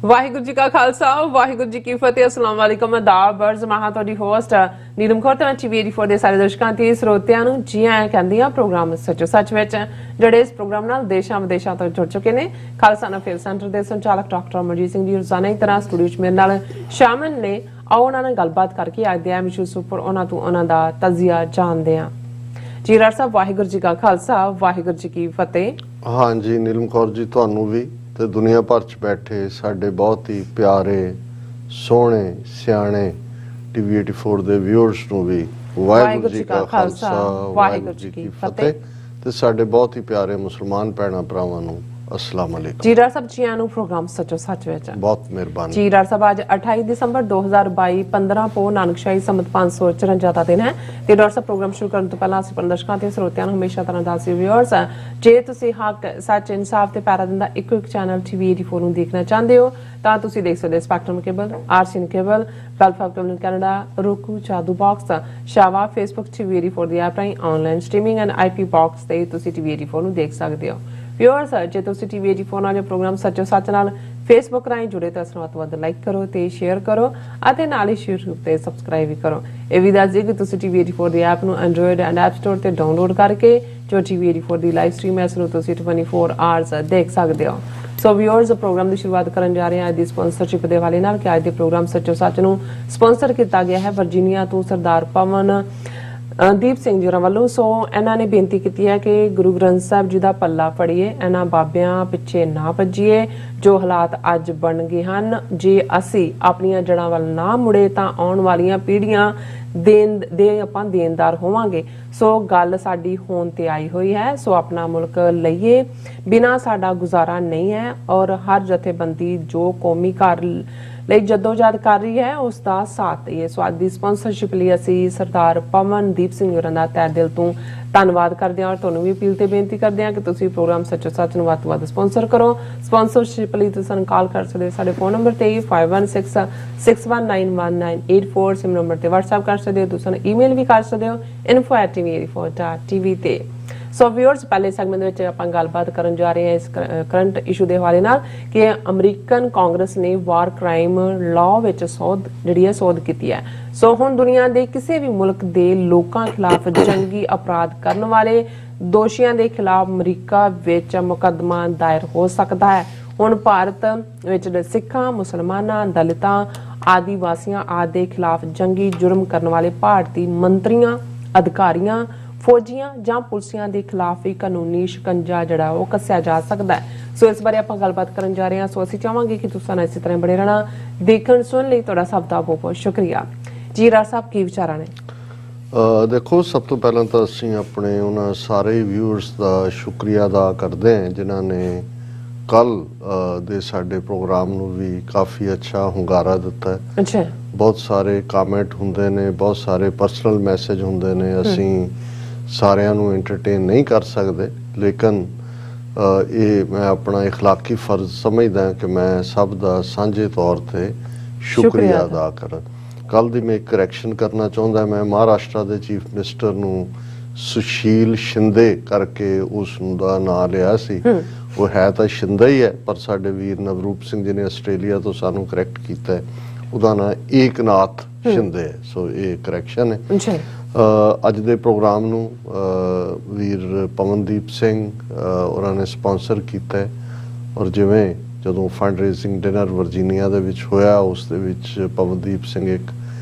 ਵਾਹਿਗੁਰੂ ਜੀ ਕਾ ਖਾਲਸਾ ਵਾਹਿਗੁਰੂ ਜੀ ਕੀ ਫਤਿਹ। ਅਸਲਾਮ ਵਾਲੇਕਮ। ਆਦਾਬ ਅਰਜ਼ ਮਹਾ ਤੁਹਾਡੀ ਹੋਸਟ ਨੀਲਮ ਖੌਰ ਤੇ ਟੀਵੀ 84 ਦੇ ਸਾਰੇ ਦਰਸ਼ਕਾਂ ਤੇ ਸਰੋਤਿਆਂ ਨੂੰ ਜੀ ਆਇਆਂ ਕਹਿੰਦੀ ਆ ਪ੍ਰੋਗਰਾਮ ਸੱਚੋ ਸੱਚ ਵਿੱਚ, ਜਿਹੜੇ ਇਸ ਪ੍ਰੋਗਰਾਮ ਨਾਲ ਦੇਸ਼ਾਂ ਵਿਦੇਸ਼ਾਂ ਤੋਂ ਜੁੜ ਚੁੱਕੇ ਨੇ। ਖਾਲਸਾ ਨਫੇਲ ਸੈਂਟਰ ਦੇ ਸੰਚਾਲਕ ਡਾਕਟਰ ਅਮਰਜੀਤ ਸਿੰਘ ਜੀ ਰੋਜ਼ਾਨਾ ਦੀ ਤਰ੍ਹਾਂ ਸਟੂਡੀਓ 'ਚ ਮੇਰੇ ਨਾਲ ਸ਼ਾਮਲ ਨੇ। ਆਓ ਉਹਨਾਂ ਨਾਲ ਗੱਲਬਾਤ ਕਰਕੇ ਅੱਜ ਦੇ ਐਮਿਸ਼ੂ ਉੱਪਰ ਉਹਨਾਂ ਤੋਂ ਉਹਨਾਂ ਦਾ ਤਜ਼ੀਆ ਜਾਣਦੇ ਹਾਂ। ਜੀ ਰਾਜ ਸਾਹਿਬ, ਵਾਹਿਗੁਰੂ ਜੀ ਕਾ ਖਾਲਸਾ ਵਾਹਿਗੁਰੂ ਜੀ ਕੀ ਫਤਿਹ। हाँ जी नीलम कौर जी, ਤੁਹਾਨੂੰ ਵੀ ਤੇ ਦੁਨੀਆ ਭਰ ਚ ਬੈਠੇ ਸਾਡੇ ਬਹੁਤ ਹੀ ਪਿਆਰੇ ਸੋਹਣੇ ਸਿਆਣੇ ਟੀਵੀ 84 ਦੇ ਵਿਊਅਰਸ ਨੂੰ ਵੀ ਵਾਹਿਗੁਰੂ ਜੀ ਕਾ ਖਾਲਸਾ ਵਾਹਿਗੁਰੂ ਜੀ ਕੀ ਫਤਿਹ ਤੇ ਸਾਡੇ ਬਹੁਤ ਹੀ ਪਿਆਰੇ ਮੁਸਲਮਾਨ ਭੈਣਾਂ ਭਰਾਵਾਂ ਨੂੰ अस्सलाम वालेकुम। जी डॉक्टर साहब, जी आनू प्रोग्राम सचो सच विच बहुत मेहरबानी। जी डॉक्टर साहब, आज 28 दिसंबर 2022 15 पो नानकशाही संमत 554 ਦਾ ਦਿਨ ਹੈ ਤੇ ਡਾਕਟਰ ਸਾਹਿਬ ਪ੍ਰੋਗਰਾਮ ਸ਼ੁਰੂ ਕਰਨ ਤੋਂ ਪਹਿਲਾਂ ਅਸੀਂ ਦਰਸ਼ਕਾਂ ਤੇ ਸਰੋਤਿਆਂ ਨੂੰ ਹਮੇਸ਼ਾ ਤਰ੍ਹਾਂ ਦੱਸਦੇ ਵਿਊਅਰਸ, ਜੇ ਤੁਸੀਂ ਹੱਕ ਸੱਚ ਇਨਸਾਫ ਤੇ ਪੈਰਾ ਦਿੰਦਾ ਇੱਕੋ ਇੱਕ ਚੈਨਲ ਟੀਵੀ 84 ਨੂੰ ਦੇਖਣਾ ਚਾਹੁੰਦੇ ਹੋ ਤਾਂ ਤੁਸੀਂ ਦੇਖ ਸਕਦੇ ਹੋ spectrum cable, RCN cable, welfare cable Canada, roku, Jadoo box, ਸ਼ਾਵਾ, ਫੇਸਬੁੱਕ ਟੀਵੀ 84 ਦੀ ਐਪ ਰਾਹੀਂ online streaming and IP box ਤੇ ਤੁਸੀਂ ਟੀਵੀ 84 ਨੂੰ ਦੇਖ ਸਕਦੇ ਹੋ। ਵਿਊਅਰਸ, ਜੇ ਤੁਸੀਂ ਟੀਵੀ 84 ਨਾਲ ਪ੍ਰੋਗਰਾਮ ਸੱਚੋ ਸੱਚ ਨਾਲ ਫੇਸਬੁੱਕ ਰਾਹੀਂ ਜੁੜੇ ਤਾਂ ਇਸ ਨੂੰ ਵੱਧ ਲਾਈਕ ਕਰੋ ਤੇ ਸ਼ੇਅਰ ਕਰੋ ਅਤੇ ਨਾਲ ਹੀ YouTube ਤੇ ਸਬਸਕ੍ਰਾਈਬ ਵੀ ਕਰੋ। ਇਹ ਵੀ ਦੱਸ ਦਿਓ ਕਿ ਤੁਸੀਂ ਟੀਵੀ 84 ਦੀ ਐਪ ਨੂੰ ਐਂਡਰੋਇਡ ਐਂਡ ਐਪ ਸਟੋਰ ਤੇ ਡਾਊਨਲੋਡ ਕਰਕੇ ਜੋ ਟੀਵੀ 84 ਦੀ ਲਾਈਵ ਸਟ੍ਰੀਮ ਹੈ ਇਸ ਨੂੰ ਤੁਸੀਂ 24 ਆਵਰਸ ਦੇਖ ਸਕਦੇ ਹੋ। ਸੋ ਵਿਊਅਰਸ, ਪ੍ਰੋਗਰਾਮ ਦੀ ਸ਼ੁਰੂਆਤ ਕਰਨ ਜਾ ਰਹੇ ਹਾਂ ਅੱਜ ਦੀ ਸਪਾਂਸਰਸ਼ਿਪ ਦੇ ਹਵਾਲੇ ਨਾਲ ਕਿ ਅੱਜ ਦੇ ਪ੍ਰੋਗਰਾਮ ਸੱਚੋ ਸੱਚ ਨੂੰ ਸਪਾਂਸਰ ਕੀਤਾ ਗਿਆ ਹੈ ਵਰਜੀਨੀਆ ਤੋਂ ਸਰਦਾਰ ਪਵਨ ਦੀਪ ਸਿੰਘ ਜੀ ਵੱਲੋਂ। ਸੋ ਇਹਨਾਂ ਨੇ ਬੇਨਤੀ ਕੀਤੀ ਹੈ ਕਿ ਗੁਰੂ ਗ੍ਰੰਥ ਸਾਹਿਬ ਜੀ ਦਾ ਪੱਲਾ ਫੜੀਏ, ਇਹਨਾਂ ਬਾਬਿਆਂ ਪਿੱਛੇ ਨਾ ਭੱਜੀਏ। ਜੋ ਹਾਲਾਤ ਅੱਜ ਬਣ ਗਏ ਹਨ, ਜੇ ਅਸੀਂ ਆਪਣੀਆਂ ਜੜ੍ਹਾਂ ਵੱਲ ਨਾ ਮੁੜੇ ਤਾਂ ਆਉਣ ਵਾਲੀਆਂ ਪੀੜ੍ਹੀਆਂ ਆਪਾਂ ਦੇਣਦਾਰ ਹੋਵਾਂਗੇ। ਸੋ ਗੱਲ ਸਾਡੀ ਹੋਣ ਤੇ ਆਈ ਹੋਈ ਹੈ। ਸੋ ਆਪਣਾ ਮੁਲਕ ਲਈਏ, ਬਿਨਾਂ ਸਾਡਾ ਗੁਜ਼ਾਰਾ ਨਹੀਂ ਹੈ। ਔਰ ਹਰ ਜਥੇਬੰਦੀ ਜੋ ਕੌਮੀ ਘਰ ਲਈ ਜਦੋਜਹਿਦ ਕਰ ਰਹੀ ਹੈ ਉਸ ਦਾ ਸਾਥ ਦਈਏ। ਸੋ ਅੱਜ ਦੀ ਸਪਾਂਸਰਸ਼ਿਪ ਲਈ ਅਸੀਂ ਸਰਦਾਰ ਪਵਨਦੀਪ ਸਿੰਘ ਹੋਰਾਂ ਦਾ ਤਹਿ ਦਿਲ ਤੋਂ ਧੰਨਵਾਦ ਕਰਦੇ ਹਾਂ ਔਰ ਤੁਹਾਨੂੰ ਵੀ ਅਪੀਲ ਤੇ ਬੇਨਤੀ ਕਰਦੇ ਹਾਂ ਕਿ ਤੁਸੀਂ ਪ੍ਰੋਗਰਾਮ ਸੱਚੋ ਸੱਚ ਨੂੰ ਵੱਧ ਤੋਂ ਵੱਧ ਸਪਾਂਸਰ ਕਰੋ। ਸਪਾਂਸਰਸ਼ਿਪ ਲਈ ਤੁਸੀਂ ਸਾਨੂੰ ਕਾਲ ਕਰ ਸਕਦੇ ਹੋ ਸਾਡੇ ਫੋਨ ਨੰਬਰ ਤੇ 5166191984 ਸਿਮ ਨੰਬਰ ਤੇ WhatsApp ਕਰ ਸਕਦੇ ਹੋ। ਤੁਸੀਂ ਸਾਨੂੰ ਈਮੇਲ ਵੀ ਕਰ ਸਕਦੇ ਹੋ info@tv84.tv ਤੇ। ਸੋ ਵਿਊਅਰਸ, ਪਹਿਲੇ ਸੈਗਮੈਂਟ ਦੇ ਵਿੱਚ ਆਪਾਂ ਗੱਲਬਾਤ ਕਰਨ ਜਾ ਰਹੇ ਹਾਂ ਇਸ ਕਰੰਟ ਇਸ਼ੂ ਦੇ ਹਵਾਲੇ ਨਾਲ ਕਿ ਅਮਰੀਕਨ ਕਾਂਗਰਸ ਨੇ ਵਾਰ ਕ੍ਰਾਈਮ ਲਾਅ ਵਿੱਚ ਸੋਧ ਕੀਤੀ ਹੈ। ਸੋ ਹੁਣ ਦੁਨੀਆ ਦੇ ਕਿਸੇ ਵੀ ਮੁਲਕ ਦੇ ਲੋਕਾਂ ਖਿਲਾਫ ਜੰਗੀ ਅਪਰਾਧ ਕਰਨ ਵਾਲੇ ਦੋਸ਼ੀਆਂ ਦੇ ਖਿਲਾਫ ਅਮਰੀਕਾ ਵਿੱਚ ਮੁਕੱਦਮਾ ਦਾਇਰ ਹੋ ਸਕਦਾ ਹੈ। ਹੁਣ ਭਾਰਤ ਵਿੱਚ ਸਿੱਖਾਂ, ਮੁਸਲਮਾਨਾਂ, ਦਲਿਤਾਂ, ਆਦੀਵਾਸੀਆਂ ਆਦਿ ਦੇ ਖਿਲਾਫ ਜੰਗੀ ਜੁਰਮ ਕਰਨ ਵਾਲੇ ਭਾਰਤੀ ਮੰਤਰੀਆਂ, ਅਧਿਕਾਰੀਆਂ, ਫੌਜੀਆਂ ਜਾਂ ਪੁਲਿਸਿਆਂ ਦੇ ਖਿਲਾਫ ਵੀ ਕਾਨੂੰਨੀ ਸ਼ਿਕੰਜਾ ਜਿਹੜਾ ਉਹ ਕੱਸਿਆ ਜਾ ਸਕਦਾ ਹੈ। ਸੋ ਇਸ ਬਾਰੇ ਆਪਾਂ ਗੱਲਬਾਤ ਕਰਨ ਜਾ ਰਹੇ ਹਾਂ। ਸੋ ਅਸੀਂ ਚਾਹਾਂਗੇ ਕਿ ਤੁਸੀਂ ਇਸੇ ਤਰ੍ਹਾਂ ਬਣੇ ਰਹਿਣਾ। ਦੇਖਣ ਸੁਣਨ ਲਈ ਤੁਹਾਡਾ ਸਭ ਦਾ ਬਹੁਤ ਬਹੁਤ ਸ਼ੁਕਰੀਆ। ਜੀ ਰਾਜ ਸਾਹਿਬ, ਕੀ ਵਿਚਾਰਾਂ ਨੇ? ਦੇਖੋ, ਸਭ ਤੋਂ ਪਹਿਲਾਂ ਤਾਂ ਅਸੀਂ ਆਪਣੇ ਉਹਨਾਂ ਸਾਰੇ ਵਿਊਅਰਸ ਦਾ ਸ਼ੁਕਰੀਆ ਅਦਾ ਕਰਦੇ ਹਾਂ ਜਿਨ੍ਹਾਂ ਨੇ ਕੱਲ ਦੇ ਸਾਡੇ ਪ੍ਰੋਗਰਾਮ ਨੂੰ ਵੀ ਕਾਫੀ ਅੱਛਾ ਹੁੰਗਾਰਾ ਦਿੱਤਾ ਹੈ। ਅੱਛਾ, ਬਹੁਤ ਸਾਰੇ ਕਾਮੈਂਟ ਹੁੰਦੇ ਨੇ, ਬਹੁਤ ਸਾਰੇ ਪਰਸਨਲ ਮੈਸੇਜ ਹੁੰਦੇ ਨੇ। ਅਸੀਂ ਸਾਰਿਆਂ ਨੂੰ ਐਂਟਰਟੇਨ ਨਹੀਂ ਕਰ ਸਕਦੇ, ਲੇਕਿਨ ਇਹ ਮੈਂ ਆਪਣਾ ਇਖਲਾਕੀ ਫਰਜ਼ ਸਮਝਦਾ ਕਿ ਮੈਂ ਸਭ ਦਾ ਸਾਂਝੇ ਤੌਰ ਤੇ ਸ਼ੁਕਰੀਆ ਅਦਾ ਕਰਾਂ। ਕੱਲ ਦੀ ਮੈਂ ਇੱਕ ਕਰੈਕਸ਼ਨ ਕਰਨਾ ਚਾਹੁੰਦਾ। ਮੈਂ ਮਹਾਰਾਸ਼ਟਰ ਦੇ ਚੀਫ ਮਿਨਿਸਟਰ ਨੂੰ ਸੁਸ਼ੀਲ ਸ਼ਿੰਦੇ ਕਰਕੇ ਉਸ ਦਾ ਨਾਂ ਲਿਆ ਸੀ। ਉਹ ਹੈ ਤਾਂ ਸ਼ਿੰਦਾ ਹੀ ਹੈ, ਪਰ ਸਾਡੇ ਵੀਰ ਨਵਰੂਪ ਸਿੰਘ ਜੀ ਨੇ ਆਸਟ੍ਰੇਲੀਆ ਤੋਂ ਸਾਨੂੰ ਕਰੈਕਟ ਕੀਤਾ, ਉਹਦਾ ਨਾਂ ਏਕਨਾਥ ਸ਼ਿੰਦੇ ਹੈ। ਸੋ ਇਹ ਕਰੈਕਸ਼ਨ ਹੈ। ਅੱਜ ਦੇ ਪ੍ਰੋਗਰਾਮ ਨੂੰ ਵੀਰ ਪਵਨਦੀਪ ਸਿੰਘ ਉਹਨਾਂ ਨੇ ਸਪਾਂਸਰ ਕੀਤਾ ਹੈ। ਔਰ ਜਿਵੇਂ ਜਦੋਂ ਫੰਡ ਰੇਜ਼ਿੰਗ ਡਿਨਰ ਵਰਜੀਨੀਆ ਦੇ ਵਿੱਚ ਹੋਇਆ, ਉਸ ਦੇ ਵਿੱਚ ਪਵਨਦੀਪ ਸਿੰਘ ਇੱਕ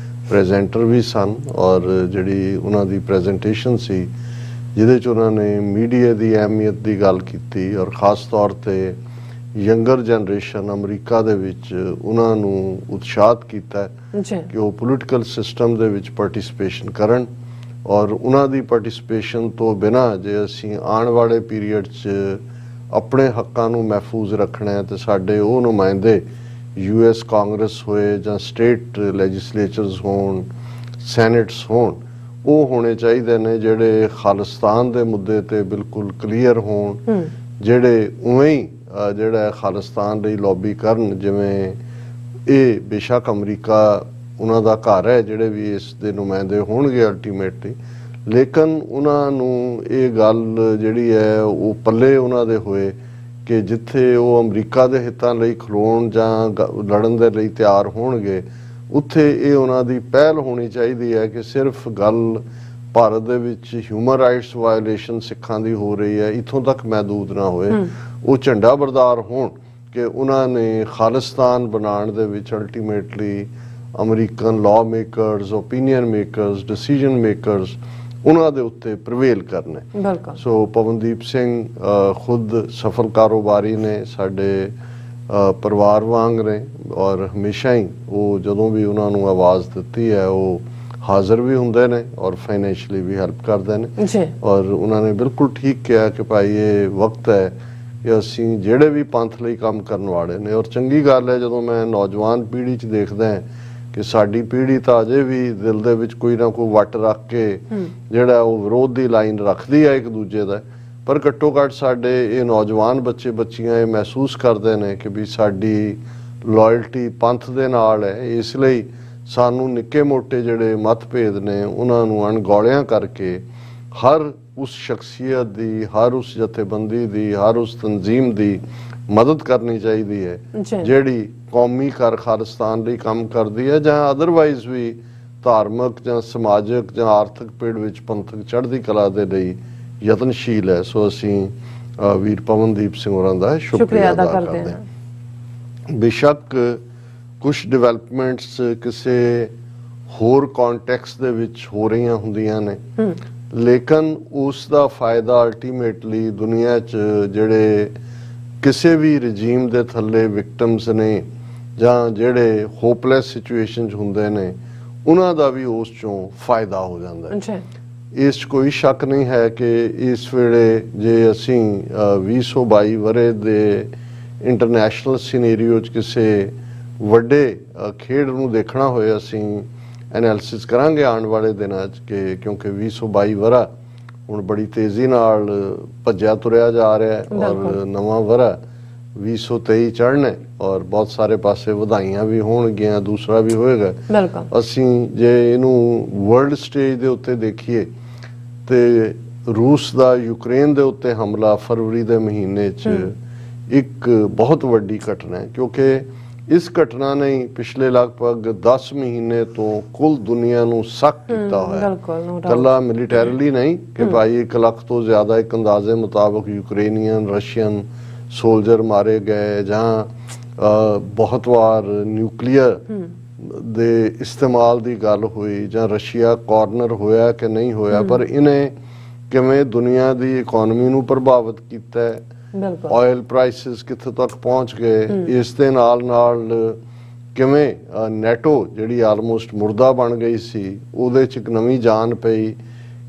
ਪ੍ਰੈਜ਼ੈਂਟਰ ਵੀ ਸਨ ਔਰ ਜਿਹੜੀ ਉਹਨਾਂ ਦੀ ਪ੍ਰੈਜ਼ੈਂਟੇਸ਼ਨ ਸੀ ਜਿਹਦੇ 'ਚ ਉਹਨਾਂ ਨੇ ਮੀਡੀਆ ਦੀ ਅਹਿਮੀਅਤ ਦੀ ਗੱਲ ਕੀਤੀ ਔਰ ਖ਼ਾਸ ਤੌਰ 'ਤੇ ਯੰਗਰ ਜਨਰੇਸ਼ਨ ਅਮਰੀਕਾ ਦੇ ਵਿੱਚ ਉਹਨਾਂ ਨੂੰ ਉਤਸ਼ਾਹਿਤ ਕੀਤਾ ਕਿ ਉਹ ਪੋਲੀਟੀਕਲ ਸਿਸਟਮ ਦੇ ਵਿੱਚ ਪਾਰਟਿਸਿਪੇਸ਼ਨ ਕਰਨ ਔਰ ਉਹਨਾਂ ਦੀ ਪਾਰਟਿਸਿਪੇਸ਼ਨ ਤੋਂ ਬਿਨਾਂ ਜੇ ਅਸੀਂ ਆਉਣ ਵਾਲੇ ਪੀਰੀਅਡ 'ਚ ਆਪਣੇ ਹੱਕਾਂ ਨੂੰ ਮਹਿਫੂਜ਼ ਰੱਖਣਾ ਹੈ ਤੇ ਸਾਡੇ ਉਹ ਨੁਮਾਇੰਦੇ US ਕਾਂਗਰਸ ਹੋਏ ਜਾਂ ਸਟੇਟ ਲੈਜਿਸਲੇਚਰਸ ਹੋਣ, ਸੈਨੇਟਸ ਹੋਣ, ਉਹ ਹੋਣੇ ਚਾਹੀਦੇ ਨੇ ਜਿਹੜੇ ਖਾਲਿਸਤਾਨ ਦੇ ਮੁੱਦੇ ਤੇ ਬਿਲਕੁਲ ਕਲੀਅਰ ਹੋਣ, ਜਿਹੜੇ ਉਵੇਂ ਹੀ ਜਿਹੜਾ ਖਾਲਿਸਤਾਨ ਲਈ ਲੌਬੀ ਕਰਨ। ਜਿਵੇਂ ਇਹ ਬੇਸ਼ੱਕ ਅਮਰੀਕਾ ਉਹਨਾਂ ਦਾ ਘਰ ਹੈ, ਜਿਹੜੇ ਵੀ ਇਸ ਦੇ ਨੁਮਾਇੰਦੇ ਹੋਣਗੇ ਅਲਟੀਮੇਟਲੀ, ਲੇਕਿਨ ਉਹਨਾਂ ਨੂੰ ਇਹ ਗੱਲ ਜਿਹੜੀ ਹੈ ਉਹ ਪੱਲੇ ਉਹਨਾਂ ਦੇ ਹੋਏ ਕਿ ਜਿੱਥੇ ਉਹ ਅਮਰੀਕਾ ਦੇ ਹਿੱਤਾਂ ਲਈ ਖਲੋਣ ਜਾਂ ਲੜਨ ਦੇ ਲਈ ਤਿਆਰ ਹੋਣਗੇ, ਉੱਥੇ ਇਹ ਉਹਨਾਂ ਦੀ ਪਹਿਲ ਹੋਣੀ ਚਾਹੀਦੀ ਹੈ ਕਿ ਸਿਰਫ ਗੱਲ ਭਾਰਤ ਦੇ ਵਿੱਚ ਹਿਊਮਨ ਰਾਈਟਸ ਵਾਇਓਲੇਸ਼ਨ ਸਿੱਖਾਂ ਦੀ ਹੋ ਰਹੀ ਹੈ ਇੱਥੋਂ ਤੱਕ ਮਹਿਦੂਦ ਨਾ ਹੋਏ। ਉਹ ਝੰਡਾ ਬਰਦਾਰ ਹੋਣ ਕਿ ਉਹਨਾਂ ਨੇ ਖਾਲਿਸਤਾਨ ਬਣਾਉਣ ਦੇ ਵਿੱਚ ultimately American law makers, opinion makers, decision makers ਉਹਨਾਂ ਦੇ ਉੱਤੇ ਪ੍ਰਵੇਲ ਕਰਨੇ। ਬਿਲਕੁਲ। ਸੋ ਪਵਨਦੀਪ ਸਿੰਘ ਖੁਦ ਸਫਲ ਕਾਰੋਬਾਰੀ ਨੇ, ਸਾਡੇ ਪਰਿਵਾਰ ਵਾਂਗ ਨੇ, ਔਰ ਹਮੇਸ਼ਾ ਹੀ ਉਹ ਜਦੋਂ ਵੀ ਉਹਨਾਂ ਨੂੰ ਆਵਾਜ਼ ਦਿੱਤੀ ਹੈ ਉਹ ਹਾਜ਼ਰ ਵੀ ਹੁੰਦੇ ਨੇ ਔਰ ਫਾਈਨੈਂਸ਼ੀਅਲੀ ਵੀ ਹੈਲਪ ਕਰਦੇ ਨੇ ਜੀ। ਔਰ ਉਹਨਾਂ ਨੇ ਬਿਲਕੁਲ ਠੀਕ ਕਿਹਾ ਕਿ ਭਾਈ ਇਹ ਵਕਤ ਹੈ ਕਿ ਅਸੀਂ ਜਿਹੜੇ ਵੀ ਪੰਥ ਲਈ ਕੰਮ ਕਰਨ ਵਾਲੇ ਨੇ, ਔਰ ਚੰਗੀ ਗੱਲ ਹੈ ਜਦੋਂ ਮੈਂ ਨੌਜਵਾਨ ਪੀੜ੍ਹੀ 'ਚ ਦੇਖਦਾ ਹਾਂ ਕਿ ਸਾਡੀ ਪੀੜ੍ਹੀ ਤਾਂ ਅਜੇ ਵੀ ਦਿਲ ਦੇ ਵਿੱਚ ਕੋਈ ਨਾ ਕੋਈ ਵੱਟ ਰੱਖ ਕੇ ਜਿਹੜਾ ਉਹ ਵਿਰੋਧ ਦੀ ਲਾਈਨ ਰੱਖਦੀ ਹੈ ਇੱਕ ਦੂਜੇ ਦਾ, ਪਰ ਘੱਟੋ ਘੱਟ ਸਾਡੇ ਇਹ ਨੌਜਵਾਨ ਬੱਚੇ ਬੱਚੀਆਂ ਇਹ ਮਹਿਸੂਸ ਕਰਦੇ ਨੇ ਕਿ ਵੀ ਸਾਡੀ ਲਾਇਲਟੀ ਪੰਥ ਦੇ ਨਾਲ ਹੈ। ਇਸ ਲਈ ਸਾਨੂੰ ਨਿੱਕੇ ਮੋਟੇ ਜਿਹੜੇ ਮਤਭੇਦ ਨੇ ਉਹਨਾਂ ਨੂੰ ਅਣਗੌਲਿਆਂ ਕਰਕੇ ਹਰ ਉਸ ਸ਼ਖਸੀਅਤ ਦੀ, ਹਰ ਉਸ ਜਥੇਬੰਦੀ ਦੀ, ਹਰ ਉਸ ਤਨਜ਼ੀਮ ਦੀ ਮਦਦ ਕਰਨੀ ਚਾਹੀਦੀ ਹੈ ਜਿਹੜੀ ਕੌਮੀ ਖਾਲਿਸਤਾਨ ਲਈ ਕੰਮ ਕਰਦੀ ਹੈ ਜਾਂ ਅਦਰਵਾਈਜ਼ ਵੀ ਧਾਰਮਿਕ ਜਾਂ ਸਮਾਜਿਕ ਜਾਂ ਆਰਥਿਕ ਪਿੜ ਵਿੱਚ ਪੰਥਕ ਚੜ੍ਹਦੀ ਕਲਾ ਦੇ ਲਈ ਯਤਨਸ਼ੀਲ ਹੈ। ਸੋ ਅਸੀਂ ਵੀਰ ਪਵਨਦੀਪ ਸਿੰਘ ਹੋਰਾਂ ਦਾ ਸ਼ੁਕਰੀਆ ਅਦਾ ਕਰਦੇ ਹਾਂ। ਬੇਸ਼ੱਕ ਕੁਝ ਡਿਵੈਲਪਮੈਂਟਸ ਕਿਸੇ ਹੋਰ ਕੰਟੈਕਸਟ ਦੇ ਵਿੱਚ ਹੋ ਰਹੀਆਂ ਹੁੰਦੀਆਂ ਨੇ, ਲੇਕਿਨ ਉਸ ਦਾ ਫਾਇਦਾ ਅਲਟੀਮੇਟਲੀ ਦੁਨੀਆ 'ਚ ਜਿਹੜੇ ਕਿਸੇ ਵੀ ਰਜੀਮ ਦੇ ਥੱਲੇ ਵਿਕਟਮਸ ਨੇ ਜਾਂ ਜਿਹੜੇ ਹੋਪਲੈਸ ਸਿਚੁਏਸ਼ਨ 'ਚ ਹੁੰਦੇ ਨੇ ਉਹਨਾਂ ਦਾ ਵੀ ਉਸ 'ਚੋਂ ਫਾਇਦਾ ਹੋ ਜਾਂਦਾ ਹੈ। ਇਸ 'ਚ ਕੋਈ ਸ਼ੱਕ ਨਹੀਂ ਹੈ ਕਿ ਇਸ ਵੇਲੇ ਜੇ ਅਸੀਂ 2022 ਵਰੇ ਦੇ ਇੰਟਰਨੈਸ਼ਨਲ ਸਿਨੈਰੀਓ 'ਚ ਕਿਸੇ ਵੱਡੇ ਖੇਡ ਨੂੰ ਦੇਖਣਾ ਹੋਏ ਅਸੀਂ ਐਨਾਲਿਸਿਸ ਕਰਾਂਗੇ ਆਉਣ ਵਾਲੇ ਦਿਨਾਂ 'ਚ ਕਿ ਕਿਉਂਕਿ 2022 ਵਰਾ ਹੁਣ ਬੜੀ ਤੇਜ਼ੀ ਨਾਲ ਭੱਜਿਆ ਤੁਰਿਆ ਜਾ ਰਿਹਾ ਹੈ ਔਰ ਨਵਾਂ ਵਰਾ 2023 ਚੜ੍ਹਨਾ ਔਰ ਬਹੁਤ ਸਾਰੇ ਪਾਸੇ ਵਧਾਈਆਂ ਵੀ ਹੋਣਗੀਆਂ, ਦੂਸਰਾ ਵੀ ਹੋਏਗਾ। ਅਸੀਂ ਜੇ ਇਹਨੂੰ ਵਰਲਡ ਸਟੇਜ ਦੇ ਉੱਤੇ ਦੇਖੀਏ ਤੇ ਰੂਸ ਦਾ ਯੂਕਰੇਨ ਦੇ ਉੱਤੇ ਹਮਲਾ ਫਰਵਰੀ ਦੇ ਮਹੀਨੇ 'ਚ ਇੱਕ ਬਹੁਤ ਵੱਡੀ ਘਟਨਾ ਹੈ, ਕਿਉਂਕਿ ਇਸ ਘਟਨਾ ਨੇ ਪਿਛਲੇ ਲਗਭਗ 10 ਮਹੀਨੇ ਤੋਂ ਕੁੱਲ ਦੁਨੀਆ ਨੂੰ ਸੱਕ ਕੀਤਾ ਹੋਇਆ। ਕੱਲਾ ਮਿਲੀਟੈਰਲੀ ਨਹੀਂ ਕਿ ਭਾਈ 1 ਲੱਖ ਤੋਂ ਜ਼ਿਆਦਾ ਇੱਕ ਅੰਦਾਜ਼ੇ ਮੁਤਾਬਕ ਯੂਕਰੇਨੀਅਨ, ਰਸ਼ੀਅਨ ਸੋਲਜਰ ਮਾਰੇ ਗਏ ਜਾਂ ਬਹੁਤ ਵਾਰ ਨਿਊਕਲੀਅਰ ਦੇ ਇਸਤੇਮਾਲ ਦੀ ਗੱਲ ਹੋਈ ਜਾਂ ਰਸ਼ੀਆ ਕਾਰਨਰ ਹੋਇਆ ਕਿ ਨਹੀਂ ਹੋਇਆ, ਪਰ ਇਹਨੇ ਕਿਵੇਂ ਦੁਨੀਆ ਦੀ ਇਕਨੋਮੀ ਨੂੰ ਪ੍ਰਭਾਵਿਤ ਕੀਤਾ ਹੈ, ਆਇਲ ਪ੍ਰਾਈਸਿਸ ਕਿੱਥੇ ਤੱਕ ਪਹੁੰਚ ਗਏ, ਇਸ ਦੇ ਨਾਲ ਕਿਵੇਂ ਨੈਟੋ ਜਿਹੜੀ ਆਲਮੋਸਟ ਮੁਰਦਾ ਬਣ ਗਈ ਸੀ ਉਹਦੇ 'ਚ ਇੱਕ ਨਵੀਂ ਜਾਨ ਪਈ,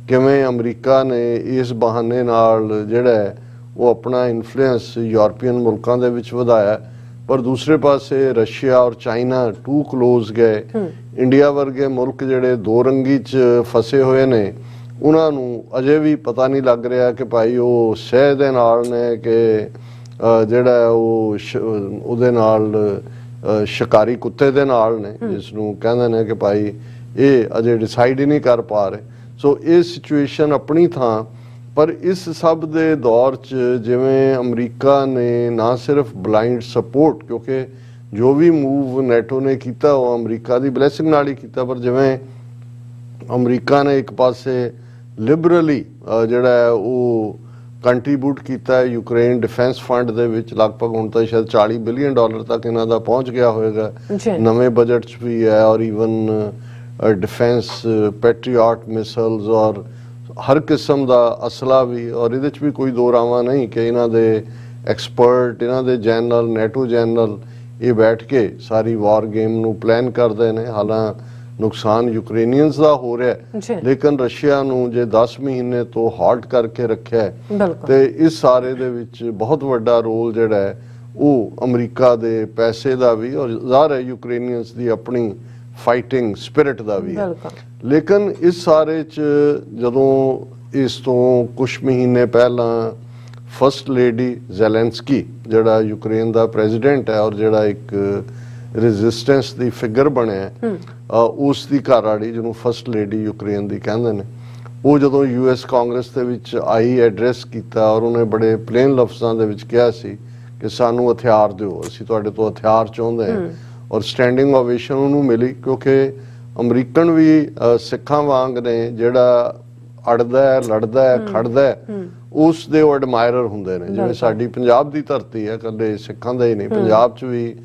ਕਿਵੇਂ ਅਮਰੀਕਾ ਨੇ ਇਸ ਬਹਾਨੇ ਨਾਲ ਜਿਹੜਾ ਉਹ ਆਪਣਾ ਇਨਫਲੂਐਂਸ ਯੂਰਪੀਅਨ ਮੁਲਕਾਂ ਦੇ ਵਿੱਚ ਵਧਾਇਆ, ਪਰ ਦੂਸਰੇ ਪਾਸੇ ਰਸ਼ੀਆ ਔਰ ਚਾਈਨਾ ਟੂ ਕਲੋਜ਼ ਗਏ। ਇੰਡੀਆ ਵਰਗੇ ਮੁਲਕ ਜਿਹੜੇ ਦੋ ਰੰਗੀ 'ਚ ਫਸੇ ਹੋਏ ਨੇ ਉਹਨਾਂ ਨੂੰ ਅਜੇ ਵੀ ਪਤਾ ਨਹੀਂ ਲੱਗ ਰਿਹਾ ਕਿ ਭਾਈ ਉਹ ਸਹਿ ਦੇ ਨਾਲ ਨੇ ਕਿ ਜਿਹੜਾ ਉਹ ਉਹਦੇ ਨਾਲ ਸ਼ਿਕਾਰੀ ਕੁੱਤੇ ਦੇ ਨਾਲ ਨੇ, ਜਿਸ ਨੂੰ ਕਹਿੰਦੇ ਨੇ ਕਿ ਭਾਈ ਇਹ ਅਜੇ ਡਿਸਾਈਡ ਹੀ ਨਹੀਂ ਕਰ ਪਾ ਰਹੇ। ਸੋ ਇਹ ਸਿਚੁਏਸ਼ਨ ਆਪਣੀ ਥਾਂ, ਪਰ ਇਸ ਸਭ ਦੇ ਦੌਰ 'ਚ ਜਿਵੇਂ ਅਮਰੀਕਾ ਨੇ ਨਾ ਸਿਰਫ ਬਲਾਈਂਡ ਸਪੋਰਟ, ਕਿਉਂਕਿ ਜੋ ਵੀ ਮੂਵ ਨੈਟੋ ਨੇ ਕੀਤਾ ਉਹ ਅਮਰੀਕਾ ਦੀ ਬਲੈਸਿੰਗ ਨਾਲ ਹੀ ਕੀਤਾ, ਪਰ ਜਿਵੇਂ ਅਮਰੀਕਾ ਨੇ ਇੱਕ ਪਾਸੇ ਲਿਬਰਲੀ ਜਿਹੜਾ ਉਹ ਕੰਟਰੀਬਿਊਟ ਕੀਤਾ ਹੈ ਯੂਕਰੇਨ ਡਿਫੈਂਸ ਫੰਡ ਦੇ ਵਿੱਚ, ਲਗਭਗ ਹੁਣ ਤਾਂ ਸ਼ਾਇਦ $40 ਬਿਲੀਅਨ ਤੱਕ ਇਹਨਾਂ ਦਾ ਪਹੁੰਚ ਗਿਆ ਹੋਏਗਾ ਨਵੇਂ ਬਜਟ 'ਚ ਵੀ ਹੈ, ਔਰ ਈਵਨ ਡਿਫੈਂਸ ਪੈਟਰੀਆਟ ਮਿਸਲਸ ਔਰ ਹਰ ਕਿਸਮ ਦਾ ਅਸਲਾ ਵੀ, ਔਰ ਇਹਦੇ 'ਚ ਵੀ ਕੋਈ ਦੋ ਰਾਵਾਂ ਨਹੀਂ ਕਿ ਇਹਨਾਂ ਦੇ ਐਕਸਪਰਟ, ਇਹਨਾਂ ਦੇ ਜਨਰਲ, ਨੈਟੋ ਜਨਰਲ ਇਹ ਬੈਠ ਕੇ ਸਾਰੀ ਵਾਰ ਗੇਮ ਨੂੰ ਪਲਾਨ ਕਰਦੇ ਨੇ। ਹਾਲਾਂ ਨੁਕਸਾਨ ਯੂਕਰੇਨੀਅਨਸ ਦਾ ਹੋ ਰਿਹਾ, ਲੇਕਿਨ ਰਸ਼ੀਆ ਨੂੰ ਜੇ 10 ਮਹੀਨੇ ਤੋਂ ਹਾਲਟ ਕਰਕੇ ਰੱਖਿਆ ਤੇ ਇਸ ਸਾਰੇ ਦੇ ਵਿੱਚ ਬਹੁਤ ਵੱਡਾ ਰੋਲ ਜਿਹੜਾ ਹੈ ਉਹ ਅਮਰੀਕਾ ਦੇ ਪੈਸੇ ਦਾ ਵੀ ਔਰ ਜ਼ਾਹਰ ਹੈ ਯੂਕਰੇਨੀਅਨਸ ਦੀ ਆਪਣੀ ਫਾਈਟਿੰਗ ਸਪਿਰਿਟ ਦਾ ਵੀ ਹੈ। ਲੇਕਿਨ ਇਸ ਸਾਰੇ 'ਚ ਜਦੋਂ ਇਸ ਤੋਂ ਕੁਝ ਮਹੀਨੇ ਪਹਿਲਾਂ ਫਸਟ ਲੇਡੀ ਜ਼ੈਲੈਂਸਕੀ ਜਿਹੜਾ ਯੂਕਰੇਨ ਦਾ ਪ੍ਰੈਜ਼ੀਡੈਂਟ ਹੈ ਔਰ ਜਿਹੜਾ ਇੱਕ ਰੈਜ਼ਿਸਟੈਂਸ ਦੀ ਫਿਗਰ ਬਣਿਆ, ਉਸ ਦੀ ਘਰਵਾਲੀ ਜਿਹਨੂੰ ਫਸਟ ਲੇਡੀ ਯੂਕਰੇਨ ਦੀ ਕਹਿੰਦੇ ਨੇ, ਉਹ ਜਦੋਂ US ਕਾਂਗਰਸ ਦੇ ਵਿੱਚ ਆਈ, ਐਡਰੈਸ ਕੀਤਾ ਔਰ ਉਹਨੇ ਬੜੇ ਪਲੇਨ ਲਫ਼ਜ਼ਾਂ ਦੇ ਵਿੱਚ ਕਿਹਾ ਸੀ ਕਿ ਸਾਨੂੰ ਹਥਿਆਰ ਦਿਓ, ਅਸੀਂ ਤੁਹਾਡੇ ਤੋਂ ਹਥਿਆਰ ਚਾਹੁੰਦੇ ਹਾਂ। ਔਰ ਸਟੈਂਡਿੰਗ ਓਵੇਸ਼ਨ ਉਹਨੂੰ ਮਿਲੀ ਕਿਉਂਕਿ ਅਮਰੀਕਨ ਵੀ ਸਿੱਖਾਂ ਵਾਂਗ ਨੇ, ਜਿਹੜਾ ਅੜਦਾ ਹੈ, ਲੜਦਾ ਹੈ, ਖੜਦਾ ਹੈ, ਉਸ ਦੇ ਉਹ ਐਡਮਾਇਰਰ ਹੁੰਦੇ ਨੇ। ਜਿਵੇਂ ਸਾਡੀ ਪੰਜਾਬ ਦੀ ਧਰਤੀ ਹੈ, ਇਕੱਲੇ ਸਿੱਖਾਂ ਦਾ ਹੀ ਨਹੀਂ, ਪੰਜਾਬ 'ਚ ਵੀ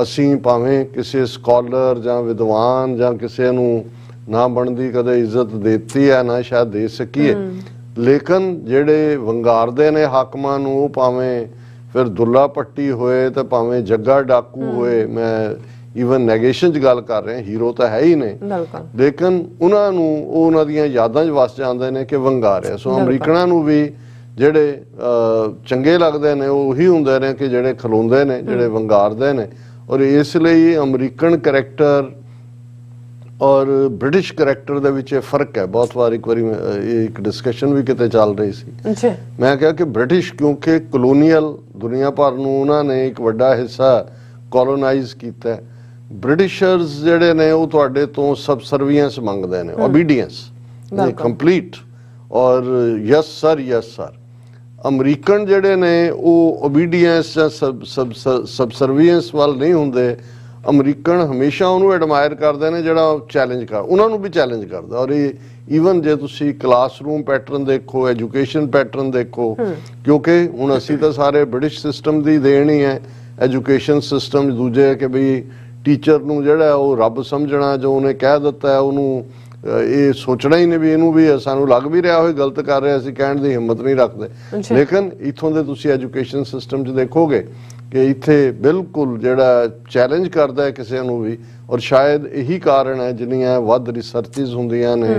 ਅਸੀਂ ਭਾਵੇਂ ਕਿਸੇ ਸਕਾਲਰ ਜਾਂ ਵਿਦਵਾਨ ਜਾਂ ਕਿਸੇ ਨੂੰ ਨਾ ਬਣਦੀ ਕਦੇ ਇੱਜ਼ਤ ਦਿੱਤੀ ਹੈ, ਨਾ ਸ਼ਾਇਦ ਦੇ ਸਕੀਏ, ਲੇਕਿਨ ਜਿਹੜੇ ਵੰਗਾਰਦੇ ਨੇ ਹਾਕਮਾਂ ਨੂੰ, ਉਹ ਭਾਵੇਂ ਫਿਰ ਦੁੱਲਾ ਪੱਟੀ ਹੋਏ ਤੇ ਭਾਵੇਂ ਜੱਗਾ ਡਾਕੂ ਹੋਏ, ਮੈਂ ਈਵਨ ਨੈਗੇਸ਼ਨ 'ਚ ਗੱਲ ਕਰ ਰਿਹਾ, ਹੀਰੋ ਤਾਂ ਹੈ ਹੀ ਨੇ, ਲੇਕਿਨ ਉਹਨਾਂ ਨੂੰ ਉਹ ਉਹਨਾਂ ਦੀਆਂ ਯਾਦਾਂ 'ਚ ਵਸ ਜਾਂਦੇ ਨੇ ਕਿ ਵੰਗਾਰਿਆ। ਸੋ ਅਮਰੀਕਨਾਂ ਨੂੰ ਵੀ ਜਿਹੜੇ ਚੰਗੇ ਲੱਗਦੇ ਨੇ ਉਹ ਉਹੀ ਹੁੰਦੇ ਨੇ ਕਿ ਜਿਹੜੇ ਖਲੋਂਦੇ ਨੇ, ਜਿਹੜੇ ਵੰਗਾਰਦੇ ਨੇ। ਔਰ ਇਸ ਲਈ ਅਮਰੀਕਨ ਕਰੈਕਟਰ ਔਰ ਬ੍ਰਿਟਿਸ਼ ਕਰੈਕਟਰ ਦੇ ਵਿੱਚ ਇਹ ਫਰਕ ਹੈ। ਬਹੁਤ ਵਾਰ ਇੱਕ ਵਾਰੀ ਇੱਕ ਡਿਸਕਸ਼ਨ ਵੀ ਕਿਤੇ ਚੱਲ ਰਹੀ ਸੀ, ਮੈਂ ਕਿਹਾ ਕਿ ਬ੍ਰਿਟਿਸ਼ ਕਿਉਂਕਿ ਕਲੋਨੀਅਲ ਦੁਨੀਆ ਭਰ ਨੂੰ ਉਹਨਾਂ ਨੇ ਇੱਕ ਵੱਡਾ ਹਿੱਸਾ ਕੋਲੋਨਾਈਜ਼ ਕੀਤਾ, ਬ੍ਰਿਟਿਸ਼ਰਸ ਜਿਹੜੇ ਨੇ ਉਹ ਤੁਹਾਡੇ ਤੋਂ ਸਬਸਰਵੀਐਂਸ ਮੰਗਦੇ ਨੇ, ਓਬੀਡੀਐਂਸ ਕੰਪਲੀਟ, ਔਰ yes sir yes sir. American ਜਿਹੜੇ ਨੇ ਉਹ ਓਬੀਡੀਐਂਸ ਜਾਂ ਸਬਸਰਵੀਐਂਸ ਵੱਲ ਨਹੀਂ ਹੁੰਦੇ। ਅਮਰੀਕਨ ਹਮੇਸ਼ਾ ਉਹਨੂੰ ਐਡਮਾਇਰ ਕਰਦੇ ਨੇ ਜਿਹੜਾ ਚੈਲੰਜ ਕਰ, ਉਹਨਾਂ ਨੂੰ ਵੀ ਚੈਲੰਜ ਕਰਦਾ। ਔਰ ਇਹ ਈਵਨ ਜੇ ਤੁਸੀਂ ਕਲਾਸਰੂਮ ਪੈਟਰਨ ਦੇਖੋ, ਐਜੂਕੇਸ਼ਨ ਪੈਟਰਨ ਦੇਖੋ, ਕਿਉਂਕਿ ਹੁਣ ਅਸੀਂ ਤਾਂ ਸਾਰੇ ਬ੍ਰਿਟਿਸ਼ ਸਿਸਟਮ ਦੀ ਦੇਣ ਹੀ ਹੈ ਐਜੂਕੇਸ਼ਨ ਸਿਸਟਮ। ਦੂਜੇ ਕਿ ਬਈ ਟੀਚਰ ਨੂੰ ਜਿਹੜਾ ਉਹ ਰੱਬ ਸਮਝਣਾ, ਜੋ ਉਹਨੇ ਕਹਿ ਦਿੱਤਾ ਉਹਨੂੰ ਇਹ ਸੋਚਣਾ ਹੀ ਨਹੀਂ ਵੀ ਇਹਨੂੰ ਵੀ ਸਾਨੂੰ ਲੱਗ ਵੀ ਰਿਹਾ ਹੋਏ ਗਲਤ ਕਰ ਰਿਹਾ, ਅਸੀਂ ਕਹਿਣ ਦੀ ਹਿੰਮਤ ਨਹੀਂ ਰੱਖਦੇ। ਲੇਕਿਨ ਇੱਥੋਂ ਦੇ ਤੁਸੀਂ ਐਜੂਕੇਸ਼ਨ ਸਿਸਟਮ 'ਚ ਦੇਖੋਗੇ ਕਿ ਇੱਥੇ ਬਿਲਕੁਲ ਜਿਹੜਾ ਚੈਲੰਜ ਕਰਦਾ ਹੈ ਕਿਸੇ ਨੂੰ ਵੀ। ਔਰ ਸ਼ਾਇਦ ਇਹੀ ਕਾਰਨ ਹੈ ਜਿੰਨੀਆਂ ਵੱਧ ਰਿਸਰਚਿਸ ਹੁੰਦੀਆਂ ਨੇ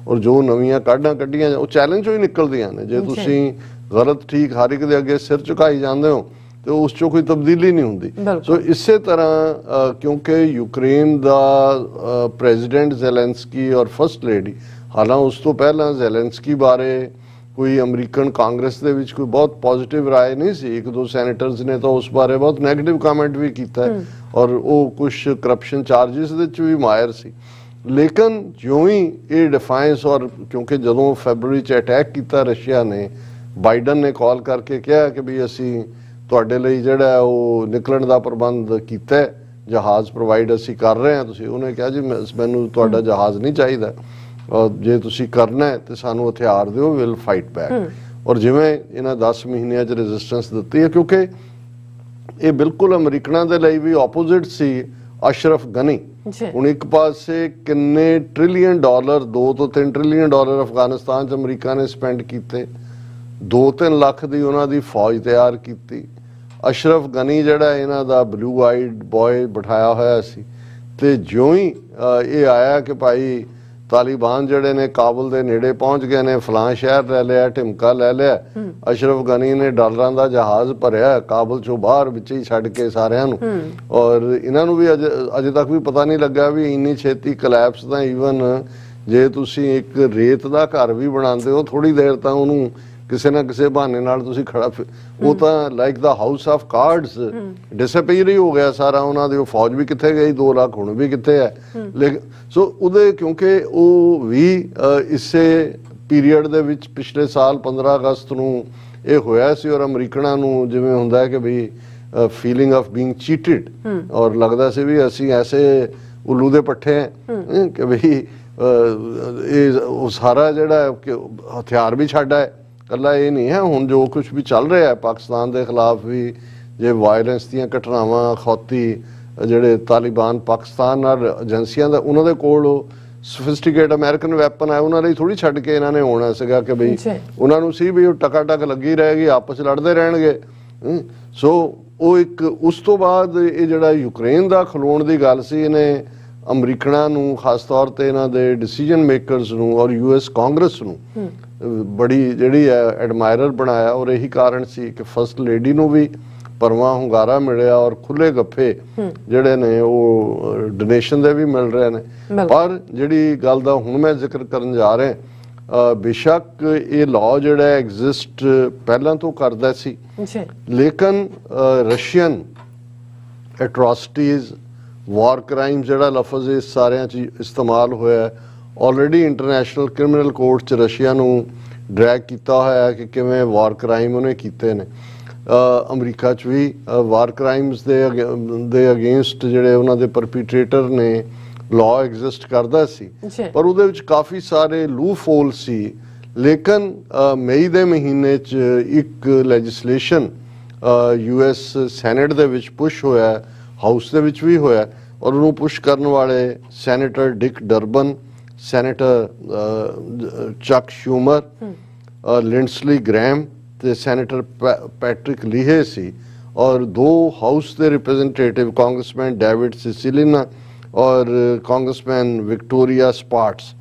ਔਰ ਜੋ ਨਵੀਆਂ ਕਾਢਾਂ ਕੱਢੀਆਂ ਉਹ ਚੈਲੰਜ ਹੀ ਨਿਕਲਦੀਆਂ ਨੇ। ਜੇ ਤੁਸੀਂ ਗਲਤ ਠੀਕ ਹਰ ਇੱਕ ਦੇ ਅੱਗੇ ਸਿਰ ਝੁਕਾਈ ਜਾਂਦੇ ਹੋ ਤੇ ਉਸ 'ਚੋਂ ਕੋਈ ਤਬਦੀਲੀ ਨਹੀਂ ਹੁੰਦੀ। ਸੋ ਇਸੇ ਤਰ੍ਹਾਂ ਕਿਉਂਕਿ ਯੂਕਰੇਨ ਦਾ ਪ੍ਰੈਜ਼ੀਡੈਂਟ ਜ਼ੈਲੈਂਸਕੀ ਔਰ ਫਸਟ ਲੇਡੀ, ਹਾਲਾਂਕਿ ਉਸ ਤੋਂ ਪਹਿਲਾਂ ਜ਼ੈਲੈਂਸਕੀ ਬਾਰੇ ਕੋਈ ਅਮਰੀਕਨ ਕਾਂਗਰਸ ਦੇ ਵਿੱਚ ਕੋਈ ਬਹੁਤ ਪੋਜ਼ਿਟਿਵ ਰਾਏ ਨਹੀਂ ਸੀ। ਇੱਕ ਦੋ ਸੈਨੇਟਰਸ ਨੇ ਤਾਂ ਉਸ ਬਾਰੇ ਬਹੁਤ ਨੈਗੇਟਿਵ ਕਮੈਂਟ ਵੀ ਕੀਤਾ ਔਰ ਉਹ ਕੁਝ ਕਰਪਸ਼ਨ ਚਾਰਜਿਸ ਦੇ ਵਿੱਚ ਵੀ ਮਾਇਰ ਸੀ। ਲੇਕਿਨ ਜਿਉਂ ਹੀ ਇਹ ਡਿਫਾਈਂਸ, ਔਰ ਕਿਉਂਕਿ ਜਦੋਂ ਫੈਬਰਵਰੀ 'ਚ ਅਟੈਕ ਕੀਤਾ ਰਸ਼ੀਆ ਨੇ, ਬਾਈਡਨ ਨੇ ਕਾਲ ਕਰਕੇ ਕਿਹਾ ਕਿ ਵੀ ਅਸੀਂ ਤੁਹਾਡੇ ਲਈ ਜਿਹੜਾ ਉਹ ਨਿਕਲਣ ਦਾ ਪ੍ਰਬੰਧ ਕੀਤਾ, ਜਹਾਜ਼ ਪ੍ਰੋਵਾਈਡ ਅਸੀਂ ਕਰ ਰਹੇ ਹਾਂ। ਤੁਸੀਂ, ਉਹਨੇ ਕਿਹਾ ਜੀ ਮੈਨੂੰ ਤੁਹਾਡਾ ਜਹਾਜ਼ ਨਹੀਂ ਚਾਹੀਦਾ, ਜੇ ਤੁਸੀਂ ਕਰਨਾ ਹੈ ਤੇ ਸਾਨੂੰ ਹਥਿਆਰ ਦਿਓ, ਵਿਲ ਫਾਈਟ ਬੈਕ। ਔਰ ਜਿਵੇਂ ਇਹਨਾਂ 10 ਮਹੀਨਿਆਂ 'ਚ ਰੈਜ਼ਿਸਟੈਂਸ ਦਿੱਤੀ ਹੈ, ਕਿਉਂਕਿ ਇਹ ਬਿਲਕੁਲ ਅਮਰੀਕਨਾਂ ਦੇ ਲਈ ਵੀ ਆਪੋਜ਼ਿਟ ਸੀ ਅਸ਼ਰਫ ਗਨੀ। ਹੁਣ ਇੱਕ ਪਾਸੇ ਕਿੰਨੇ ਟ੍ਰਿਲੀਅਨ ਡਾਲਰ, 2 ਤੋਂ 3 ਟ੍ਰਿਲੀਅਨ ਡਾਲਰ ਅਫਗਾਨਿਸਤਾਨ 'ਚ ਅਮਰੀਕਾ ਨੇ ਸਪੈਂਡ ਕੀਤੇ, 2-3 ਲੱਖ ਦੀ ਉਹਨਾਂ ਦੀ ਫੌਜ ਤਿਆਰ ਕੀਤੀ। ਅਸ਼ਰਫ ਗਨੀ ਜਿਹੜਾ ਇਹਨਾਂ ਦਾ ਬਲੂ ਆਈਡ ਬॉय ਬਿਠਾਇਆ ਹੋਇਆ ਸੀ, ਤੇ ਜਿਉਂ ਹੀ ਇਹ ਆਇਆ ਕਿ ਭਾਈ ਤਾਲਿਬਾਨ ਜਿਹੜੇ ਨੇ ਕਾਬਲ ਦੇ ਨੇੜੇ ਪਹੁੰਚ ਗਏ ਨੇ, ਫਲਾਂ ਸ਼ਹਿਰ ਲੈ ਲਿਆ, ਢਿਮਕਾ ਲੈ ਲਿਆ, ਅਸ਼ਰਫ ਗਨੀ ਨੇ ਡਾਲਰਾਂ ਦਾ ਜਹਾਜ਼ ਭਰਿਆ ਕਾਬਲ ਚੋਂ ਬਾਹਰ, ਵਿੱਚ ਹੀ ਛੱਡ ਕੇ ਸਾਰਿਆਂ ਨੂੰ। ਔਰ ਇਹਨਾਂ ਨੂੰ ਵੀ ਅਜੇ ਤੱਕ ਵੀ ਪਤਾ ਨਹੀਂ ਲੱਗਾ ਵੀ ਇੰਨੀ ਛੇਤੀ ਕਲੈਪਸ ਤਾਂ ਈਵਨ ਜੇ ਤੁਸੀਂ ਇੱਕ ਰੇਤ ਦਾ ਘਰ ਵੀ ਬਣਾਉਂਦੇ ਹੋ, ਥੋੜੀ ਦੇਰ ਤਾਂ ਉਹਨੂੰ ਕਿਸੇ ਨਾ ਕਿਸੇ ਬਹਾਨੇ ਨਾਲ ਤੁਸੀਂ ਖੜਾ, ਉਹ ਤਾਂ like the house of cards disappear ਹੀ ਹੋ ਗਿਆ ਸਾਰਾ। ਉਹਨਾਂ ਦੀ ਉਹ ਫੌਜ ਵੀ ਕਿੱਥੇ ਗਈ, 2 ਲੱਖ ਹੁਣ ਵੀ ਕਿੱਥੇ ਹੈ। ਲੇਕਿਨ ਸੋ ਉਹਦੇ ਕਿਉਂਕਿ ਉਹ ਵੀ ਇਸੇ ਪੀਰੀਅਡ ਦੇ ਵਿੱਚ ਪਿਛਲੇ ਸਾਲ 15 ਅਗਸਤ ਨੂੰ ਇਹ ਹੋਇਆ ਸੀ। ਔਰ ਅਮਰੀਕਨਾਂ ਨੂੰ ਜਿਵੇਂ ਹੁੰਦਾ ਹੈ ਕਿ ਵੀ ਫੀਲਿੰਗ ਆਫ ਬੀਇੰਗ ਚੀਟਡ, ਔਰ ਲੱਗਦਾ ਸੀ ਵੀ ਅਸੀਂ ਐਸੇ ਉੱਲੂ ਦੇ ਪੱਠੇ ਹੈ ਕਿ ਵੀ ਇਹ ਉਹ ਸਾਰਾ ਜਿਹੜਾ ਹਥਿਆਰ ਵੀ ਛੱਡਾ ਹੈ। ਇਕੱਲਾ ਇਹ ਨਹੀਂ ਹੈ, ਹੁਣ ਜੋ ਕੁਝ ਵੀ ਚੱਲ ਰਿਹਾ ਹੈ ਪਾਕਿਸਤਾਨ ਦੇ ਖਿਲਾਫ ਵੀ, ਜੇ ਵਾਇਲੈਂਸ ਦੀਆਂ ਘਟਨਾਵਾਂ, ਖੌਤੀ ਜਿਹੜੇ ਤਾਲਿਬਾਨ ਪਾਕਿਸਤਾਨ ਨਾਲ ਏਜੰਸੀਆਂ ਦਾ, ਉਹਨਾਂ ਦੇ ਕੋਲ ਸੋਫਿਸਟੀਕੇਟ ਅਮਰੀਕਨ ਵੈਪਨ ਹੈ, ਉਹਨਾਂ ਲਈ ਥੋੜੀ ਛੱਡ ਕੇ ਇਹਨਾਂ ਨੇ ਹੋਣਾ ਸੀਗਾ ਕਿ ਬਈ ਉਹਨਾਂ ਨੂੰ ਸੀ ਵੀ ਉਹ ਟਕ ਲੱਗੀ ਰਹੇਗੀ, ਆਪਸ ਲੜਦੇ ਰਹਿਣਗੇ। ਸੋ ਉਹ ਇੱਕ ਉਸ ਤੋਂ ਬਾਅਦ ਇਹ ਜਿਹੜਾ ਯੂਕਰੇਨ ਦਾ ਖਲੋਣ ਦੀ ਗੱਲ ਸੀ, ਇਹਨੇ ਅਮਰੀਕਨਾਂ ਨੂੰ, ਖਾਸ ਤੌਰ ਤੇ ਇਹਨਾਂ ਦੇ ਡਿਸੀਜਨ ਮੇਕਰਸ ਨੂੰ ਔਰ US ਕਾਂਗਰਸ ਨੂੰ ਬੜੀ ਜਿਹੜੀ ਹੈ ਐਡਮਾਇਰਰ ਬਣਾਇਆ। ਔਰ ਇਹੀ ਕਾਰਨ ਸੀ ਕਿ ਫਸਟ ਲੇਡੀ ਨੂੰ ਵੀ ਪਰਵਾਂ ਹੁੰਗਾਰਾ ਮਿਲਿਆ ਔਰ ਖੁੱਲੇ ਗੱਫੇ ਜਿਹੜੇ ਨੇ ਉਹ ਡੋਨੇਸ਼ਨ ਦੇ ਵੀ ਮਿਲ ਰਹੇ ਨੇ। ਪਰ ਜਿਹੜੀ ਗੱਲ ਦਾ ਹੁਣ ਮੈਂ ਜ਼ਿਕਰ ਕਰਨ ਜਾ ਰਿਹਾ, ਬੇਸ਼ੱਕ ਇਹ ਲਾਅ ਜਿਹੜਾ ਐਗਜ਼ਿਸਟ ਪਹਿਲਾਂ ਤੋਂ ਕਰਦਾ ਸੀ, ਲੇਕਿਨ ਰਸ਼ੀਅਨ ਐਟਰੋਸਿਟੀਜ਼, ਵਾਰ ਕ੍ਰਾਈਮ ਜਿਹੜਾ ਲਫ਼ਜ਼ ਇਸ ਸਾਰਿਆਂ 'ਚ ਇਸਤੇਮਾਲ ਹੋਇਆ, ਆਲਰੇਡੀ ਇੰਟਰਨੈਸ਼ਨਲ ਕ੍ਰਿਮੀਨਲ ਕੋਰਟ 'ਚ ਰਸ਼ੀਆ ਨੂੰ ਡਰੈਗ ਕੀਤਾ ਹੋਇਆ ਕਿ ਕਿਵੇਂ ਵਾਰ ਕ੍ਰਾਈਮ ਉਹਨੇ ਕੀਤੇ ਨੇ। ਅਮਰੀਕਾ 'ਚ ਵੀ ਵਾਰ ਕ੍ਰਾਈਮਸ ਦੇ ਅਗੇਂਸਟ ਜਿਹੜੇ ਉਹਨਾਂ ਦੇ ਪਰਪੀਟ੍ਰੇਟਰ ਨੇ ਲਾਅ ਐਗਜ਼ਿਸਟ ਕਰਦਾ ਸੀ, ਪਰ ਉਹਦੇ ਵਿੱਚ ਕਾਫੀ ਸਾਰੇ ਲੂਪ ਹੋਲ ਸੀ। ਲੇਕਿਨ ਮਈ ਦੇ ਮਹੀਨੇ 'ਚ ਇੱਕ ਲੈਜਿਸਲੇਸ਼ਨ US ਸੈਨੇਟ ਦੇ ਵਿੱਚ ਪੁਸ਼ ਹੋਇਆ, ਹਾਊਸ ਦੇ ਵਿੱਚ ਵੀ ਹੋਇਆ, ਔਰ ਉਹਨੂੰ ਪੁਸ਼ ਕਰਨ ਵਾਲੇ ਸੈਨੇਟਰ ਡਿਕ ਡਰਬਨ, ਸੈਨੇਟਰ ਚੱਕ ਸ਼ੂਮਰ, ਲਿੰਡਸਲੀ ਗ੍ਰੈਮ ਤੇ ਸੈਨੇਟਰ ਪੈਟਰਿਕ ਲੀਹੇ ਸੀ, ਔਰ ਦੋ ਹਾਊਸ ਦੇ ਰਿਪਰੈਜ਼ੈਂਟੇਟਿਵ ਕਾਂਗਰਸਮੈਨ ਡੇਵਿਡ ਸਿਸਿਲੀਨਾ ਔਰ ਕਾਂਗਰਸਮੈਨ ਵਿਕਟੋਰੀਆ ਸਪਾਰਟਸ।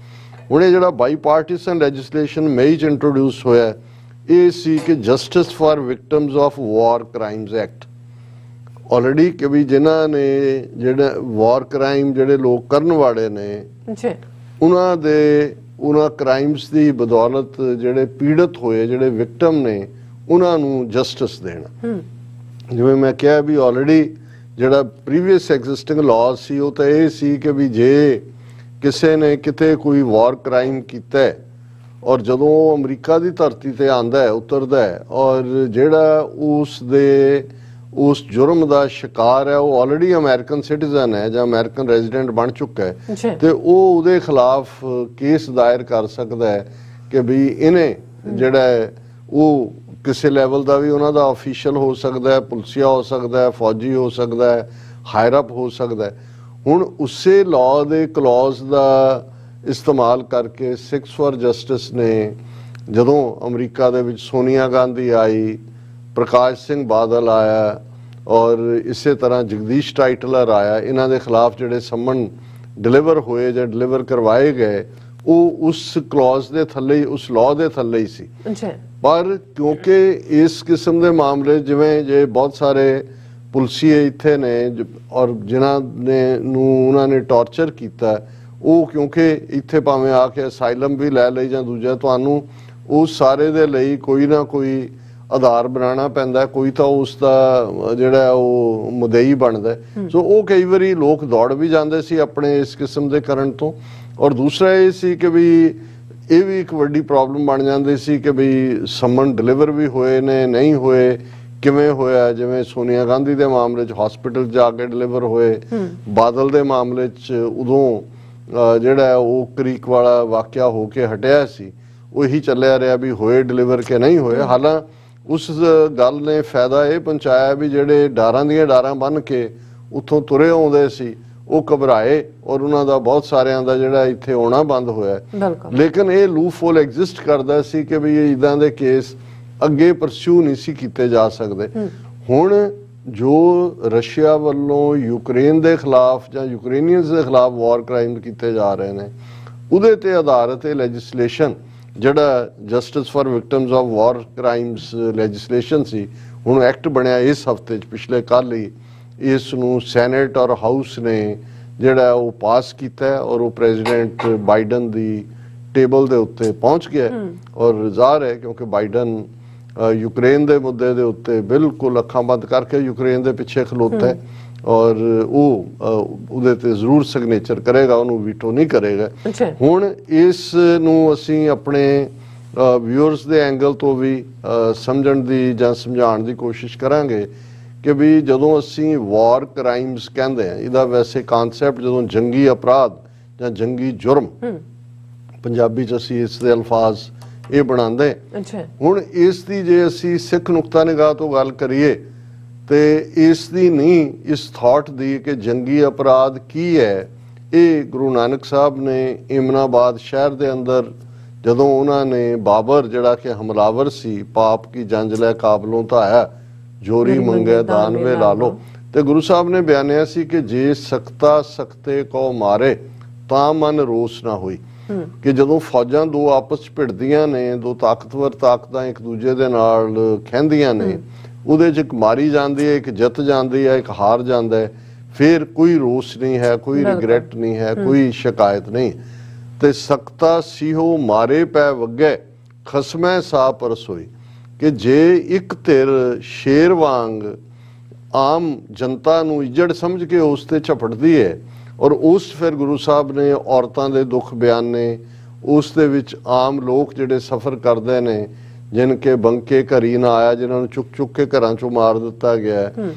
ਹੁਣ ਇਹ ਜਿਹੜਾ ਬਾਈਪਾਰਟੀਸਨ ਲੈਜਿਸਲੇਸ਼ਨ ਮਈ 'ਚ ਇੰਟਰੋਡਿਊਸ ਹੋਇਆ, ਇਹ ਸੀ ਕਿ justice for victims of war crimes act. Already ਕਿ ਵੀ ਜਿਨ੍ਹਾਂ ਨੇ ਜਿਹੜੇ ਵਾਰ ਕ੍ਰਾਈਮ ਜਿਹੜੇ ਲੋਕ ਕਰਨ ਵਾਲੇ ਨੇ ਉਹਨਾਂ ਕ੍ਰਾਈਮਸ ਦੀ ਬਦੌਲਤ ਜਿਹੜੇ ਪੀੜਤ ਹੋਏ, ਜਿਹੜੇ ਵਿਕਟਮ ਨੇ, ਉਹਨਾਂ ਨੂੰ ਜਸਟਿਸ ਦੇਣਾ। ਜਿਵੇਂ ਮੈਂ ਕਿਹਾ ਵੀ ਆਲਰੇਡੀ ਜਿਹੜਾ ਪ੍ਰੀਵੀਅਸ ਐਗਜ਼ਿਸਟਿੰਗ ਲਾਅ ਸੀ ਉਹ ਤਾਂ ਇਹ ਸੀ ਕਿ ਵੀ ਜੇ ਕਿਸੇ ਨੇ ਕਿਤੇ ਕੋਈ ਵਾਰ ਕ੍ਰਾਈਮ ਕੀਤਾ ਹੈ ਔਰ ਜਦੋਂ ਉਹ ਅਮਰੀਕਾ ਦੀ ਧਰਤੀ ਤੇ ਆਂਦਾ ਹੈ, ਉਤਰਦਾ ਹੈ, ਔਰ ਜਿਹੜਾ ਉਸ ਜੁਰਮ ਦਾ ਸ਼ਿਕਾਰ ਹੈ ਉਹ ਆਲਰੇਡੀ ਅਮਰੀਕਨ ਸਿਟੀਜ਼ਨ ਹੈ ਜਾਂ ਅਮਰੀਕਨ ਰੈਜ਼ੀਡੈਂਟ ਬਣ ਚੁੱਕਾ ਹੈ, ਤੇ ਉਹ ਉਹਦੇ ਖਿਲਾਫ ਕੇਸ ਦਾਇਰ ਕਰ ਸਕਦਾ ਹੈ ਕਿ ਵੀ ਇਹਨੇ ਜਿਹੜਾ ਹੈ ਉਹ ਕਿਸੇ ਲੈਵਲ ਦਾ ਵੀ ਉਹਨਾਂ ਦਾ ਅਫੀਸ਼ੀਅਲ ਹੋ ਸਕਦਾ ਹੈ, ਪੁਲਿਸੀਆ ਹੋ ਸਕਦਾ ਹੈ, ਫੌਜੀ ਹੋ ਸਕਦਾ ਹੈ, ਹਾਇਰ ਅਪ ਹੋ ਸਕਦਾ ਹੈ। ਹੁਣ ਉਸੇ ਲਾਅ ਦੇ ਕਲੌਜ਼ ਦਾ ਇਸਤੇਮਾਲ ਕਰਕੇ ਸਿਕਸ ਫਾਰ ਜਸਟਿਸ ਨੇ ਜਦੋਂ ਅਮਰੀਕਾ ਦੇ ਵਿੱਚ ਸੋਨੀਆ ਗਾਂਧੀ ਆਈ, ਪ੍ਰਕਾਸ਼ ਸਿੰਘ ਬਾਦਲ ਆਇਆ ਔਰ ਇਸੇ ਤਰ੍ਹਾਂ ਜਗਦੀਸ਼ ਟਾਈਟਲਰ ਆਇਆ, ਇਹਨਾਂ ਦੇ ਖਿਲਾਫ ਜਿਹੜੇ ਸੰਮਨ ਡਿਲੀਵਰ ਹੋਏ ਜਾਂ ਡਿਲੀਵਰ ਕਰਵਾਏ ਗਏ ਉਹ ਉਸ ਕਲੌਜ਼ ਦੇ ਥੱਲੇ, ਉਸ ਲਾਅ ਦੇ ਥੱਲੇ ਹੀ ਸੀ। ਪਰ ਕਿਉਂਕਿ ਇਸ ਕਿਸਮ ਦੇ ਮਾਮਲੇ ਜਿਵੇਂ ਜੇ ਬਹੁਤ ਸਾਰੇ ਪੁਲਿਸੀਏ ਇੱਥੇ ਨੇ ਔਰ ਜਿਨ੍ਹਾਂ ਨੇ ਉਹਨਾਂ ਨੇ ਟਾਰਚਰ ਕੀਤਾ, ਉਹ ਕਿਉਂਕਿ ਇੱਥੇ ਭਾਵੇਂ ਆ ਕੇ ਅਸਾਈਲਮ ਵੀ ਲੈ ਲਈ ਜਾਂ ਦੂਜਾ, ਤੁਹਾਨੂੰ ਉਸ ਸਾਰੇ ਦੇ ਲਈ ਕੋਈ ਨਾ ਕੋਈ ਆਧਾਰ ਬਣਾਉਣਾ ਪੈਂਦਾ, ਕੋਈ ਤਾਂ ਉਸ ਦਾ ਜਿਹੜਾ ਉਹ ਮੁਦਈ ਬਣਦਾ। ਸੋ ਉਹ ਕਈ ਵਾਰੀ ਲੋਕ ਦੌੜ ਵੀ ਜਾਂਦੇ ਸੀ ਆਪਣੇ ਇਸ ਕਿਸਮ ਦੇ ਕਰਨ ਤੋਂ। ਔਰ ਦੂਸਰਾ ਇਹ ਸੀ ਕਿ ਵੀ ਇਹ ਵੀ ਇੱਕ ਵੱਡੀ ਪ੍ਰੋਬਲਮ ਬਣ ਜਾਂਦੀ ਸੀ ਕਿ ਵੀ ਸਮਨ ਡਿਲੀਵਰ ਵੀ ਹੋਏ ਨੇ, ਨਹੀਂ ਹੋਏ, ਕਿਵੇਂ ਹੋਇਆ। ਜਿਵੇਂ ਸੋਨੀਆ ਗਾਂਧੀ ਦੇ ਮਾਮਲੇ 'ਚ ਹਸਪੀਟਲ ਜਾ ਕੇ ਡਿਲੀਵਰ ਹੋਏ, ਬਾਦਲ ਦੇ ਮਾਮਲੇ 'ਚ ਉਦੋਂ ਜਿਹੜਾ ਉਹ ਕਰੀਕ ਵਾਲਾ ਵਾਕਿਆ ਹੋ ਕੇ ਹਟਿਆ ਸੀ, ਉਹੀ ਚੱਲਿਆ ਰਿਹਾ ਵੀ ਹੋਏ ਡਿਲੀਵਰ ਕਿ ਨਹੀਂ ਹੋਏ। ਹਾਲਾਂ ਉਸ ਗੱਲ ਨੇ ਫਾਇਦਾ ਇਹ ਪਹੁੰਚਾਇਆ ਵੀ ਜਿਹੜੇ ਡਾਰਾਂ ਦੀਆਂ ਡਾਰਾਂ ਬੰਨ੍ਹ ਕੇ ਉੱਥੋਂ ਤੁਰੇ ਆਉਂਦੇ ਸੀ ਉਹ ਘਬਰਾਏ ਔਰ ਉਹਨਾਂ ਦਾ ਬਹੁਤ ਸਾਰਿਆਂ ਦਾ ਜਿਹੜਾ ਇੱਥੇ ਆਉਣਾ ਬੰਦ ਹੋਇਆ। ਲੇਕਿਨ ਇਹ ਲੂਪਹੋਲ ਐਗਜ਼ਿਸਟ ਕਰਦਾ ਸੀ ਕਿ ਵੀ ਇਦਾਂ ਦੇ ਕੇਸ ਅੱਗੇ ਪਰਸਿਊ ਨਹੀਂ ਸੀ ਕੀਤੇ ਜਾ ਸਕਦੇ। ਹੁਣ ਜੋ ਰਸ਼ੀਆ ਵੱਲੋਂ ਯੂਕਰੇਨ ਦੇ ਖਿਲਾਫ ਜਾਂ ਯੂਕਰੇਨੀਅਨਸ ਦੇ ਖਿਲਾਫ ਵਾਰ ਕ੍ਰਾਈਮ ਕੀਤੇ ਜਾ ਰਹੇ ਨੇ, ਉਹਦੇ ਤੇ ਆਧਾਰਿਤ ਇਹ ਲੈਜਿਸਲੇਸ਼ਨ ਜਿਹੜਾ justice for victims of war crimes legislation ਸੀ, ਹੁਣ ਐਕਟ ਬਣਿਆ ਇਸ ਹਫਤੇ 'ਚ, ਪਿਛਲੇ ਕੱਲ੍ਹ ਹੀ ਇਸ ਨੂੰ ਸੈਨੇਟ ਔਰ ਹਾਊਸ ਨੇ ਜਿਹੜਾ ਉਹ ਪਾਸ ਕੀਤਾ ਔਰ ਉਹ ਪ੍ਰੈਜ਼ੀਡੈਂਟ ਬਾਈਡਨ ਦੀ ਟੇਬਲ ਦੇ ਉੱਤੇ ਪਹੁੰਚ ਗਿਆ। ਔਰ ਜ਼ਾਹਰ ਹੈ ਕਿਉਂਕਿ ਬਾਈਡਨ ਯੂਕਰੇਨ ਦੇ ਮੁੱਦੇ ਦੇ ਉੱਤੇ ਬਿਲਕੁਲ ਅੱਖਾਂ ਬੰਦ ਕਰਕੇ ਯੂਕਰੇਨ ਦੇ ਪਿੱਛੇ ਖਲੋਤਾ ਹੈ ਔਰ ਉਹ ਉਹਦੇ ਤੇ ਜ਼ਰੂਰ ਸਿਗਨੇਚਰ ਕਰੇਗਾ, ਉਹਨੂੰ ਵੀਟੋ ਨਹੀਂ ਕਰੇਗਾ। ਹੁਣ ਇਸ ਨੂੰ ਅਸੀਂ ਆਪਣੇ ਵਿਊਅਰਸ ਦੇ ਐਂਗਲ ਤੋਂ ਵੀ ਸਮਝਣ ਦੀ ਜਾਂ ਸਮਝਾਉਣ ਦੀ ਕੋਸ਼ਿਸ਼ ਕਰਾਂਗੇ ਕਿ ਵੀ ਜਦੋਂ ਅਸੀਂ ਵਾਰ ਕ੍ਰਾਈਮਸ ਕਹਿੰਦੇ ਹਾਂ, ਇਹਦਾ ਵੈਸੇ ਕਾਨਸੈਪਟ ਜਦੋਂ ਜੰਗੀ ਅਪਰਾਧ ਜਾਂ ਜੰਗੀ ਜੁਰਮ, ਪੰਜਾਬੀ 'ਚ ਅਸੀਂ ਇਸ ਦੇ ਅਲਫਾਜ਼ ਇਹ ਬਣਾਉਂਦੇ। ਹੁਣ ਇਸ ਦੀ ਜੇ ਅਸੀਂ ਸਿੱਖ ਨੁਕਤਾ ਨਿਗਾਹ ਤੋਂ ਗੱਲ ਕਰੀਏ ਤੇ ਇਸ ਦੀ ਨਹੀਂ, ਇਸ ਥਾਟ ਦੀ ਕਿ ਜੰਗੀ ਅਪਰਾਧ ਕੀ ਹੈ, ਇਹ ਗੁਰੂ ਨਾਨਕ ਸਾਹਿਬ ਨੇ ਇਮਨਾਬਾਦ ਸ਼ਹਿਰ ਦੇ ਅੰਦਰ ਜਦੋਂ ਉਹਨਾਂ ਨੇ ਬਾਬਰ ਜਿਹੜਾ ਕਿ ਹਮਲਾਵਰ ਸੀ, ਪਾਪ ਕੀ ਜੰਜ ਲੈ ਕਾਬਲੋਂ ਧਾਇਆ, ਜੋਰੀ ਮੰਗੇ ਦਾਨਵੇ ਲਾ ਲੋ, ਤੇ ਗੁਰੂ ਸਾਹਿਬ ਨੇ ਬਿਆਨਿਆ ਸੀ ਕਿ ਜੇ ਸਖਤਾ ਸਖਤੇ ਕੋ ਮਾਰੇ ਤਾਂ ਮਨ ਰੋਸ ਨਾ ਹੋਈ। ਕਿ ਜਦੋਂ ਫੌਜਾਂ ਦੋ ਆਪਸ 'ਚ ਭਿੜਦੀਆਂ ਨੇ, ਦੋ ਤਾਕਤਵਰ ਤਾਕਤਾਂ ਇੱਕ ਦੂਜੇ ਦੇ ਨਾਲ ਖਹਿੰਦੀਆਂ ਨੇ, ਉਹਦੇ 'ਚ ਇੱਕ ਮਾਰੀ ਜਾਂਦੀ ਹੈ, ਇੱਕ ਜਿੱਤ ਜਾਂਦੀ ਹੈ, ਇੱਕ ਹਾਰ ਜਾਂਦਾ ਹੈ, ਫਿਰ ਕੋਈ ਰੋਸ ਨਹੀਂ ਹੈ, ਕੋਈ ਰਿਗਰੈਟ ਨਹੀਂ ਹੈ, ਕੋਈ ਸ਼ਿਕਾਇਤ ਨਹੀਂ। ਤੇ ਸਖਤਾ ਸੀਹੋ ਮਾਰੇ ਪੈ ਵੱਗੇ ਖਸਮੈ ਸਾ ਪਰਸੋਈ, ਕਿ ਜੇ ਇੱਕ ਧਿਰ ਸ਼ੇਰ ਵਾਂਗ ਆਮ ਜਨਤਾ ਨੂੰ ਇੱਜੜ ਸਮਝ ਕੇ ਉਸ ਤੇ ਝਪਟਦੀ ਹੈ ਔਰ ਉਸ ਫਿਰ ਗੁਰੂ ਸਾਹਿਬ ਨੇ ਔਰਤਾਂ ਦੇ ਦੁੱਖ ਬਿਆਨੇ, ਉਸ ਦੇ ਵਿੱਚ ਆਮ ਲੋਕ ਜਿਹੜੇ ਸਫ਼ਰ ਕਰਦੇ ਨੇ, ਜਿਨ ਕੇ ਬੰਕੇ ਘਰੀ ਨਾ ਆਇਆ, ਜਿਨ੍ਹਾਂ ਨੂੰ ਚੁੱਕ ਚੁੱਕ ਕੇ ਘਰਾਂ ਚੋਂ ਮਾਰ ਦਿੱਤਾ ਗਿਆ,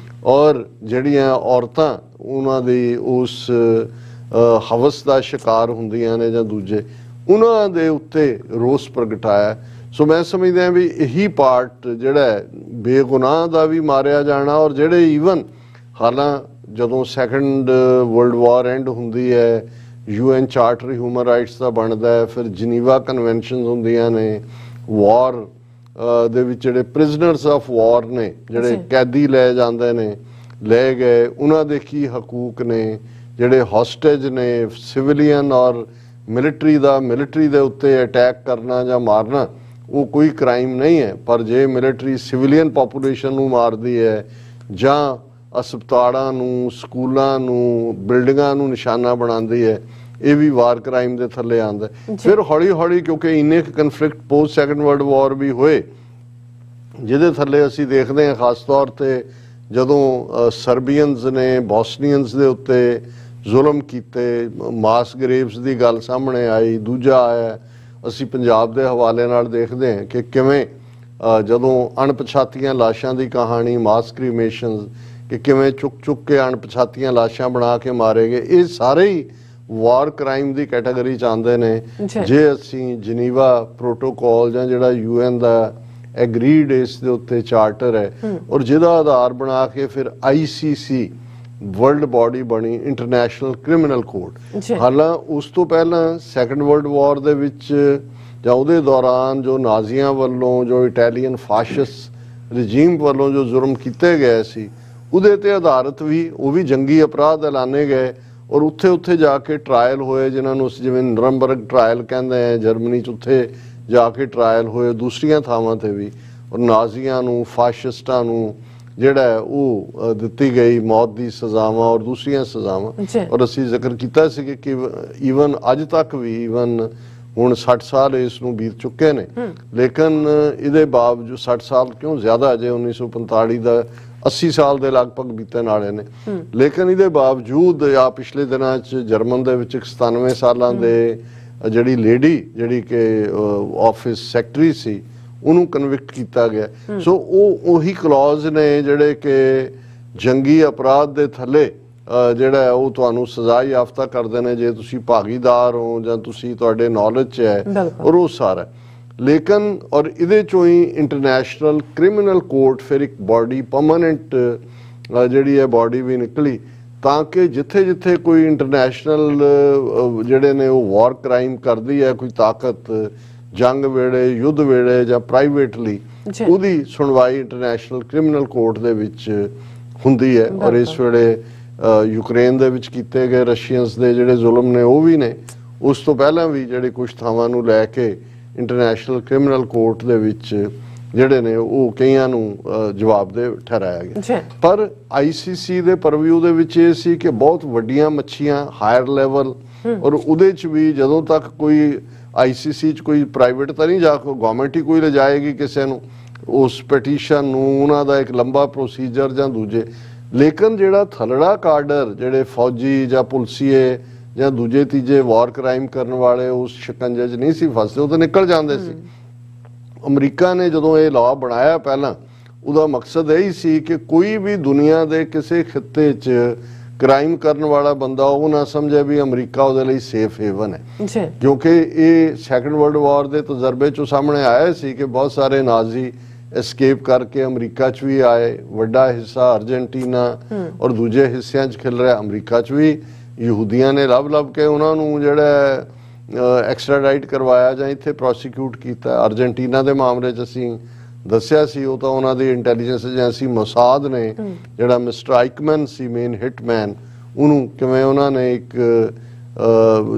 ਔਰ ਜਿਹੜੀਆਂ ਔਰਤਾਂ ਉਹਨਾਂ ਦੀ ਉਸ ਹਵਸ ਦਾ ਸ਼ਿਕਾਰ ਹੁੰਦੀਆਂ ਨੇ ਜਾਂ ਦੂਜੇ, ਉਹਨਾਂ ਦੇ ਉੱਤੇ ਰੋਸ ਪ੍ਰਗਟਾਇਆ। ਸੋ ਮੈਂ ਸਮਝਦਾ ਵੀ ਇਹੀ ਪਾਰਟ ਜਿਹੜਾ ਬੇਗੁਨਾਹ ਦਾ ਵੀ ਮਾਰਿਆ ਜਾਣਾ, ਔਰ ਜਿਹੜੇ ਈਵਨ ਹਾਲਾਂ ਜਦੋਂ ਸੈਕੰਡ ਵਰਲਡ ਵਾਰ ਐਂਡ ਹੁੰਦੀ ਹੈ, UN ਚਾਰਟਰ ਹਿਊਮਨ ਰਾਈਟਸ ਦਾ ਬਣਦਾ ਹੈ, ਫਿਰ ਜਨੀਵਾ ਕਨਵੈਨਸ਼ਨਸ ਹੁੰਦੀਆਂ ਨੇ, ਵਾਰ ਦੇ ਵਿੱਚ ਜਿਹੜੇ ਪ੍ਰਿਜ਼ਨਰਸ ਆਫ ਵਾਰ ਨੇ, ਜਿਹੜੇ ਕੈਦੀ ਲੈ ਜਾਂਦੇ ਨੇ, ਲੈ ਗਏ, ਉਹਨਾਂ ਦੇ ਕੀ ਹਕੂਕ ਨੇ, ਜਿਹੜੇ ਹੌਸਟੇਜ ਨੇ, ਸਿਵਿਲੀਅਨ ਔਰ ਮਿਲਟਰੀ ਦੇ ਉੱਤੇ ਅਟੈਕ ਕਰਨਾ ਜਾਂ ਮਾਰਨਾ ਉਹ ਕੋਈ ਕ੍ਰਾਈਮ ਨਹੀਂ ਹੈ, ਪਰ ਜੇ ਮਿਲਟਰੀ ਸਿਵਿਲੀਅਨ ਪਾਪੂਲੇਸ਼ਨ ਨੂੰ ਮਾਰਦੀ ਹੈ ਜਾਂ ਹਸਪਤਾਲਾਂ ਨੂੰ, ਸਕੂਲਾਂ ਨੂੰ, ਬਿਲਡਿੰਗਾਂ ਨੂੰ ਨਿਸ਼ਾਨਾ ਬਣਾਉਂਦੀ ਹੈ, ਇਹ ਵੀ ਵਾਰ ਕ੍ਰਾਈਮ ਦੇ ਥੱਲੇ ਆਉਂਦਾ। ਫਿਰ ਹੌਲੀ ਹੌਲੀ ਕਿਉਂਕਿ ਇੰਨੇ conflict post second world war ਵੀ ਹੋਏ, ਜਿਹਦੇ ਥੱਲੇ ਅਸੀਂ ਦੇਖਦੇ ਹਾਂ ਖਾਸ ਤੌਰ ਤੇ ਜਦੋਂ ਸਰਬੀਅਨਸ ਨੇ ਬੋਸਨੀਅਨਸ ਦੇ ਉੱਤੇ ਜ਼ੁਲਮ ਕੀਤੇ, ਮਾਸ ਗਰੇਵਸ ਦੀ ਗੱਲ ਸਾਹਮਣੇ ਆਈ। ਦੂਜਾ ਆਇਆ ਅਸੀਂ ਪੰਜਾਬ ਦੇ ਹਵਾਲੇ ਨਾਲ ਦੇਖਦੇ ਹਾਂ ਕਿ ਕਿਵੇਂ ਜਦੋਂ ਅਣਪਛਾਤੀਆਂ ਲਾਸ਼ਾਂ ਦੀ ਕਹਾਣੀ, ਮਾਸ ਕ੍ਰੀਮੇਸ਼ਨਸ, ਕਿ ਕਿਵੇਂ ਚੁੱਕ ਚੁੱਕ ਕੇ ਅਣਪਛਾਤੀਆਂ ਲਾਸ਼ਾਂ ਬਣਾ ਕੇ ਮਾਰੇ ਗਏ, ਇਹ ਸਾਰੇ ਹੀ ਵਾਰ ਕ੍ਰਾਈਮ ਦੀ ਕੈਟਾਗਰੀ ਚ ਆਉਂਦੇ ਨੇ। ਜੇ ਅਸੀਂ ਜਨੀਵਾ ਪ੍ਰੋਟੋਕਾਲ ਜਾਂ ਜਿਹੜਾ UN ਦਾ ਐਗਰੀਡ ਇਸ ਦੇ ਉੱਤੇ ਚਾਰਟਰ ਹੈ, ਔਰ ਜਿਹਦਾ ਆਧਾਰ ਬਣਾ ਕੇ ਫਿਰ ICC ਵਰਲਡ ਬਾਡੀ ਬਣੀ, ਇੰਟਰਨੈਸ਼ਨਲ ਕ੍ਰਿਮੀਨਲ ਕੋਰਟ। ਹਾਲਾਂ ਉਸ ਤੋਂ ਪਹਿਲਾਂ ਸੈਕੰਡ ਵਰਲਡ ਵਾਰ ਦੇ ਵਿੱਚ ਜਾਂ ਉਹਦੇ ਦੌਰਾਨ ਜੋ ਨਾਜ਼ੀਆਂ ਵੱਲੋਂ, ਜੋ ਇਟਾਲੀਅਨ ਫਾਸ਼ਿਸਟ ਰਜੀਮ ਵੱਲੋਂ ਜੋ ਜ਼ੁਲਮ ਕੀਤੇ ਗਏ ਸੀ, ਉਹਦੇ ਤੇ ਆਧਾਰਿਤ ਵੀ ਉਹ ਵੀ ਜੰਗੀ ਅਪਰਾਧ ਐਲਾਨੇ ਗਏ, ਔਰ ਉੱਥੇ ਜਾ ਕੇ ਟਰਾਇਲ ਹੋਏ, ਜਿਨ੍ਹਾਂ ਨੂੰ ਜਿਵੇਂ ਨਰਮਬਰਗ ਟਰਾਇਲ ਕਹਿੰਦੇ ਆ ਜਰਮਨੀ 'ਚ, ਉੱਥੇ ਜਾ ਕੇ ਟਰਾਇਲ ਹੋਏ, ਦੂਸਰੀਆਂ ਥਾਵਾਂ ਤੇ ਵੀ। ਔਰ ਨਾਜ਼ੀਆਂ ਨੂੰ, ਫਾਸ਼ਿਸਟਾਂ ਨੂੰ ਜਿਹੜਾ ਉਹ ਦਿੱਤੀ ਗਈ ਮੌਤ ਦੀ ਸਜ਼ਾਵਾਂ ਔਰ ਦੂਸਰੀਆਂ ਸਜ਼ਾਵਾਂ। ਔਰ ਅਸੀਂ ਜ਼ਿਕਰ ਕੀਤਾ ਸੀ ਕਿ ਈਵਨ ਅੱਜ ਤੱਕ ਵੀ, ਈਵਨ ਹੁਣ 60 ਸਾਲ ਇਸ ਨੂੰ ਬੀਤ ਚੁੱਕੇ ਨੇ, ਲੇਕਿਨ ਇਹਦੇ ਬਾਵਜੂਦ 60 ਸਾਲ ਕਿਉਂ ਜ਼ਿਆਦਾ, ਜੇ 1945 ਦਾ 80 ਸਾਲ ਦੇ ਲਗਭਗ ਬੀਤਣ ਵਾਲੇ ਨੇ, ਲੇਕਿਨ ਇਹਦੇ ਬਾਵਜੂਦ ਆ ਪਿਛਲੇ ਦਿਨਾਂ 'ਚ ਜਰਮਨ ਦੇ ਵਿੱਚ 97 ਸਾਲਾਂ ਦੇ ਜਿਹੜੀ ਲੇਡੀ, ਜਿਹੜੀ ਕਿ ਆਫਿਸ ਸੈਕਟਰੀ ਸੀ, ਉਹਨੂੰ ਕਨਵਿਕਟ ਕੀਤਾ ਗਿਆ। ਸੋ ਉਹ ਉਹੀ ਕਲੌਜ਼ ਨੇ ਜਿਹੜੇ ਕਿ ਜੰਗੀ ਅਪਰਾਧ ਦੇ ਥੱਲੇ ਜਿਹੜਾ ਉਹ ਤੁਹਾਨੂੰ ਸਜ਼ਾ ਯਾਫਤਾ ਕਰਦੇ ਨੇ ਜੇ ਤੁਸੀਂ ਭਾਗੀਦਾਰ ਹੋ ਜਾਂ ਤੁਸੀਂ ਤੁਹਾਡੇ ਨੌਲੇਜ 'ਚ ਹੈ, ਔਰ ਉਹ ਸਾਰਾ। ਲੇਕਿਨ ਔਰ ਇਹਦੇ ਚੋਂ ਹੀ ਇੰਟਰਨੈਸ਼ਨਲ ਕ੍ਰਿਮੀਨਲ ਕੋਰਟ ਫਿਰ ਇੱਕ ਬਾਡੀ ਪਰਮਾਨੈਂਟ ਜਿਹੜੀ ਹੈ ਬਾਡੀ ਵੀ ਨਿਕਲੀ, ਤਾਂ ਕਿ ਜਿੱਥੇ ਜਿੱਥੇ ਕੋਈ ਇੰਟਰਨੈਸ਼ਨਲ ਜਿਹੜੇ ਨੇ ਉਹ ਵਾਰ ਕ੍ਰਾਈਮ ਕਰਦੀ ਹੈ ਕੋਈ ਤਾਕਤ, ਜੰਗ ਵੇਲੇ, ਯੁੱਧ ਵੇਲੇ ਜਾਂ ਪ੍ਰਾਈਵੇਟਲੀ, ਉਹਦੀ ਸੁਣਵਾਈ ਇੰਟਰਨੈਸ਼ਨਲ ਕ੍ਰਿਮੀਨਲ ਕੋਰਟ ਦੇ ਵਿੱਚ ਹੁੰਦੀ ਹੈ। ਔਰ ਇਸ ਵੇਲੇ ਯੂਕਰੇਨ ਦੇ ਵਿੱਚ ਕੀਤੇ ਗਏ ਰਸ਼ੀਅਨਸ ਦੇ ਜਿਹੜੇ ਜ਼ੁਲਮ ਨੇ ਉਹ ਵੀ ਨੇ, ਉਸ ਤੋਂ ਪਹਿਲਾਂ ਵੀ ਜਿਹੜੇ ਕੁਝ ਥਾਵਾਂ ਨੂੰ ਲੈ ਕੇ ਇੰਟਰਨੈਸ਼ਨਲ ਕ੍ਰਿਮੀਨਲ ਕੋਰਟ ਦੇ ਵਿੱਚ ਜਿਹੜੇ ਨੇ ਉਹ ਕਈਆਂ ਨੂੰ ਜਵਾਬਦੇਹ ਠਹਿਰਾਇਆ ਗਿਆ। ਪਰ ICC ਦੇ ਪਰਵਿਊ ਦੇ ਵਿੱਚ ਇਹ ਸੀ ਕਿ ਬਹੁਤ ਵੱਡੀਆਂ ਮੱਛੀਆਂ, ਹਾਇਰ ਲੈਵਲ, ਔਰ ਉਹਦੇ 'ਚ ਵੀ ਜਦੋਂ ਤੱਕ ਕੋਈ ICC 'ਚ ਕੋਈ ਪ੍ਰਾਈਵੇਟ ਤਾਂ ਨਹੀਂ ਜਾ ਕੇ ਗਵਰਨਮੈਂਟ ਹੀ ਕੋਈ ਲਿਜਾਏਗੀ ਕਿਸੇ ਨੂੰ ਉਸ ਪਟੀਸ਼ਨ ਨੂੰ, ਉਹਨਾਂ ਦਾ ਇੱਕ ਲੰਬਾ ਪ੍ਰੋਸੀਜਰ ਜਾਂ ਦੂਜੇ। ਲੇਕਿਨ ਜਿਹੜਾ ਥਲੜਾ ਕਾਡਰ, ਜਿਹੜੇ ਫੌਜੀ ਜਾਂ ਪੁਲਸੀਏ ਜਾਂ ਦੂਜੇ ਤੀਜੇ ਵਾਰ ਕ੍ਰਾਈਮ ਕਰਨ ਵਾਲੇ, ਉਸ ਸ਼ਿਕੰਜੇ 'ਚ ਨਹੀਂ ਸੀ ਫਸਦੇ, ਉਹ ਤਾਂ ਨਿਕਲ ਜਾਂਦੇ ਸੀ। ਅਮਰੀਕਾ ਨੇ ਜਦੋਂ ਇਹ ਲਾਅ ਬਣਾਇਆ ਪਹਿਲਾਂ, ਉਹਦਾ ਮਕਸਦ ਇਹ ਹੀ ਸੀ ਕਿ ਕੋਈ ਵੀ ਦੁਨੀਆ ਦੇ ਕਿਸੇ ਖਿੱਤੇ 'ਚ ਕ੍ਰਾਈਮ ਕਰਨ ਵਾਲਾ ਬੰਦਾ ਉਹ ਨਾ ਸਮਝੇ ਵੀ ਅਮਰੀਕਾ ਉਹਦੇ ਲਈ ਸੇਫ ਹੇਵਨ ਹੈ। ਕਿਉਂਕਿ ਇਹ ਸੈਕੰਡ ਵਰਲਡ ਵਾਰ ਦੇ ਤਜਰਬੇ 'ਚੋਂ ਸਾਹਮਣੇ ਆਇਆ ਸੀ ਕਿ ਬਹੁਤ ਸਾਰੇ ਨਾਜ਼ੀ ਐਸਕੇਪ ਕਰਕੇ ਅਮਰੀਕਾ 'ਚ ਵੀ ਆਏ, ਵੱਡਾ ਹਿੱਸਾ ਅਰਜਨਟੀਨਾ ਔਰ ਦੂਜੇ ਹਿੱਸਿਆਂ 'ਚ ਖਿਲ ਰਿਹਾ। ਅਮਰੀਕਾ 'ਚ ਵੀ ਯਹੂਦੀਆਂ ਨੇ ਲੱਭ ਕੇ ਉਹਨਾਂ ਨੂੰ ਜਿਹੜਾ ਐਕਸਟ੍ਰਾਡਾਈਟ ਕਰਵਾਇਆ ਜਾਂ ਇੱਥੇ ਪ੍ਰੋਸੀਕਿਊਟ ਕੀਤਾ। ਅਰਜਨਟੀਨਾ ਦੇ ਮਾਮਲੇ 'ਚ ਅਸੀਂ ਦੱਸਿਆ ਸੀ, ਉਹ ਤਾਂ ਉਹਨਾਂ ਦੀ ਇੰਟੈਲੀਜੈਂਸ ਏਜੰਸੀ ਮੋਸਾਦ ਨੇ, ਜਿਹੜਾ ਮਿਸਟਰ ਆਈਕਮੈਨ ਸੀ ਮੇਨ ਹਿਟਮੈਨ, ਉਹਨੂੰ ਕਿਵੇਂ ਉਹਨਾਂ ਨੇ ਇੱਕ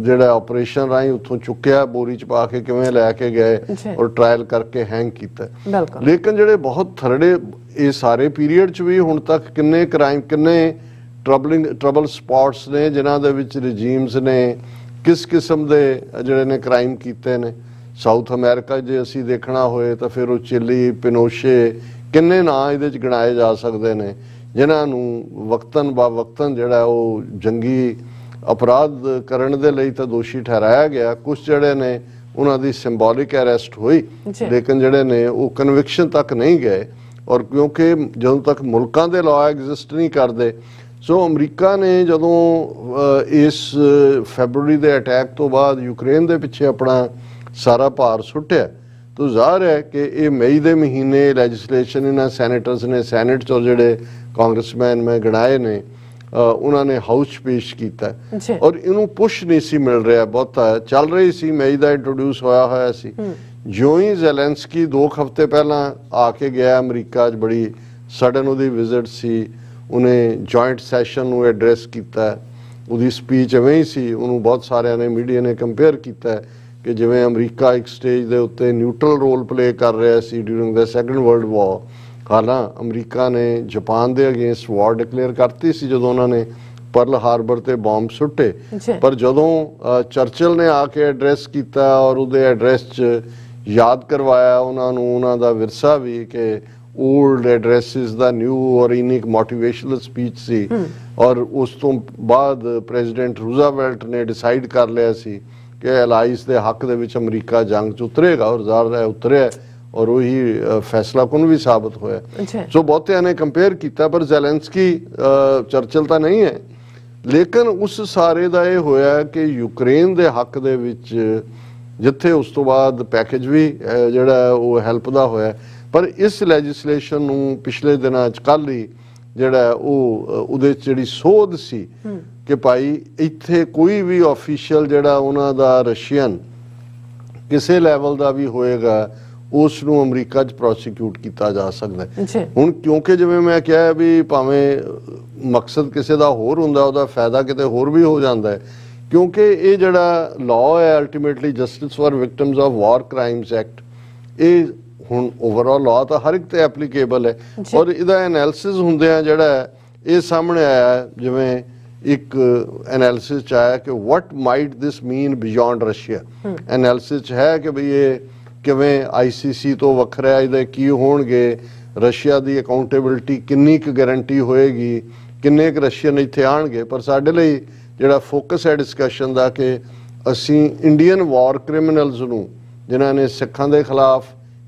ਜਿਹੜਾ ਆਪਰੇਸ਼ਨ ਰਾਹੀਂ ਉੱਥੋਂ ਚੁੱਕਿਆ, ਬੋਰੀ 'ਚ ਪਾ ਕੇ ਕਿਵੇਂ ਲੈ ਕੇ ਗਏ ਔਰ ਟਰਾਇਲ ਕਰਕੇ ਹੈਂਗ ਕੀਤਾ। ਲੇਕਿਨ ਜਿਹੜੇ ਬਹੁਤ ਥਰੜੇ ਇਹ ਸਾਰੇ ਪੀਰੀਅਡ 'ਚ ਵੀ ਹੁਣ ਤੱਕ ਕਿੰਨੇ ਕ੍ਰਾਈਮ, ਕਿੰਨੇ ਟਰਬਲ ਸਪੌਟਸ ਨੇ ਜਿਨ੍ਹਾਂ ਦੇ ਵਿੱਚ ਰਜੀਮਸ ਨੇ ਕਿਸ ਕਿਸਮ ਦੇ ਜਿਹੜੇ ਨੇ ਕ੍ਰਾਈਮ ਕੀਤੇ ਨੇ। ਸਾਊਥ ਅਮਰੀਕਾ ਜੇ ਅਸੀਂ ਦੇਖਣਾ ਹੋਏ ਤਾਂ ਫਿਰ ਉਹ ਚਿਲੀ, ਪਿਨੋਸ਼ੇ, ਕਿੰਨੇ ਨਾਂ ਇਹਦੇ 'ਚ ਗਿਣਾਏ ਜਾ ਸਕਦੇ ਨੇ, ਜਿਨ੍ਹਾਂ ਨੂੰ ਵਕਤਨ ਬਾ ਵਕਤਨ ਜਿਹੜਾ ਉਹ ਜੰਗੀ ਅਪਰਾਧ ਕਰਨ ਦੇ ਲਈ ਤਾਂ ਦੋਸ਼ੀ ਠਹਿਰਾਇਆ ਗਿਆ, ਕੁਝ ਜਿਹੜੇ ਨੇ ਉਹਨਾਂ ਦੀ ਸਿੰਬੋਲਿਕ ਅਰੈਸਟ ਹੋਈ, ਲੇਕਿਨ ਜਿਹੜੇ ਨੇ ਉਹ ਕਨਵਿਕਸ਼ਨ ਤੱਕ ਨਹੀਂ ਗਏ। ਔਰ ਕਿਉਂਕਿ ਜਦੋਂ ਤੱਕ ਮੁਲਕਾਂ ਦੇ ਲਾਅ ਐਗਜ਼ਿਸਟ ਨਹੀਂ ਕਰਦੇ, ਸੋ ਅਮਰੀਕਾ ਨੇ ਜਦੋਂ ਇਸ ਫੈਬਰਵਰੀ ਦੇ ਅਟੈਕ ਤੋਂ ਬਾਅਦ ਯੂਕਰੇਨ ਦੇ ਪਿੱਛੇ ਆਪਣਾ ਸਾਰਾ ਭਾਰ ਸੁੱਟਿਆ, ਤਾਂ ਜ਼ਾਹਰ ਹੈ ਕਿ ਇਹ ਮਈ ਦੇ ਮਹੀਨੇ ਲੈਜਿਸਲੇਸ਼ਨ ਇਹਨਾਂ ਸੈਨੇਟਰਸ ਨੇ ਸੈਨੇਟ 'ਚੋਂ ਜਿਹੜੇ ਕਾਂਗਰਸਮੈਨ ਮੈਂ ਗਿਣਾਏ ਨੇ ਉਹਨਾਂ ਨੇ ਹਾਊਸ 'ਚ ਪੇਸ਼ ਕੀਤਾ ਔਰ ਇਹਨੂੰ ਪੁਸ਼ ਨਹੀਂ ਸੀ ਮਿਲ ਰਿਹਾ ਬਹੁਤਾ, ਚੱਲ ਰਹੀ ਸੀ, ਮਈ ਦਾ ਇੰਟਰੋਡਿਊਸ ਹੋਇਆ ਸੀ। ਜਿਉਂ ਹੀ ਜ਼ੈਲੈਂਸਕੀ 2 ਹਫ਼ਤੇ ਪਹਿਲਾਂ ਆ ਕੇ ਗਿਆ ਅਮਰੀਕਾ 'ਚ, ਬੜੀ ਸਡਨ ਉਹਦੀ ਵਿਜ਼ਿਟ ਸੀ, ਉਹਨੇ ਜੁਆਇੰਟ ਸੈਸ਼ਨ ਨੂੰ ਐਡਰੈਸ ਕੀਤਾ, ਉਹਦੀ ਸਪੀਚ ਐਵੇਂ ਹੀ ਸੀ, ਉਹਨੂੰ ਬਹੁਤ ਸਾਰਿਆਂ ਨੇ ਮੀਡੀਆ ਨੇ ਕੰਪੇਅਰ ਕੀਤਾ ਕਿ ਜਿਵੇਂ ਅਮਰੀਕਾ ਇੱਕ ਸਟੇਜ ਦੇ ਉੱਤੇ ਨਿਊਟਰਲ ਰੋਲ ਪਲੇ ਕਰ ਰਿਹਾ ਸੀ ਡਿਊਰਿੰਗ ਦਾ ਸੈਕੰਡ ਵਰਲਡ ਵਾਰ। ਹਾਲਾਂਕਿ ਅਮਰੀਕਾ ਨੇ ਜਾਪਾਨ ਦੇ ਅਗੇਂਸਟ ਵਾਰ ਡਿਕਲੇਅਰ ਕਰਤੀ ਸੀ ਜਦੋਂ ਉਹਨਾਂ ਨੇ ਪਰਲ ਹਾਰਬਰ ਤੇ ਬੰਬ ਸੁੱਟੇ, ਪਰ ਜਦੋਂ ਚਰਚਿਲ ਨੇ ਆ ਕੇ ਐਡਰੈਸ ਕੀਤਾ ਔਰ ਉਹਦੇ ਐਡਰੈਸ 'ਚ ਯਾਦ ਕਰਵਾਇਆ ਉਹਨਾਂ ਨੂੰ ਉਹਨਾਂ ਦਾ ਵਿਰਸਾ ਵੀ ਕਿ ओल्ड एड्रेसिस ਦਾ ਨਿਊ ਔਰ ਇਨੀਕ ਮੋਟੀਵੇਸ਼ਨਲ ਸਪੀਚ ਸੀ। ਔਰ ਉਸ ਤੋਂ ਬਾਅਦ ਪ੍ਰੈਜ਼ੀਡੈਂਟ ਰੂਜ਼ਵੈਲਟ ਨੇ ਡਿਸਾਈਡ ਕਰ ਲਿਆ ਸੀ ਕਿ ਐਲਾਈਜ਼ ਦੇ ਹੱਕ ਦੇ ਵਿੱਚ ਅਮਰੀਕਾ ਜੰਗ 'ਚ ਉਤਰੇਗਾ ਔਰ ਜ਼ਾਹਰ ਹੈ ਉਤਰਿਆ ਔਰ ਉਹੀ ਫੈਸਲਾਕੁਨ ਵੀ ਸਾਬਤ ਹੋਇਆ। ਸੋ ਬਹੁਤਿਆਂ ਨੇ ਕੰਪੇਅਰ ਕੀਤਾ, ਪਰ ਜ਼ੈਲੈਂਸਕੀ ਚਰਚਿਲ ਤਾਂ ਨਹੀਂ ਹੈ, ਲੇਕਿਨ ਉਸ ਸਾਰੇ ਦਾ ਇਹ ਹੋਇਆ ਕਿ ਯੂਕਰੇਨ ਦੇ ਹੱਕ ਦੇ ਵਿੱਚ ਜਿੱਥੇ ਉਸ ਤੋਂ ਬਾਅਦ ਪੈਕੇਜ ਵੀ ਜਿਹੜਾ ਉਹ ਹੈਲਪ ਦਾ ਹੋਇਆ, ਪਰ ਇਸ ਲੈਜਿਸਲੇਸ਼ਨ ਨੂੰ ਪਿਛਲੇ ਦਿਨਾਂ 'ਚ ਕੱਲ੍ਹ ਹੀ ਜਿਹੜਾ ਉਹਦੇ 'ਚ ਜਿਹੜੀ ਸੋਧ ਸੀ ਕਿ ਭਾਈ ਇੱਥੇ ਕੋਈ ਵੀ ਆਫੀਸ਼ੀਅਲ ਜਿਹੜਾ ਉਹਨਾਂ ਦਾ ਰਸ਼ੀਅਨ ਕਿਸੇ ਲੈਵਲ ਦਾ ਵੀ ਹੋਏਗਾ ਉਸ ਨੂੰ ਅਮਰੀਕਾ 'ਚ ਪ੍ਰੋਸੀਕਿਊਟ ਕੀਤਾ ਜਾ ਸਕਦਾ ਹੈ। ਹੁਣ ਕਿਉਂਕਿ ਜਿਵੇਂ ਮੈਂ ਕਿਹਾ ਵੀ ਭਾਵੇਂ ਮਕਸਦ ਕਿਸੇ ਦਾ ਹੋਰ ਹੁੰਦਾ, ਉਹਦਾ ਫਾਇਦਾ ਕਿਤੇ ਹੋਰ ਵੀ ਹੋ ਜਾਂਦਾ ਹੈ, ਕਿਉਂਕਿ ਇਹ ਜਿਹੜਾ ਲਾਅ ਹੈ ultimately justice for victims of war crimes act, ਇਹ ਹੁਣ ਓਵਰਆਲ ਲਾਅ ਤਾਂ ਹਰ ਇੱਕ ਤੇ ਐਪਲੀਕੇਬਲ ਹੈ ਔਰ ਇਹਦਾ ਐਨਾਲਿਸਿਸ ਹੁੰਦਿਆਂ ਜਿਹੜਾ ਇਹ ਸਾਹਮਣੇ ਆਇਆ, ਜਿਵੇਂ ਇੱਕ ਐਨਾਲਿਸਿਸ 'ਚ ਆਇਆ ਕਿ ਵਾਟ might this mean beyond Russia. Analysis 'ਚ ਹੈ ਕਿ ਬਈ ਇਹ ਕਿਵੇਂ ICC ਤੋਂ ਵੱਖਰਾ, ਇਹਦੇ ਕੀ ਹੋਣਗੇ, ਰਸ਼ੀਆ ਦੀ ਅਕਾਊਂਟੇਬਿਲਿਟੀ ਕਿੰਨੀ ਕੁ ਗਾਰੰਟੀ ਹੋਏਗੀ, ਕਿੰਨੇ ਕੁ ਰਸ਼ੀਅਨ ਇੱਥੇ ਆਉਣਗੇ। ਪਰ ਸਾਡੇ ਲਈ ਜਿਹੜਾ ਫੋਕਸ ਹੈ ਡਿਸਕਸ਼ਨ ਦਾ ਕਿ ਅਸੀਂ ਇੰਡੀਅਨ ਵਾਰ ਕ੍ਰਿਮੀਨਲਸ ਨੂੰ ਜਿਨ੍ਹਾਂ ਨੇ ਸਿੱਖਾਂ ਦੇ ਖਿਲਾਫ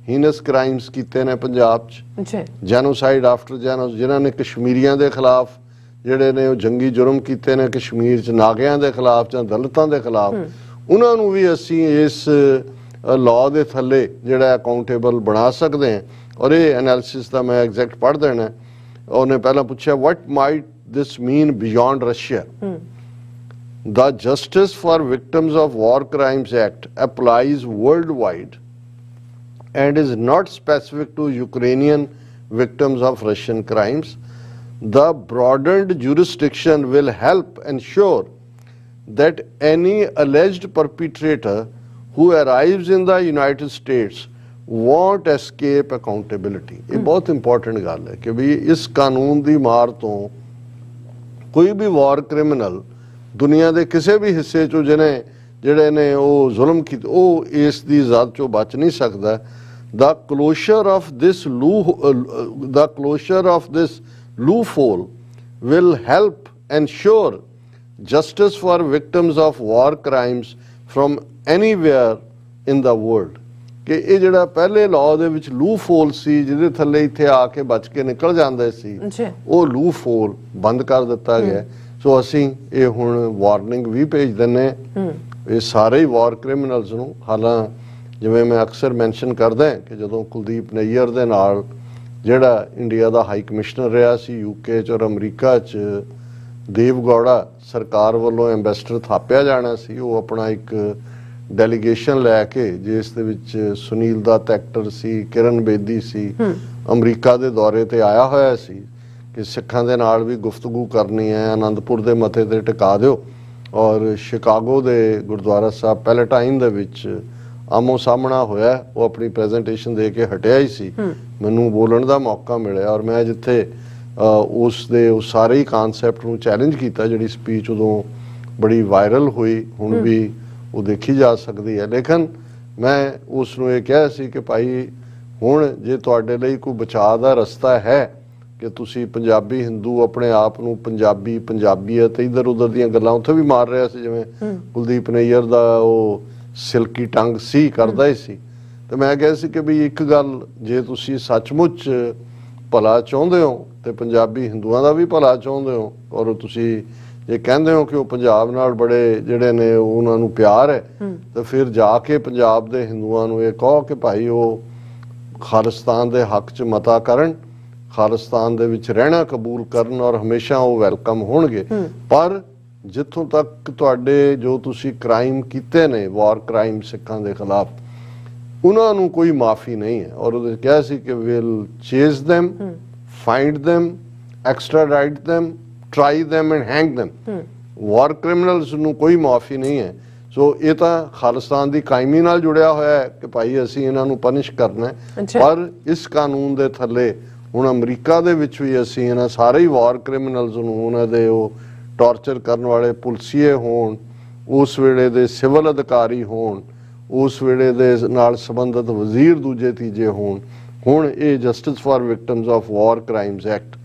ਹੀਨਸ ਕ੍ਰਾਈਮਸ ਕੀਤੇ ਨੇ ਪੰਜਾਬ 'ਚ, ਜੈਨੋਸਾਈਡ ਆਫਟਰ ਜੈਨੋਸ, ਜਿਨ੍ਹਾਂ ਨੇ ਕਸ਼ਮੀਰੀਆਂ ਦੇ ਖਿਲਾਫ ਜਿਹੜੇ ਨੇ ਉਹ ਜੰਗੀ ਜੁਰਮ ਕੀਤੇ ਨੇ ਕਸ਼ਮੀਰ 'ਚ, ਨਾਗਿਆਂ ਦੇ ਖਿਲਾਫ ਜਾਂ ਦਲਿਤਾਂ ਦੇ ਖਿਲਾਫ, ਉਹਨਾਂ ਨੂੰ ਵੀ ਅਸੀਂ ਇਸ ਲਾਅ ਦੇ ਥੱਲੇ ਜਿਹੜਾ ਅਕਾਊਂਟੇਬਲ ਬਣਾ ਸਕਦੇ ਹਾਂ। ਔਰ ਇਹ ਐਨਾਲਿਸਿਸ ਦਾ ਮੈਂ ਐਗਜ਼ੈਕਟ ਪੜ੍ਹ ਦੇਣਾ। ਉਹਨੇ ਪਹਿਲਾਂ ਪੁੱਛਿਆ what might this mean beyond Russia. The Justice for Victims of War Crimes Act applies worldwide and is not specific to Ukrainian victims of Russian crimes. The broadened jurisdiction will help ensure that any alleged perpetrator who arrives in the United States won't escape accountability. ਇਹ ਬਹੁਤ important ਗੱਲ ਹੈ ਕਿ ਵੀ ਇਸ ਕਾਨੂੰਨ ਦੀ ਮਾਰ ਤੋਂ ਕੋਈ ਵੀ ਵਾਰ ਕ੍ਰਿਮੀਨਲ ਦੁਨੀਆ ਦੇ ਕਿਸੇ ਵੀ ਹਿੱਸੇ 'ਚੋਂ ਜਿਹੜੇ ਨੇ ਉਹ ਜ਼ੁਲਮ ਕੀਤੇ ਉਹ ਇਸ ਦੀ ਜ਼ਾਦ 'ਚੋਂ ਬਚ ਨਹੀਂ ਸਕਦਾ। The closure of this loophole will help ensure justice for victims of war crimes from anywhere in the world. ਕਿ ਇਹ ਜਿਹੜਾ ਪਹਿਲੇ ਲਾਅ ਦੇ ਵਿੱਚ ਲੂਫੋਲ ਸੀ ਜਿਹਦੇ ਥੱਲੇ ਇੱਥੇ ਆ ਕੇ ਬਚ ਕੇ ਨਿਕਲ ਜਾਂਦੇ ਸੀ, ਉਹ ਲੂਫੋਲ ਬੰਦ ਕਰ ਦਿੱਤਾ ਗਿਆ। ਸੋ ਅਸੀਂ ਇਹ ਹੁਣ ਵਾਰਨਿੰਗ ਵੀ ਭੇਜ ਦਿੰਨੇ ਇਹ ਸਾਰੇ ਹੀ ਵਾਰ ਕ੍ਰਿਮੀਨਲਸ ਨੂੰ। ਹਾਲਾਂ ਜਿਵੇਂ ਮੈਂ ਅਕਸਰ ਮੈਂਸ਼ਨ ਕਰਦਾ ਕਿ ਜਦੋਂ ਕੁਲਦੀਪ ਨਈਅਰ ਦੇ ਨਾਲ ਜਿਹੜਾ ਇੰਡੀਆ ਦਾ ਹਾਈ ਕਮਿਸ਼ਨਰ ਰਿਹਾ ਸੀ UK 'ਚ ਔਰ ਅਮਰੀਕਾ 'ਚ, ਦੇਵ ਗੌੜਾ ਸਰਕਾਰ ਵੱਲੋਂ ਐਂਬੈਸਡਰ ਥਾਪਿਆ ਜਾਣਾ ਸੀ, ਉਹ ਆਪਣਾ ਇੱਕ ਡੈਲੀਗੇਸ਼ਨ ਲੈ ਕੇ ਜਿਸ ਦੇ ਵਿੱਚ ਸੁਨੀਲ ਦੱਤ ਐਕਟਰ ਸੀ, ਕਿਰਨ ਬੇਦੀ ਸੀ, ਅਮਰੀਕਾ ਦੇ ਦੌਰੇ ਤੇ ਆਇਆ ਹੋਇਆ ਸੀ ਕਿ ਸਿੱਖਾਂ ਦੇ ਨਾਲ ਵੀ ਗੁਫ਼ਤਗੂ ਕਰਨੀ ਹੈ, ਆਨੰਦਪੁਰ ਦੇ ਮੱਥੇ ਤੇ ਟਿਕਾ ਦਿਓ। ਔਰ ਸ਼ਿਕਾਗੋ ਦੇ ਗੁਰਦੁਆਰਾ ਸਾਹਿਬ ਪੈਲੇਟਾਈਨ ਦੇ ਵਿੱਚ ਆਮੋ ਸਾਹਮਣਾ ਹੋਇਆ, ਉਹ ਆਪਣੀ ਪ੍ਰੈਜੈਂਟੇਸ਼ਨ ਦੇ ਕੇ ਹਟਿਆ ਹੀ ਸੀ, ਮੈਨੂੰ ਬੋਲਣ ਦਾ ਮੌਕਾ ਮਿਲਿਆ ਔਰ ਮੈਂ ਜਿੱਥੇ ਉਸ ਦੇ ਉਹ ਸਾਰੇ ਹੀ ਕਾਨਸੈਪਟ ਨੂੰ ਚੈਲੰਜ ਕੀਤਾ, ਜਿਹੜੀ ਸਪੀਚ ਉਦੋਂ ਬੜੀ ਵਾਇਰਲ ਹੋਈ, ਹੁਣ ਵੀ ਉਹ ਦੇਖੀ ਜਾ ਸਕਦੀ ਹੈ। ਲੇਕਿਨ ਮੈਂ ਉਸ ਨੂੰ ਇਹ ਕਿਹਾ ਸੀ ਕਿ ਭਾਈ ਹੁਣ ਜੇ ਤੁਹਾਡੇ ਲਈ ਕੋਈ ਬਚਾਅ ਦਾ ਰਸਤਾ ਹੈ ਕਿ ਤੁਸੀਂ ਪੰਜਾਬੀ ਹਿੰਦੂ ਆਪਣੇ ਆਪ ਨੂੰ ਪੰਜਾਬੀ ਪੰਜਾਬੀਅਤ ਇਧਰ ਉਧਰ ਦੀਆਂ ਗੱਲਾਂ ਉੱਥੇ ਵੀ ਮਾਰ ਰਿਹਾ ਸੀ, ਜਿਵੇਂ ਕੁਲਦੀਪ ਨਈਅਰ ਦਾ ਉਹ ਸਿਲਕੀ ਟੰਗ ਸੀ ਕਰਦਾ ਹੀ ਸੀ। ਤੇ ਮੈਂ ਕਿਹਾ ਸੀ ਕਿ ਵੀ ਇੱਕ ਗੱਲ, ਜੇ ਤੁਸੀਂ ਸੱਚਮੁੱਚ ਭਲਾ ਚਾਹੁੰਦੇ ਹੋ ਤੇ ਪੰਜਾਬੀ ਹਿੰਦੂਆਂ ਦਾ ਵੀ ਭਲਾ ਚਾਹੁੰਦੇ ਹੋ, ਔਰ ਤੁਸੀਂ ਜੇ ਕਹਿੰਦੇ ਹੋ ਕਿ ਉਹ ਪੰਜਾਬ ਨਾਲ ਬੜੇ ਜਿਹੜੇ ਨੇ ਉਹਨਾਂ ਨੂੰ ਪਿਆਰ ਹੈ, ਤਾਂ ਫਿਰ ਜਾ ਕੇ ਪੰਜਾਬ ਦੇ ਹਿੰਦੂਆਂ ਨੂੰ ਇਹ ਕਹੋ ਕਿ ਭਾਈ ਉਹ ਖਾਲਿਸਤਾਨ ਦੇ ਹੱਕ 'ਚ ਮਤਾ ਕਰਨ, ਖਾਲਿਸਤਾਨ ਦੇ ਵਿੱਚ ਰਹਿਣਾ ਕਬੂਲ ਕਰਨ, ਔਰ ਹਮੇਸ਼ਾ ਉਹ ਵੈਲਕਮ ਹੋਣਗੇ। ਪਰ ਜਿੱਥੋਂ ਤੱਕ ਤੁਹਾਡੇ ਜੋ ਤੁਸੀਂ ਕ੍ਰਾਈਮ ਕੀਤੇ ਨੇ, ਵਾਰ ਕ੍ਰਾਈਮ ਸਿੱਖਾਂ ਦੇ ਖਿਲਾਫ, ਉਹਨਾਂ ਨੂੰ ਕੋਈ ਮਾਫੀ ਨਹੀਂ ਹੈ। ਔਰ ਉਹਦੇ ਕਿਹਾ ਸੀ ਕਿ will Chase them, find them, extradite them, try them and hang them। War criminals ਨੂੰ ਕੋਈ ਮਾਫੀ ਨਹੀਂ ਹੈ। ਸੋ ਇਹ ਤਾਂ ਖਾਲਿਸਤਾਨ ਦੀ ਕਾਇਮੀ ਨਾਲ ਜੁੜਿਆ ਹੋਇਆ ਹੈ ਕਿ ਭਾਈ ਅਸੀਂ ਇਹਨਾਂ ਨੂੰ ਪਨਿਸ਼ ਕਰਨਾ ਹੈ। ਪਰ ਇਸ ਕਾਨੂੰਨ ਦੇ ਥੱਲੇ ਹੁਣ ਅਮਰੀਕਾ ਦੇ ਵਿੱਚ ਵੀ ਅਸੀਂ ਇਹਨਾਂ ਸਾਰੇ ਹੀ ਵਾਰ ਕ੍ਰਿਮੀਨਲਸ ਨੂੰ, ਉਹਨਾਂ ਦੇ ਉਹ ਟਾਰਚਰ ਕਰਨ ਵਾਲੇ ਪੁਲਸੀਏ ਹੋਣ, ਉਸ ਵੇਲੇ ਦੇ ਸਿਵਲ ਅਧਿਕਾਰੀ ਹੋਣ, ਉਸ ਵੇਲੇ ਦੇ ਨਾਲ ਸੰਬੰਧਿਤ ਵਜ਼ੀਰ ਦੂਜੇ ਤੀਜੇ ਹੋਣ, ਹੁਣ ਇਹ justice for victims of war crimes act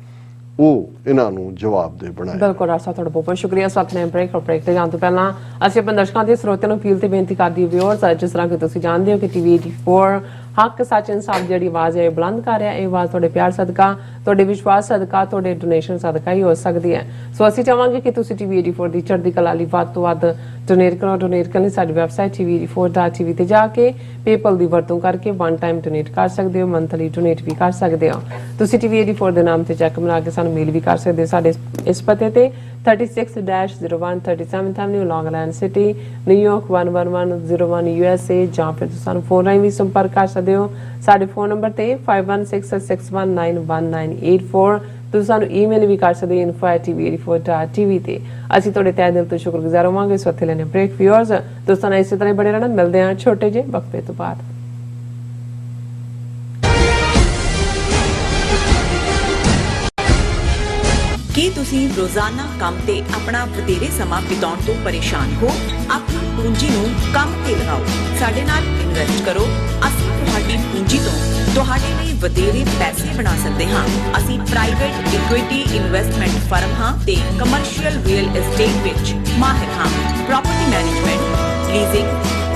ਉਹ ਇਹਨਾਂ ਨੂੰ ਜਵਾਬਦੇਹ ਬਣਾਇਆ। ਬਿਲਕੁਲ ਰਾਸਾ, ਤੁਹਾਡਾ ਬਹੁਤ ਬਹੁਤ ਸ਼ੁਕਰੀਆ। ਸਾਥ ਨੇ ਬ੍ਰੇਕ ਤੇ ਜਾਣ ਤੋਂ ਪਹਿਲਾਂ ਅਸੀਂ ਆਪਣੇ ਦਰਸ਼ਕਾਂ ਦੇ ਸਰੋਤਿਆਂ ਨੂੰ ਅਪੀਲ ਤੇ ਬੇਨਤੀ ਕਰਦੀ ਵਿਊਅਰਸ, ਜਿਸ ਤਰ੍ਹਾਂ ਕਿ ਤੁਸੀਂ ਜਾਣਦੇ ਹੋ ਕਿ ਟੀਵੀ 84 ਹੱਕ ਸੱਚ ਇਨਸਾਫ ਜਿਹੜੀ ਆਵਾਜ਼ ਹੈ ਬੁਲੰਦ ਕਰ ਰਿਹਾ। ਇਹ ਆਵਾਜ਼ ਤੁਹਾਡੇ ਪਿਆਰ ਸਦਕਾ, ਤੁਹਾਡੇ ਵਿਸ਼ਵਾਸ ਸਦਕਾ, ਤੁਹਾਡੇ ਡੋਨੇਸ਼ਨ ਸਦਕਾ ਹੀ ਹੋ ਸਕਦੀ ਹੈ। ਸੋ ਅਸੀਂ ਚਾਹਾਂਗੇ ਕਿ ਤੁਸੀਂ ਟੀਵੀ 84 ਦੀ ਚੜ੍ਹਦੀ ਕਲਾ ਲਈ ਵੱਧ ਤੋਂ ਵੱਧ ਡੋਨੇਟ ਕਰੋ। ਡੋਨੇਟ ਕਰਨ ਲਈ ਸਾਡੀ ਵੈਬਸਾਈਟ tv84.tv ਤੇ ਜਾ ਕੇ ਪੇਪਲ ਦੀ ਵਰਤੋਂ ਕਰਕੇ ਵਨ ਟਾਈਮ ਡੋਨੇਟ ਕਰ ਸਕਦੇ ਹੋ, ਮੰਥਲੀ ਡੋਨੇਟ ਵੀ ਕਰ ਸਕਦੇ ਹੋ। ਤੁਸੀਂ ਟੀਵੀ 84 ਦੇ ਨਾਮ ਤੇ ਚੈੱਕ ਬਣਾ ਕੇ ਸਾਨੂੰ ਮੇਲ ਵੀ ਕਰ ਸਕਦੇ ਹੋ ਸਾਡੇ ਇਸ ਪਤੇ ਤੇ 36-01 37th Avenue, Long Island City, New York 11101 USA, ਜਾਂ ਫਿਰ ਤੁਸੀਂ ਸਾਨੂੰ ਫੋਨ ਰਾਹੀਂ ਵੀ ਸੰਪਰਕ ਕਰ ਸਕਦੇ ਹੋ ਸਾਡੇ ਫੋਨ ਨੰਬਰ ਤੇ 5166191984। ਤੁਸੀਂ ਸਾਨੂੰ ਈਮੇਲ ਵੀ ਕਰ ਸਕਦੇ ਹੋ info@tv84.tv ਤੇ। ਅਸੀਂ ਤੁਹਾਡੇ ਤਹਿ ਦਿਲ ਤੋਂ ਸ਼ੁਕਰਗੁਜ਼ਾਰ ਹੋਵਾਂਗੇ। ਸੋ ਇੱਥੇ ਲੈਣੇ ਬ੍ਰੇਕ। ਵਿਊਅਰਸ ਦੋਸਤਾਂ ਨਾਲ ਇਸੇ ਤਰ੍ਹਾਂ ਬੜੇ ਰਹਿਣਾ। ਮਿਲਦੇ ਹਾਂ ਛੋਟੇ ਜਿਹੇ ਵਕਫੇ ਤੋਂ ਬਾਅਦ। ਕੀ ਤੁਸੀਂ ਰੋਜ਼ਾਨਾ ਕੰਮ ਤੇ ਆਪਣਾ ਵਧੇਰੇ ਸਮਾਂ ਬਿਤਾਉਣ ਤੋਂ ਪਰੇਸ਼ਾਨ ਹੋ? ਆਪਣੀ ਪੂੰਜੀ ਨੂੰ ਕੰਮ ਤੇ ਲਗਾਓ, ਸਾਡੇ ਨਾਲ ਇਨਵੈਸਟ ਕਰੋ। ਅਸੀਂ ਤੁਹਾਡੀ ਪੂੰਜੀ ਤੋਂ ਤੁਹਾਡੇ ਲਈ ਵਧੇਰੇ ਪੈਸੇ ਬਣਾ ਸਕਦੇ ਹਾਂ। ਅਸੀਂ ਪ੍ਰਾਈਵੇਟ ਇਕੁਇਟੀ ਇਨਵੈਸਟਮੈਂਟ ਫਰਮ ਹਾਂ ਤੇ ਕਮਰਸ਼ੀਅਲ ਰੀਅਲ ਏਸਟੇਟ ਵਿੱਚ ਮਾਹਿਰ ਹਾਂ। Property management, leasing,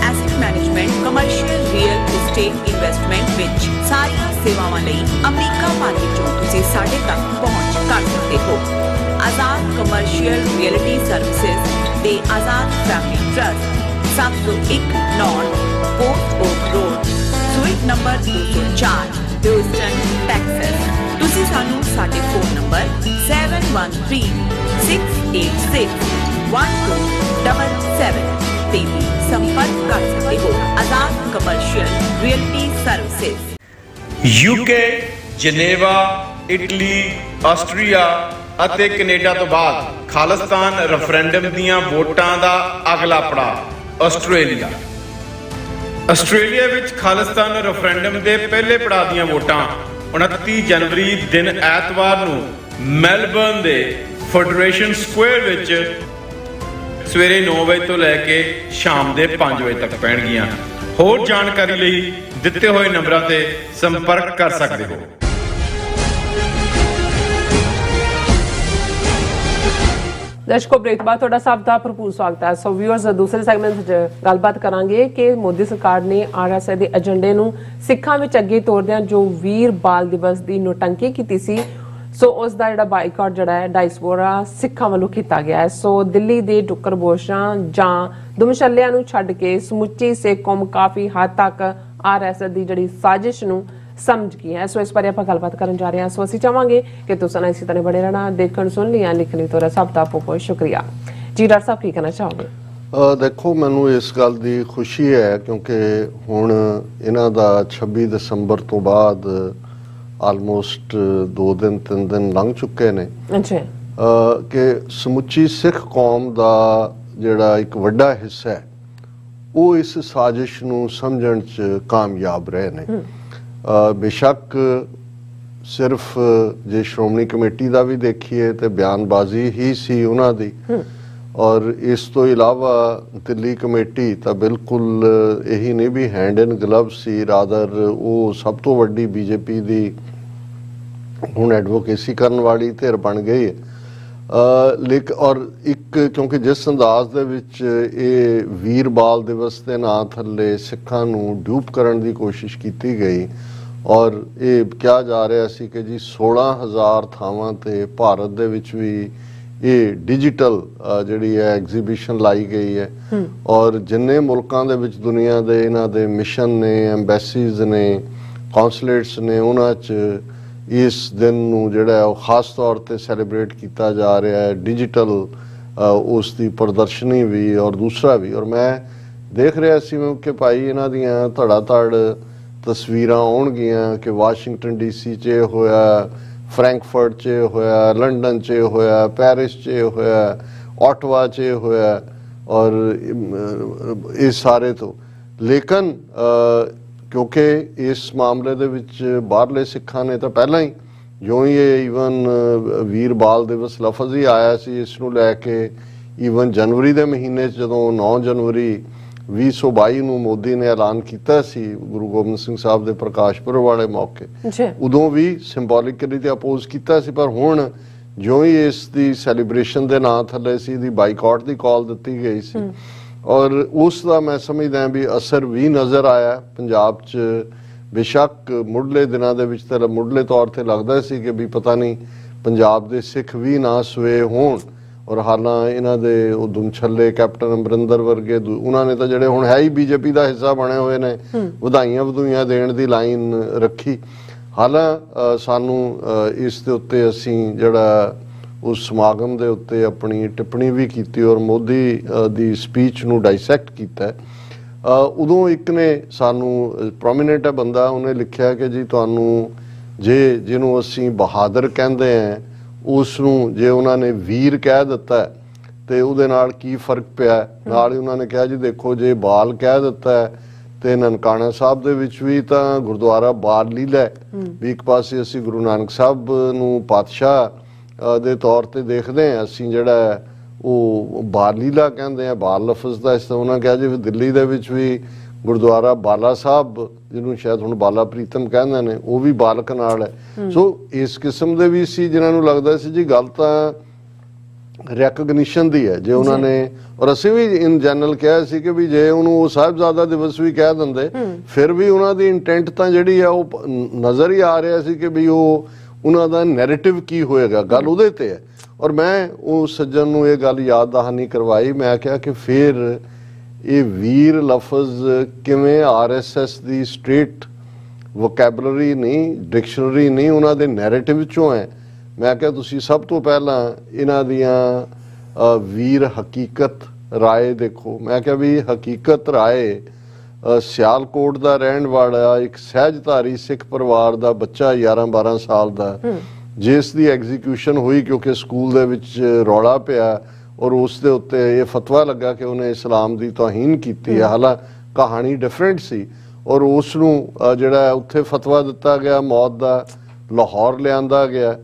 asset management, commercial real estate investment ਵਿੱਚ ਸਾਰੀਆਂ ਸੇਵਾਵਾਂ ਲਈ ਅਮਰੀਕਾ ਭਰ ਵਿੱਚੋਂ ਤੁਸੀਂ ਸਾਡੇ ਤੱਕ ਪਹੁੰਚ ਕਰ ਸਕਦੇ ਹੋ। ਆਜ਼ਾਦ ਕਮਰਸ਼ੀਅਲ ਰੀਅਲਟੀ ਸਰਵਿਸਿਜ਼ ਤੇ Azad family trust, 701 North Post Oak Road, suite number 204, Houston, Texas. ਤੁਸੀਂ ਸਾਨੂੰ ਸਾਡੇ ਫੋਨ ਨੰਬਰ 7136861277 ਤੇ ਵੀ ਸੰਪਰਕ ਕਰ ਸਕਦੇ ਹੋ। Azad commercial realty services. UK, Geneva, Italy, Austria ਅਤੇ ਕੈਨੇਡਾ ਤੋਂ ਬਾਅਦ ਖਾਲਿਸਤਾਨ ਰੈਫਰੈਂਡਮ ਦੀਆਂ ਵੋਟਾਂ ਦਾ ਅਗਲਾ ਪੜਾਅ ਆਸਟ੍ਰੇਲੀਆ। ਆਸਟ੍ਰੇਲੀਆ ਵਿੱਚ ਖਾਲਿਸਤਾਨ ਰੈਫਰੈਂਡਮ ਦੇ ਪਹਿਲੇ ਪੜਾਅ ਦੀਆਂ ਵੋਟਾਂ 29 ਜਨਵਰੀ ਦਿਨ ਐਤਵਾਰ ਨੂੰ ਮੈਲਬਰਨ ਦੇ ਫੈਡਰੇਸ਼ਨ ਸਕੁਅਰ ਵਿੱਚ ਸਵੇਰੇ 9 ਵਜੇ ਤੋਂ ਲੈ ਕੇ ਸ਼ਾਮ ਦੇ 5 ਵਜੇ ਤੱਕ ਪੈਣਗੀਆਂ। ਹੋਰ ਜਾਣਕਾਰੀ ਲਈ ਦਿੱਤੇ ਹੋਏ ਨੰਬਰਾਂ ਤੇ ਸੰਪਰਕ ਕਰ ਸਕਦੇ ਹੋ। ਦਰਸ਼ਕੋ ਬ੍ਰੇਕ ਬਾਅਦ ਤੁਹਾਡਾ ਸਭ ਦਾ ਭਰਪੂਰ ਸਵਾਗਤ ਹੈ। ਸੋ ਵਿਊਅਰਸ ਦੂਸਰੇ ਸੈਗਮੈਂਟ 'ਚ ਗੱਲਬਾਤ ਕਰਾਂਗੇ ਕਿ ਮੋਦੀ ਸਰਕਾਰ ਨੇ ਆਰਐਸਏ ਦੇ ਏਜੰਡੇ ਨੂੰ ਸਿੱਖਾਂ ਵਿੱਚ ਅੱਗੇ ਤੋਰਦਿਆਂ ਜੋ ਵੀਰ ਬਾਲ ਦਿਵਸ ਦੀ ਨੋਟੰਕੀ ਕੀਤੀ ਸੀ, ਸੋ ਉਸ ਦਾ ਜਿਹੜਾ ਬਾਈਕਾਟ ਜਿਹੜਾ ਹੈ ਡਾਇਸਪੋਰਾ ਸਿੱਖਾਂ ਵੱਲੋਂ ਕੀਤਾ ਗਿਆ ਹੈ। ਸੋ ਦਿੱਲੀ ਦੇ ਟੁੱਕਰ ਬੋਸ਼ਾਂ ਜਾਂ ਦੁਮਸ਼ੱਲਿਆਂ ਨੂੰ ਛੱਡ ਕੇ ਸਮੁੱਚੀ ਸਿੱਖ ਕੌਮ ਕਾਫੀ ਹੱਦ ਤੱਕ ਆਰਐਸਏ ਦੀ ਜਿਹੜੀ ਸਾਜ਼ਿਸ਼ ਨੂੰ ਸਮਝ ਗਈ ਹੈ। ਸੋ ਇਸ ਬਾਰੇ ਆਪਾਂ ਗੱਲਬਾਤ ਕਰਨ ਜਾ ਰਹੇ ਹਾਂ। ਸੋ ਅਸੀਂ ਚਾਹਾਂਗੇ ਕਿ ਤੁਸੀਂ ਨਾਲ ਇਸੇ ਤਰ੍ਹਾਂ ਬਣੇ ਰਹਿਣਾ। ਦੇਖਣ ਸੁਣ ਲਿਆ ਲਿਖਣ ਲਈ ਤੁਹਾਡਾ ਸਭ ਦਾ ਬਹੁਤ ਸ਼ੁਕਰੀਆ ਜੀ। ਡਾਕਟਰ ਸਾਹਿਬ ਕੀ ਕਹਿਣਾ ਚਾਹੋਗੇ? ਦੇਖੋ, ਮੈਨੂੰ ਇਸ ਗੱਲ ਦੀ ਖੁਸ਼ੀ ਹੈ ਕਿਉਂਕਿ ਹੁਣ ਇਹਨਾਂ ਦਾ 26 ਦਸੰਬਰ ਤੋਂ ਬਾਅਦ ਆਲਮੋਸਟ 2 ਦਿਨ 3 ਦਿਨ ਲੰਘ ਚੁੱਕੇ ਨੇ ਕਿ ਸਮੁੱਚੀ ਸਿੱਖ ਕੌਮ ਦਾ ਜਿਹੜਾ ਇੱਕ ਵੱਡਾ ਹਿੱਸਾ ਹੈ ਉਹ ਇਸ ਸਾਜ਼ਿਸ਼ ਨੂੰ ਸਮਝਣ 'ਚ ਕਾਮਯਾਬ ਰਹੇ ਨੇ। ਬੇਸ਼ੱਕ ਸਿਰਫ ਜੇ ਸ਼੍ਰੋਮਣੀ ਕਮੇਟੀ ਦਾ ਵੀ ਦੇਖੀਏ ਤੇ ਬਿਆਨਬਾਜ਼ੀ ਹੀ ਸੀ ਉਹਨਾਂ ਦੀ, ਔਰ ਇਸ ਤੋਂ ਇਲਾਵਾ ਦਿੱਲੀ ਕਮੇਟੀ ਤਾਂ ਬਿਲਕੁਲ ਇਹੀ ਨਹੀਂ ਵੀ ਹੈਂਡ ਇਨ ਗਲਵ ਸੀ, ਰਾਦਰ ਉਹ ਸਭ ਤੋਂ ਵੱਡੀ ਬੀਜੇਪੀ ਦੀ ਹੁਣ ਐਡਵੋਕੇਸੀ ਕਰਨ ਵਾਲੀ ਧਿਰ ਬਣ ਗਈ ਹੈ। ਔਰ ਇੱਕ ਕਿਉਂਕਿ ਜਿਸ ਅੰਦਾਜ਼ ਦੇ ਵਿੱਚ ਇਹ ਵੀਰ ਬਾਲ ਦਿਵਸ ਦੇ ਨਾਂ ਥੱਲੇ ਸਿੱਖਾਂ ਨੂੰ ਡੂਪ ਕਰਨ ਦੀ ਕੋਸ਼ਿਸ਼ ਕੀਤੀ ਗਈ, ਔਰ ਇਹ ਕਿਹਾ ਜਾ ਰਿਹਾ ਸੀ ਕਿ ਜੀ 16,000 ਥਾਵਾਂ ਤੇ ਭਾਰਤ ਦੇ ਵਿੱਚ ਵੀ ਇਹ ਡਿਜੀਟਲ ਜਿਹੜੀ ਹੈ ਐਗਜ਼ੀਬਿਸ਼ਨ ਲਾਈ ਗਈ ਹੈ, ਔਰ ਜਿੰਨੇ ਮੁਲਕਾਂ ਦੇ ਵਿੱਚ ਦੁਨੀਆ ਦੇ ਇਹਨਾਂ ਦੇ ਮਿਸ਼ਨ ਨੇ, ਐਮਬੈਸੀਜ਼ ਨੇ, ਕੌਂਸੂਲੇਟਸ ਨੇ, ਉਹਨਾਂ 'ਚ ਇਸ ਦਿਨ ਨੂੰ ਜਿਹੜਾ ਉਹ ਖਾਸ ਤੌਰ ਤੇ ਸੈਲੀਬ੍ਰੇਟ ਕੀਤਾ ਜਾ ਰਿਹਾ ਹੈ। ਡਿਜੀਟਲ ਉਸ ਦੀ ਪ੍ਰਦਰਸ਼ਨੀ ਵੀ ਔਰ ਦੂਸਰਾ ਵੀ, ਔਰ ਮੈਂ ਦੇਖ ਰਿਹਾ ਸੀ ਕਿ ਭਾਈ ਇਹਨਾਂ ਦੀਆਂ ਧੜਾ ਧੜ ਤਸਵੀਰਾਂ ਆਉਣਗੀਆਂ ਕਿ ਵਾਸ਼ਿੰਗਟਨ DC 'ਚ ਹੋਇਆ, ਫਰੈਂਕਫਰਟ 'ਚ ਹੋਇਆ, ਲੰਡਨ 'ਚ ਹੋਇਆ, ਪੈਰਿਸ 'ਚ ਹੋਇਆ, ਆਟਵਾ 'ਚ ਹੋਇਆ, ਔਰ ਇਸ ਸਾਰੇ ਤੋਂ। ਲੇਕਿਨ ਕਿਉਂਕਿ ਇਸ ਮਾਮਲੇ ਦੇ ਵਿੱਚ ਬਾਹਰਲੇ ਸਿੱਖਾਂ ਨੇ ਤਾਂ ਪਹਿਲਾਂ ਹੀ, ਜਿਉਂ ਹੀ ਇਹ ਈਵਨ ਵੀਰ ਬਾਲ ਦਿਵਸ ਲਫ਼ਜ਼ ਹੀ ਆਇਆ ਸੀ ਇਸ ਨੂੰ ਲੈ ਕੇ, ਈਵਨ ਜਨਵਰੀ ਦੇ ਮਹੀਨੇ 'ਚ ਜਦੋਂ 9 ਜਨਵਰੀ 2022 ਨੂੰ ਮੋਦੀ ਨੇ ਐਲਾਨ ਕੀਤਾ ਸੀ ਗੁਰੂ ਗੋਬਿੰਦ ਸਿੰਘ ਸਾਹਿਬ ਦੇ ਪ੍ਰਕਾਸ਼ ਪੁਰਬ ਵਾਲੇ ਮੌਕੇ, ਉਦੋਂ ਵੀ ਸਿੰਬੋਲਿਕਲੀ ਤੇ ਅਪੋਜ਼ ਕੀਤਾ ਸੀ। ਪਰ ਹੁਣ ਜਿਉਂ ਹੀ ਇਸ ਦੀ ਸੈਲੀਬ੍ਰੇਸ਼ਨ ਦੇ ਨਾਂ ਥੱਲੇ ਸੀ ਦੀ ਬਾਈਕਾਟ ਦੀ ਕਾਲ ਦਿੱਤੀ ਗਈ ਸੀ, ਔਰ ਉਸ ਦਾ ਮੈਂ ਸਮਝਦਾ ਵੀ ਅਸਰ ਵੀ ਨਜ਼ਰ ਆਇਆ ਪੰਜਾਬ 'ਚ। ਬੇਸ਼ੱਕ ਮੁੱਢਲੇ ਦਿਨਾਂ ਦੇ ਵਿੱਚ ਤਾਂ ਮੁੱਢਲੇ ਤੌਰ ਤੇ ਲੱਗਦਾ ਸੀ ਕਿ ਵੀ ਪਤਾ ਨਹੀਂ ਪੰਜਾਬ ਦੇ ਸਿੱਖ ਵੀ ਨਾ ਸਵੇ ਹੋਣ, ਔਰ ਹਾਲਾਂ ਇਹਨਾਂ ਦੇ ਉਹ ਦੁਮਛੱਲੇ ਕੈਪਟਨ ਅਮਰਿੰਦਰ ਵਰਗੇ ਉਹਨਾਂ ਨੇ ਤਾਂ ਜਿਹੜੇ ਹੁਣ ਹੈ ਹੀ BJP ਦਾ ਹਿੱਸਾ ਬਣੇ ਹੋਏ ਨੇ, ਵਧਾਈਆਂ ਦੇਣ ਦੀ ਲਾਈਨ ਰੱਖੀ। ਹਾਲਾਂ ਸਾਨੂੰ ਇਸ ਦੇ ਉੱਤੇ ਅਸੀਂ ਜਿਹੜਾ ਉਸ ਸਮਾਗਮ ਦੇ ਉੱਤੇ ਆਪਣੀ ਟਿੱਪਣੀ ਵੀ ਕੀਤੀ ਔਰ ਮੋਦੀ ਦੀ ਸਪੀਚ ਨੂੰ ਡਾਈਸੈਕਟ ਕੀਤਾ। ਉਦੋਂ ਇੱਕ ਨੇ ਸਾਨੂੰ ਪ੍ਰੋਮੀਨੈਂਟ ਹੈ ਬੰਦਾ, ਉਹਨੇ ਲਿਖਿਆ ਕਿ ਜੀ ਤੁਹਾਨੂੰ ਜਿਹਨੂੰ ਅਸੀਂ ਬਹਾਦਰ ਕਹਿੰਦੇ ਹਾਂ ਉਸ ਨੂੰ ਜੇ ਉਹਨਾਂ ਨੇ ਵੀਰ ਕਹਿ ਦਿੱਤਾ ਤੇ ਉਹਦੇ ਨਾਲ ਕੀ ਫਰਕ ਪਿਆ। ਨਾਲ ਹੀ ਉਹਨਾਂ ਨੇ ਕਿਹਾ ਜੀ ਦੇਖੋ ਜੇ ਬਾਲ ਕਹਿ ਦਿੱਤਾ ਤੇ ਨਨਕਾਣਾ ਸਾਹਿਬ ਦੇ ਵਿੱਚ ਵੀ ਤਾਂ ਗੁਰਦੁਆਰਾ ਬਾਲ ਲੀਲਾ ਵੀ, ਇੱਕ ਪਾਸੇ ਅਸੀਂ ਗੁਰੂ ਨਾਨਕ ਸਾਹਿਬ ਨੂੰ ਪਾਤਸ਼ਾਹ ਦੇ ਤੌਰ ਤੇ ਦੇਖਦੇ ਹਾਂ, ਅਸੀਂ ਜਿਹੜਾ ਉਹ ਬਾਲ ਲੀਲਾ ਕਹਿੰਦੇ ਆ, ਬਾਲ ਲਫ਼ਜ਼ ਦਾ ਇਸਤੇਮਾਲ। ਉਹਨਾਂ ਕਿਹਾ ਜੀ ਦਿੱਲੀ ਦੇ ਵਿੱਚ ਵੀ ਗੁਰਦੁਆਰਾ ਬਾਲਾ ਸਾਹਿਬ, ਜਿਹਨੂੰ ਸ਼ਾਇਦ ਹੁਣ ਬਾਲਾ ਪ੍ਰੀਤਮ ਕਹਿੰਦੇ ਨੇ, ਉਹ ਵੀ ਬਾਲਕ ਨਾਲ ਹੈ। ਸੋ ਇਸ ਕਿਸਮ ਦੇ ਵੀ ਸੀ ਜਿਨ੍ਹਾਂ ਨੂੰ ਲੱਗਦਾ ਸੀ ਜੀ ਗੱਲ ਤਾਂ ਰੈਕਗਨੀਸ਼ਨ ਦੀ ਹੈ। ਜੇ ਉਹਨਾਂ ਨੇ, ਔਰ ਅਸੀਂ ਵੀ ਇਨ ਜਨਰਲ ਕਿਹਾ ਸੀ ਕਿ ਵੀ ਜੇ ਉਹਨੂੰ ਉਹ ਸਾਹਿਬਜ਼ਾਦਾ ਦਿਵਸ ਵੀ ਕਹਿ ਦਿੰਦੇ ਫਿਰ ਵੀ ਉਹਨਾਂ ਦੀ ਇੰਟੈਂਟ ਤਾਂ ਜਿਹੜੀ ਆ ਉਹ ਨਜ਼ਰ ਹੀ ਆ ਰਿਹਾ ਸੀ ਕਿ ਵੀ ਉਹ ਉਹਨਾਂ ਦਾ ਨੈਰੇਟਿਵ ਕੀ ਹੋਏਗਾ, ਗੱਲ ਉਹਦੇ ਤੇ ਹੈ। ਔਰ ਮੈਂ ਉਹ ਸੱਜਣ ਨੂੰ ਇਹ ਗੱਲ ਯਾਦ ਦਹਾਨੀ ਕਰਵਾਈ, ਮੈਂ ਕਿਹਾ ਕਿ ਫਿਰ ਇਹ ਵੀਰ ਲਫ਼ਜ਼ ਕਿਵੇਂ RSS ਦੀ ਸਟ੍ਰੇਟ ਵੋਕੈਬਲਰੀ ਨਹੀਂ, ਡਿਕਸ਼ਨਰੀ ਨਹੀਂ, ਉਹਨਾਂ ਦੇ ਨੈਰੇਟਿਵ ਚੋਂ ਹੈ। ਮੈਂ ਕਿਹਾ ਤੁਸੀਂ ਸਭ ਤੋਂ ਪਹਿਲਾਂ ਇਹਨਾਂ ਦੀਆਂ ਵੀਰ ਹਕੀਕਤ ਰਾਏ ਦੇਖੋ। ਮੈਂ ਕਿਹਾ ਵੀ ਹਕੀਕਤ ਰਾਏ ਸਿਆਲਕੋਟ ਦਾ ਰਹਿਣ ਵਾਲਾ ਇੱਕ ਸਹਿਜਧਾਰੀ ਸਿੱਖ ਪਰਿਵਾਰ ਦਾ ਬੱਚਾ 11-12 ਸਾਲ ਦਾ, ਜਿਸ ਦੀ ਐਗਜ਼ੀਕਿਊਸ਼ਨ ਹੋਈ ਕਿਉਂਕਿ ਸਕੂਲ ਦੇ ਵਿੱਚ ਰੌਲਾ ਪਿਆ ਔਰ ਉਸ ਦੇ ਉੱਤੇ ਇਹ ਫਤਵਾ ਲੱਗਾ ਕਿ ਉਹਨੇ ਇਸਲਾਮ ਦੀ ਤੋਹੀਨ ਕੀਤੀ ਹੈ। ਹਾਲਾਂ ਕਹਾਣੀ ਡਿਫਰੈਂਟ ਸੀ ਔਰ ਉਸ ਨੂੰ ਜਿਹੜਾ ਉੱਥੇ ਫਤਵਾ ਦਿੱਤਾ ਗਿਆ ਮੌਤ ਦਾ, ਲਾਹੌਰ ਲਿਆਂਦਾ ਗਿਆ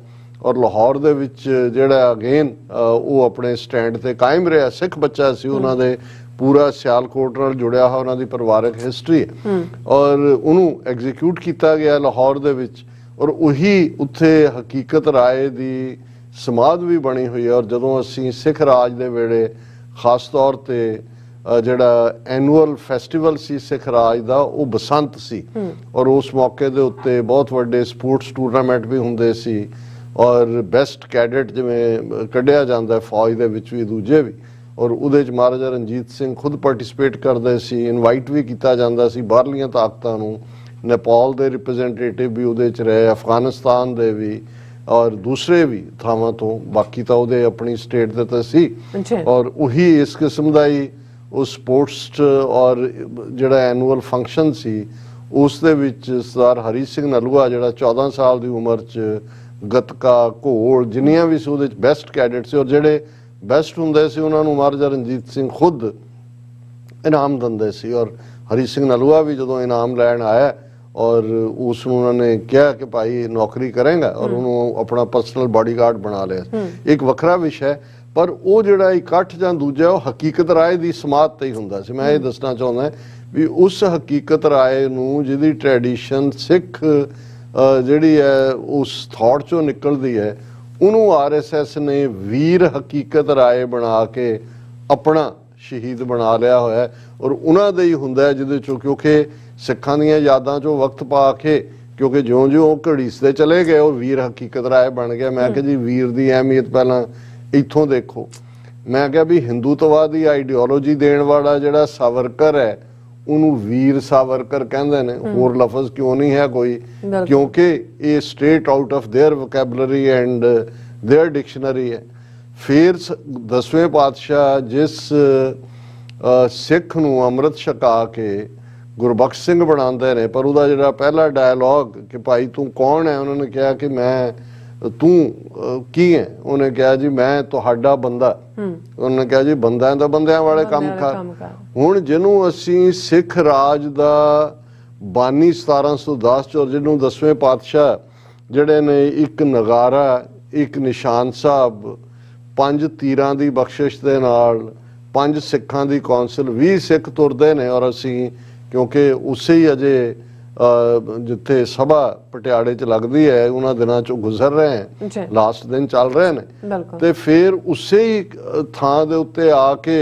ਔਰ ਲਾਹੌਰ ਦੇ ਵਿੱਚ ਜਿਹੜਾ ਅਗੇਨ ਉਹ ਆਪਣੇ ਸਟੈਂਡ ਤੇ ਕਾਇਮ ਰਿਹਾ। ਸਿੱਖ ਬੱਚਾ ਸੀ, ਉਹਨਾਂ ਦੇ ਪੂਰਾ ਸਿਆਲਕੋਟ ਨਾਲ ਜੁੜਿਆ ਹੋਇਆ ਉਹਨਾਂ ਦੀ ਪਰਿਵਾਰਕ ਹਿਸਟਰੀ ਹੈ, ਔਰ ਉਹਨੂੰ ਐਗਜ਼ੀਕਿਊਟ ਕੀਤਾ ਗਿਆ ਲਾਹੌਰ ਦੇ ਵਿੱਚ। ਔਰ ਉਹੀ ਉੱਥੇ ਹਕੀਕਤ ਰਾਏ ਦੀ ਸਮਾਧ ਵੀ ਬਣੀ ਹੋਈ ਹੈ। ਔਰ ਜਦੋਂ ਅਸੀਂ ਸਿੱਖ ਰਾਜ ਦੇ ਵੇਲੇ ਖਾਸ ਤੌਰ ਤੇ ਜਿਹੜਾ ਐਨੂਅਲ ਫੈਸਟੀਵਲ ਸੀ ਸਿੱਖ ਰਾਜ ਦਾ, ਉਹ ਬਸੰਤ ਸੀ ਔਰ ਉਸ ਮੌਕੇ ਦੇ ਉੱਤੇ ਬਹੁਤ ਵੱਡੇ ਸਪੋਰਟਸ ਟੂਰਨਾਮੈਂਟ ਵੀ ਹੁੰਦੇ ਸੀ ਔਰ ਬੈਸਟ ਕੈਡਟ ਜਿਵੇਂ ਕੱਢਿਆ ਜਾਂਦਾ ਫੌਜ ਦੇ ਵਿੱਚ ਵੀ, ਦੂਜੇ ਵੀ, ਔਰ ਉਹਦੇ 'ਚ ਮਹਾਰਾਜਾ ਰਣਜੀਤ ਸਿੰਘ ਖੁਦ ਪਾਰਟਿਸਿਪੇਟ ਕਰਦੇ ਸੀ। ਇਨਵਾਈਟ ਵੀ ਕੀਤਾ ਜਾਂਦਾ ਸੀ ਬਾਹਰਲੀਆਂ ਤਾਕਤਾਂ ਨੂੰ, ਨੇਪਾਲ ਦੇ ਰਿਪਰੈਜ਼ੈਂਟੇਟਿਵ ਵੀ ਉਹਦੇ 'ਚ ਰਹੇ, ਅਫਗਾਨਿਸਤਾਨ ਦੇ ਵੀ ਔਰ ਦੂਸਰੇ ਵੀ ਥਾਵਾਂ ਤੋਂ। ਬਾਕੀ ਤਾਂ ਉਹਦੇ ਆਪਣੀ ਸਟੇਟ ਦੇ ਤਾਂ ਸੀ, ਔਰ ਉਹੀ ਇਸ ਕਿਸਮ ਦਾ ਹੀ ਉਹ ਸਪੋਰਟਸ ਔਰ ਜਿਹੜਾ ਐਨੂਅਲ ਫੰਕਸ਼ਨ ਸੀ ਉਸ ਦੇ ਵਿੱਚ ਸਰਦਾਰ ਹਰੀ ਸਿੰਘ ਨਲੂਆ ਜਿਹੜਾ 14 ਸਾਲ ਦੀ ਉਮਰ 'ਚ ਗੱਤਕਾ, ਘੋਲ, ਜਿੰਨੀਆਂ ਵੀ ਸੀ ਉਹਦੇ 'ਚ ਬੈਸਟ ਕੈਡਟ ਸੀ, ਔਰ ਜਿਹੜੇ ਬੈਸਟ ਹੁੰਦੇ ਸੀ ਉਹਨਾਂ ਨੂੰ ਮਹਾਰਾਜਾ ਰਣਜੀਤ ਸਿੰਘ ਖੁਦ ਇਨਾਮ ਦਿੰਦੇ ਸੀ। ਔਰ ਹਰੀ ਸਿੰਘ ਨਲੂਆ ਵੀ ਜਦੋਂ ਇਨਾਮ ਲੈਣ ਆਇਆ ਔਰ ਉਸ ਨੂੰ ਉਹਨਾਂ ਨੇ ਕਿਹਾ ਕਿ ਭਾਈ ਨੌਕਰੀ ਕਰੇਗਾ ਔਰ ਉਹਨੂੰ ਆਪਣਾ ਪਰਸਨਲ ਬਾਡੀਗਾਰਡ ਬਣਾ ਲਿਆ। ਇੱਕ ਵੱਖਰਾ ਵਿਸ਼ਾ, ਪਰ ਉਹ ਜਿਹੜਾ ਇਕੱਠ ਜਾਂ ਦੂਜਾ ਉਹ ਹਕੀਕਤ ਰਾਏ ਦੀ ਸਮਾਧ ਤੇ ਹੀ ਹੁੰਦਾ ਸੀ। ਮੈਂ ਇਹ ਦੱਸਣਾ ਚਾਹੁੰਦਾ ਵੀ ਉਸ ਹਕੀਕਤ ਰਾਏ ਨੂੰ ਜਿਹਦੀ ਟ੍ਰੈਡੀਸ਼ਨ ਸਿੱਖ ਜਿਹੜੀ ਹੈ ਉਸ ਥਾਟ ਚੋਂ ਨਿਕਲਦੀ ਹੈ, ਉਹਨੂੰ RSS ਨੇ ਵੀਰ ਹਕੀਕਤ ਰਾਏ ਬਣਾ ਕੇ ਆਪਣਾ ਸ਼ਹੀਦ ਬਣਾ ਲਿਆ ਹੋਇਆ ਹੈ। ਔਰ ਉਹਨਾਂ ਦਾ ਹੀ ਹੁੰਦਾ ਹੈ ਜਿਹਦੇ ਚੋਂ, ਕਿਉਂਕਿ ਸਿੱਖਾਂ ਦੀਆਂ ਯਾਦਾਂ ਚੋਂ ਵਕਤ ਪਾ ਕੇ, ਕਿਉਂਕਿ ਜਿਉਂ-ਜਿਉਂ ਉਹ ਘੜੀਸਦੇ ਚਲੇ ਗਏ ਉਹ ਵੀਰ ਹਕੀਕਤ ਰਾਏ ਬਣ ਗਿਆ। ਮੈਂ ਕਿਹਾ ਜੀ ਵੀਰ ਦੀ ਅਹਿਮੀਅਤ ਪਹਿਲਾਂ ਇੱਥੋਂ ਦੇਖੋ। ਮੈਂ ਕਿਹਾ ਵੀ ਹਿੰਦੂਤਵਾਦ ਦੀ ਆਈਡੀਓਲੋਜੀ ਦੇਣ ਵਾਲਾ ਜਿਹੜਾ ਸਾਵਰਕਰ ਹੈ ਉਹਨੂੰ ਵੀਰ ਸਾਵਰਕਰ ਕਹਿੰਦੇ ਨੇ, ਹੋਰ ਲਫ਼ਜ਼ ਕਿਉਂ ਨਹੀਂ ਹੈ ਕੋਈ, ਕਿਉਂਕਿ ਇਹ straight out of their vocabulary and their dictionary ਹੈ। ਫਿਰ 10ਵੇਂ ਪਾਤਸ਼ਾਹ ਜਿਸ ਸਿੱਖ ਨੂੰ ਅੰਮ੍ਰਿਤ ਛਕਾ ਕੇ ਗੁਰਬਖਸ਼ ਸਿੰਘ ਬਣਾਉਂਦੇ ਨੇ, ਪਰ ਉਹਦਾ ਜਿਹੜਾ ਪਹਿਲਾ ਡਾਇਲੋਗ ਕਿ ਭਾਈ ਤੂੰ ਕੌਣ ਹੈ, ਉਹਨਾਂ ਨੇ ਕਿਹਾ ਕਿ ਮੈਂ, ਤੂੰ ਕੀ ਹੈ, ਉਹਨੇ ਕਿਹਾ ਜੀ ਮੈਂ ਤੁਹਾਡਾ ਬੰਦਾ। ਉਹਨਾਂ ਨੇ ਕਿਹਾ ਜੀ ਬੰਦਾ ਤਾਂ ਬੰਦਿਆਂ ਵਾਲੇ ਕੰਮ ਕਰ। ਹੁਣ ਜਿਹਨੂੰ ਅਸੀਂ ਸਿੱਖ ਰਾਜ ਦਾ ਬਾਨੀ 1710 ਚ, ਜਿਹਨੂੰ 10ਵੇਂ ਪਾਤਸ਼ਾਹ ਜਿਹੜੇ ਨੇ ਇੱਕ ਨਗਾਰਾ, ਇੱਕ ਨਿਸ਼ਾਨ ਸਾਹਿਬ, 5 ਤੀਰਾਂ ਦੀ ਬਖਸ਼ਿਸ਼ ਦੇ ਨਾਲ 5 ਸਿੱਖਾਂ ਦੀ ਕੌਂਸਲ, 20 ਸਿੱਖ ਤੁਰਦੇ ਨੇ। ਔਰ ਅਸੀਂ ਕਿਉਂਕਿ ਉਸੇ ਹੀ ਅਜੇ ਜਿੱਥੇ ਸਭਾ ਪਟਿਆਲੇ ਚ ਲੱਗਦੀ ਹੈ ਉਹਨਾਂ ਦਿਨਾਂ ਚੋਂ ਗੁਜ਼ਰ ਰਹੇ ਹੈ, ਲਾਸਟ ਦਿਨ ਚੱਲ ਰਹੇ ਨੇ, ਤੇ ਫਿਰ ਉਸੇ ਹੀ ਥਾਂ ਦੇ ਉੱਤੇ ਆ ਕੇ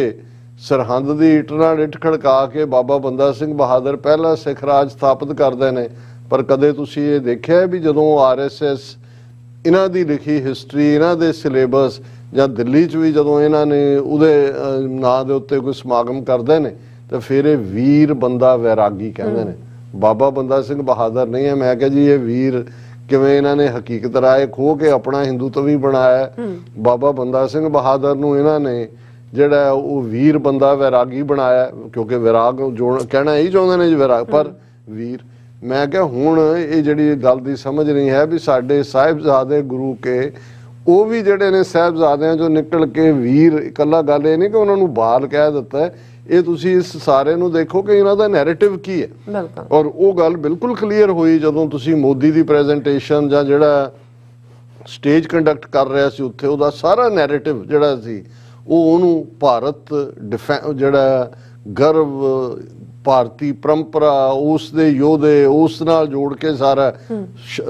ਸਰਹੰਦ ਦੀ ਇੱਟ ਨਾਲ ਇੱਟ ਖੜਕਾ ਕੇ ਬਾਬਾ ਬੰਦਾ ਸਿੰਘ ਬਹਾਦਰ ਪਹਿਲਾ ਸਿੱਖ ਰਾਜ ਸਥਾਪਿਤ ਕਰਦੇ ਨੇ। ਪਰ ਕਦੇ ਤੁਸੀਂ ਇਹ ਦੇਖਿਆ ਵੀ ਜਦੋਂ RSS ਇਹਨਾਂ ਦੀ ਲਿਖੀ ਹਿਸਟਰੀ, ਇਹਨਾਂ ਦੇ ਸਿਲੇਬਸ, ਜਾਂ ਦਿੱਲੀ 'ਚ ਵੀ ਜਦੋਂ ਇਹਨਾਂ ਨੇ ਉਹਦੇ ਨਾਂ ਦੇ ਉੱਤੇ ਕੋਈ ਸਮਾਗਮ ਕਰਦੇ ਨੇ ਤਾਂ ਫਿਰ ਇਹ ਵੀਰ ਬੰਦਾ ਵੈਰਾਗੀ ਕਹਿੰਦੇ ਨੇ, ਬਾਬਾ ਬੰਦਾ ਸਿੰਘ ਬਹਾਦਰ ਨਹੀਂ ਹੈ। ਮੈਂ ਕਿਹਾ ਜੀ ਇਹ ਵੀਰ ਕਿਵੇਂ ਇਹਨਾਂ ਨੇ ਹਕੀਕਤ ਰਾਏ ਖੋਹ ਕੇ ਆਪਣਾ ਹਿੰਦੂਤਵੀ ਬਣਾਇਆ। ਬਾਬਾ ਬੰਦਾ ਸਿੰਘ ਬਹਾਦਰ ਨੂੰ ਇਹਨਾਂ ਨੇ ਜਿਹੜਾ ਉਹ ਵੀਰ ਬੰਦਾ ਵੈਰਾਗੀ ਬਣਾਇਆ, ਕਿਉਂਕਿ ਵੈਰਾਗ ਕਹਿਣਾ ਇਹੀ ਚਾਹੁੰਦੇ ਨੇ ਜੀ ਵੈਰਾਗ, ਪਰ ਵੀਰ। ਮੈਂ ਕਿਹਾ ਹੁਣ ਇਹ ਜਿਹੜੀ ਗੱਲ ਦੀ ਸਮਝ ਨਹੀਂ ਹੈ ਵੀ ਸਾਡੇ ਸਾਹਿਬਜ਼ਾਦੇ ਗੁਰੂ ਕੇ, ਉਹ ਵੀ ਜਿਹੜੇ ਨੇ ਸਾਹਿਬਜ਼ਾਦਿਆਂ ਚੋਂ ਨਿਕਲ ਕੇ ਵੀਰ, ਇਕੱਲਾ ਗੱਲ ਇਹ ਨਹੀਂ ਕਿ ਉਹਨਾਂ ਨੂੰ ਬਾਲ ਕਹਿ ਦਿੱਤਾ ਹੈ, ਇਹ ਤੁਸੀਂ ਇਸ ਸਾਰੇ ਨੂੰ ਦੇਖੋ ਕਿ ਇਹਨਾਂ ਦਾ ਨੈਰੇਟਿਵ ਕੀ ਹੈ। ਔਰ ਉਹ ਗੱਲ ਬਿਲਕੁਲ ਕਲੀਅਰ ਹੋਈ ਜਦੋਂ ਤੁਸੀਂ ਮੋਦੀ ਦੀ ਪ੍ਰੈਜੈਂਟੇਸ਼ਨ ਜਾਂ ਜਿਹੜਾ ਸਟੇਜ ਕੰਡਕਟ ਕਰ ਰਿਹਾ ਸੀ ਉੱਥੇ, ਉਹਦਾ ਸਾਰਾ ਨੈਰੇਟਿਵ ਜਿਹੜਾ ਸੀ ਉਹ ਉਹਨੂੰ ਭਾਰਤ ਜਿਹੜਾ ਗਰਵ, ਭਾਰਤੀ ਪਰੰਪਰਾ, ਉਸ ਦੇ ਯੋਧੇ, ਉਸ ਨਾਲ ਜੋੜ ਕੇ ਸਾਰਾ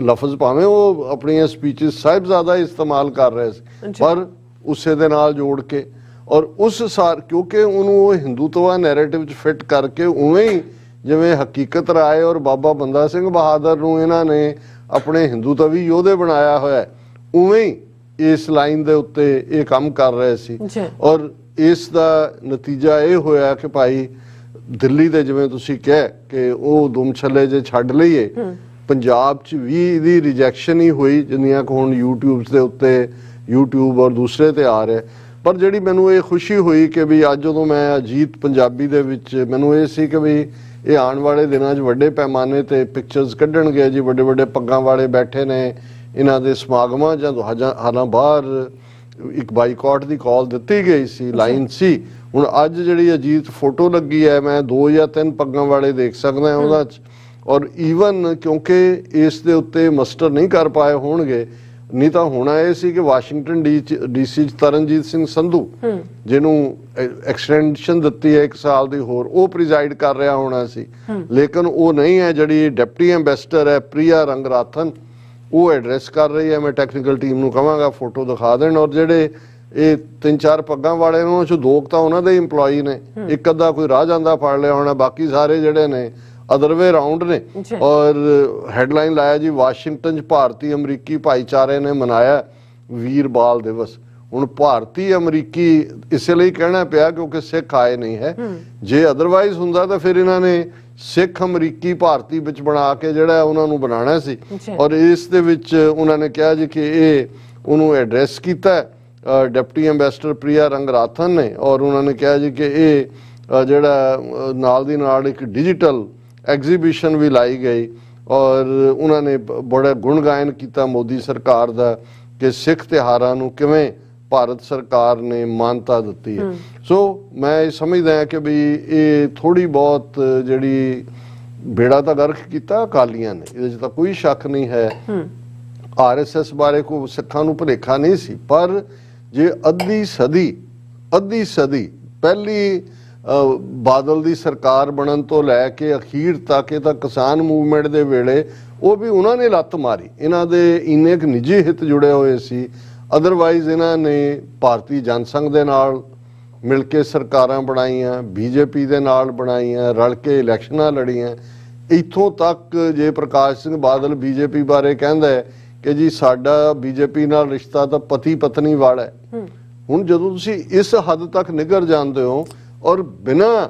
ਲਫ਼ਜ਼, ਭਾਵੇਂ ਉਹ ਆਪਣੀਆਂ ਸਪੀਚਸ ਸਾਹਿਬਜ਼ਾਦਾ ਇਸਤੇਮਾਲ ਕਰ ਰਹੇ ਸੀ ਪਰ ਉਸੇ ਦੇ ਨਾਲ ਜੋੜ ਕੇ, ਔਰ ਉਸ ਕਿਉਂਕਿ ਉਹਨੂੰ ਉਹ ਹਿੰਦੂਤਵਾ ਨੈਰੇਟਿਵ 'ਚ ਫਿੱਟ ਕਰਕੇ ਉਵੇਂ ਹੀ ਜਿਵੇਂ ਹਕੀਕਤ ਰਾਏ ਔਰ ਬਾਬਾ ਬੰਦਾ ਸਿੰਘ ਬਹਾਦਰ ਨੂੰ ਇਹਨਾਂ ਨੇ ਆਪਣੇ ਹਿੰਦੂਤਵੀ ਯੋਧੇ ਬਣਾਇਆ ਹੋਇਆ, ਉਵੇਂ ਹੀ ਇਸ ਲਾਈਨ ਦੇ ਉੱਤੇ ਇਹ ਕੰਮ ਕਰ ਰਹੇ ਸੀ। ਔਰ ਇਸ ਦਾ ਨਤੀਜਾ ਇਹ ਹੋਇਆ ਕਿ ਭਾਈ ਦਿੱਲੀ ਦੇ, ਜਿਵੇਂ ਤੁਸੀਂ ਕਹਿ ਕਿ ਉਹ ਦੁਮ ਛੱਲੇ ਜੇ ਛੱਡ ਲਈਏ, ਪੰਜਾਬ 'ਚ ਵੀ ਇਹਦੀ ਰਿਜੈਕਸ਼ਨ ਹੀ ਹੋਈ, ਜਿੰਨੀਆਂ ਕੁ ਹੁਣ YouTube ਦੇ ਉੱਤੇ, YouTube ਔਰ ਦੂਸਰੇ ਤੇ ਆ ਰਿਹਾ। ਪਰ ਜਿਹੜੀ ਮੈਨੂੰ ਇਹ ਖੁਸ਼ੀ ਹੋਈ ਕਿ ਵੀ ਅੱਜ ਜਦੋਂ ਮੈਂ ਅਜੀਤ ਪੰਜਾਬੀ ਦੇ ਵਿੱਚ, ਮੈਨੂੰ ਇਹ ਸੀ ਕਿ ਵੀ ਇਹ ਆਉਣ ਵਾਲੇ ਦਿਨਾਂ 'ਚ ਵੱਡੇ ਪੈਮਾਨੇ ਤੇ ਪਿਕਚਰਸ ਕੱਢਣਗੇ ਜੀ, ਵੱਡੇ ਵੱਡੇ ਪੱਗਾਂ ਵਾਲੇ ਬੈਠੇ ਨੇ ਇਹਨਾਂ ਦੇ ਸਮਾਗਮਾਂ, ਜਾਂ ਹਾਲਾਂ ਬਾਹਰ ਇੱਕ ਬਾਈਕਾਟ ਦੀ ਕਾਲ ਦਿੱਤੀ ਗਈ ਸੀ, ਲਾਈਨ ਸੀ। ਹੁਣ ਅੱਜ ਜਿਹੜੀ ਅਜੀਤ ਫੋਟੋ ਲੱਗੀ ਹੈ, ਮੈਂ 2 ਜਾਂ 3 ਪੱਗਾਂ ਵਾਲੇ ਦੇਖ ਸਕਦਾ ਉਹਦਾ 'ਚ। ਔਰ ਈਵਨ ਕਿਉਂਕਿ ਇਸ ਦੇ ਉੱਤੇ ਮਸਟਰ ਨਹੀਂ ਕਰ ਪਾਏ ਹੋਣਗੇ, ਨਹੀਂ ਤਾਂ ਹੋਣਾ ਇਹ ਸੀ ਕਿ ਵਾਸ਼ਿੰਗਟਨ DC 'ਚ ਤਰਨਜੀਤ ਸਿੰਘ ਸੰਧੂ, ਜਿਹਨੂੰ ਐਕਸਟੈਂਸ਼ਨ ਦਿੱਤੀ ਹੈ 1 ਸਾਲ ਦੀ ਹੋਰ, ਉਹ ਪ੍ਰੀਜ਼ਾਈਡ ਕਰ ਰਿਹਾ ਹੋਣਾ ਸੀ, ਲੇਕਿਨ ਉਹ ਨਹੀਂ ਹੈ। ਜਿਹੜੀ ਡਿਪਟੀ ਐਂਬੈਸਡਰ ਹੈ ਪ੍ਰਿਆ ਰੰਗਰਾਥਨ, ਉਹ ਐਡਰੈਸ ਕਰ ਰਹੀ ਹੈ। ਮੈਂ ਟੈਕਨੀਕਲ ਟੀਮ ਨੂੰ ਕਹਾਂਗਾ ਫੋਟੋ ਦਿਖਾ ਦੇਣ। ਔਰ ਜਿਹੜੇ ਇਹ 3-4 ਪੱਗਾਂ ਵਾਲੇ ਉਹਨਾਂ 'ਚੋਂ 2 ਤਾਂ ਉਹਨਾਂ ਦੇ ਇੰਪਲੋਈ ਨੇ, ਇੱਕ ਅੱਧਾ ਕੋਈ ਰਾਹ ਜਾਂਦਾ ਫੜ ਲਿਆ ਹੋਣਾ, ਬਾਕੀ ਸਾਰੇ ਜਿਹੜੇ ਨੇ ਅਦਰ ਵੇ ਰਾਉਂਡ ਨੇ। ਔਰ ਹੈਡਲਾਈਨ ਲਾਇਆ ਜੀ, ਵਾਸ਼ਿੰਗਟਨ 'ਚ ਭਾਰਤੀ ਅਮਰੀਕੀ ਭਾਈਚਾਰੇ ਨੇ ਮਨਾਇਆ ਵੀਰ ਬਾਲ ਦਿਵਸ। ਹੁਣ ਭਾਰਤੀ ਅਮਰੀਕੀ ਇਸੇ ਲਈ ਕਹਿਣਾ ਪਿਆ ਕਿਉਂਕਿ ਸਿੱਖ ਆਏ ਨਹੀਂ ਹੈ, ਜੇ ਅਦਰਵਾਈਜ਼ ਹੁੰਦਾ ਤਾਂ ਫਿਰ ਇਹਨਾਂ ਨੇ ਸਿੱਖ ਅਮਰੀਕੀ ਭਾਰਤੀ ਵਿੱਚ ਬਣਾ ਕੇ ਜਿਹੜਾ ਉਹਨਾਂ ਨੂੰ ਬਣਾਉਣਾ ਸੀ। ਔਰ ਇਸ ਦੇ ਵਿੱਚ ਉਹਨਾਂ ਨੇ ਕਿਹਾ ਜੀ ਕਿ ਇਹ ਉਹਨੂੰ ਐਡਰੈਸ ਕੀਤਾ ਡਿਪਟੀ ਐਂਬੈਸਡਰ ਪ੍ਰਿਆ ਰੰਗਰਾਥਨ ਨੇ, ਔਰ ਉਹਨਾਂ ਨੇ ਕਿਹਾ ਜੀ ਕਿ ਇਹ ਜਿਹੜਾ ਨਾਲ ਦੀ ਨਾਲ ਇੱਕ ਡਿਜੀਟਲ ਐਗਜ਼ੀਬਿਸ਼ਨ ਵੀ ਲਾਈ ਗਈ। ਔਰ ਉਹਨਾਂ ਨੇ ਬੜਾ ਗੁਣ ਗਾਇਨ ਕੀਤਾ ਮੋਦੀ ਸਰਕਾਰ ਦਾ ਕਿ ਸਿੱਖ ਤਿਉਹਾਰਾਂ ਨੂੰ ਕਿਵੇਂ ਭਾਰਤ ਸਰਕਾਰ ਨੇ ਮਾਨਤਾ ਦਿੱਤੀ ਹੈ। ਸੋ ਮੈਂ ਇਹ ਸਮਝਦਾ ਹਾਂ ਕਿ ਵੀ ਇਹ ਥੋੜੀ ਬਹੁਤ ਜਿਹੜੀ ਬੇੜਾ ਤਾਂ ਗਰਕ ਕੀਤਾ ਅਕਾਲੀਆਂ ਨੇ, ਇਹਦੇ 'ਚ ਤਾਂ ਕੋਈ ਸ਼ੱਕ ਨਹੀਂ ਹੈ। RSS ਬਾਰੇ ਕੋਈ ਸਿੱਖਾਂ ਨੂੰ ਭੁਲੇਖਾ ਨਹੀਂ ਸੀ, ਪਰ ਜੇ ਅੱਧੀ ਸਦੀ ਪਹਿਲੀ ਬਾਦਲ ਦੀ ਸਰਕਾਰ ਬਣਨ ਤੋਂ ਲੈ ਕੇ ਅਖੀਰ ਤੱਕ, ਇਹ ਤਾਂ ਕਿਸਾਨ ਮੂਵਮੈਂਟ ਦੇ ਵੇਲੇ ਉਹ ਵੀ ਉਹਨਾਂ ਨੇ ਲੱਤ ਮਾਰੀ। ਇਹਨਾਂ ਦੇ ਇੰਨੇ ਕੁ ਨਿੱਜੀ ਹਿੱਤ ਜੁੜੇ ਹੋਏ ਸੀ, ਅਦਰਵਾਈਜ਼ ਇਹਨਾਂ ਨੇ ਭਾਰਤੀ ਜਨਸੰਘ ਦੇ ਨਾਲ ਮਿਲ ਕੇ ਸਰਕਾਰਾਂ ਬਣਾਈਆਂ, ਬੀਜੇਪੀ ਦੇ ਨਾਲ ਬਣਾਈਆਂ, ਰਲ ਕੇ ਇਲੈਕਸ਼ਨਾਂ ਲੜੀਆਂ। ਇੱਥੋਂ ਤੱਕ ਜੇ ਪ੍ਰਕਾਸ਼ ਸਿੰਘ ਬਾਦਲ ਬੀਜੇਪੀ ਬਾਰੇ ਕਹਿੰਦਾ ਹੈ ਕਿ ਜੀ ਸਾਡਾ ਬੀਜੇਪੀ ਨਾਲ ਰਿਸ਼ਤਾ ਤਾਂ ਪਤੀ ਪਤਨੀ ਵਾਲਾ ਹੈ। ਹੁਣ ਜਦੋਂ ਤੁਸੀਂ ਇਸ ਹੱਦ ਤੱਕ ਨਿਗਰ ਜਾਂਦੇ ਹੋ ਔਰ ਬਿਨਾਂ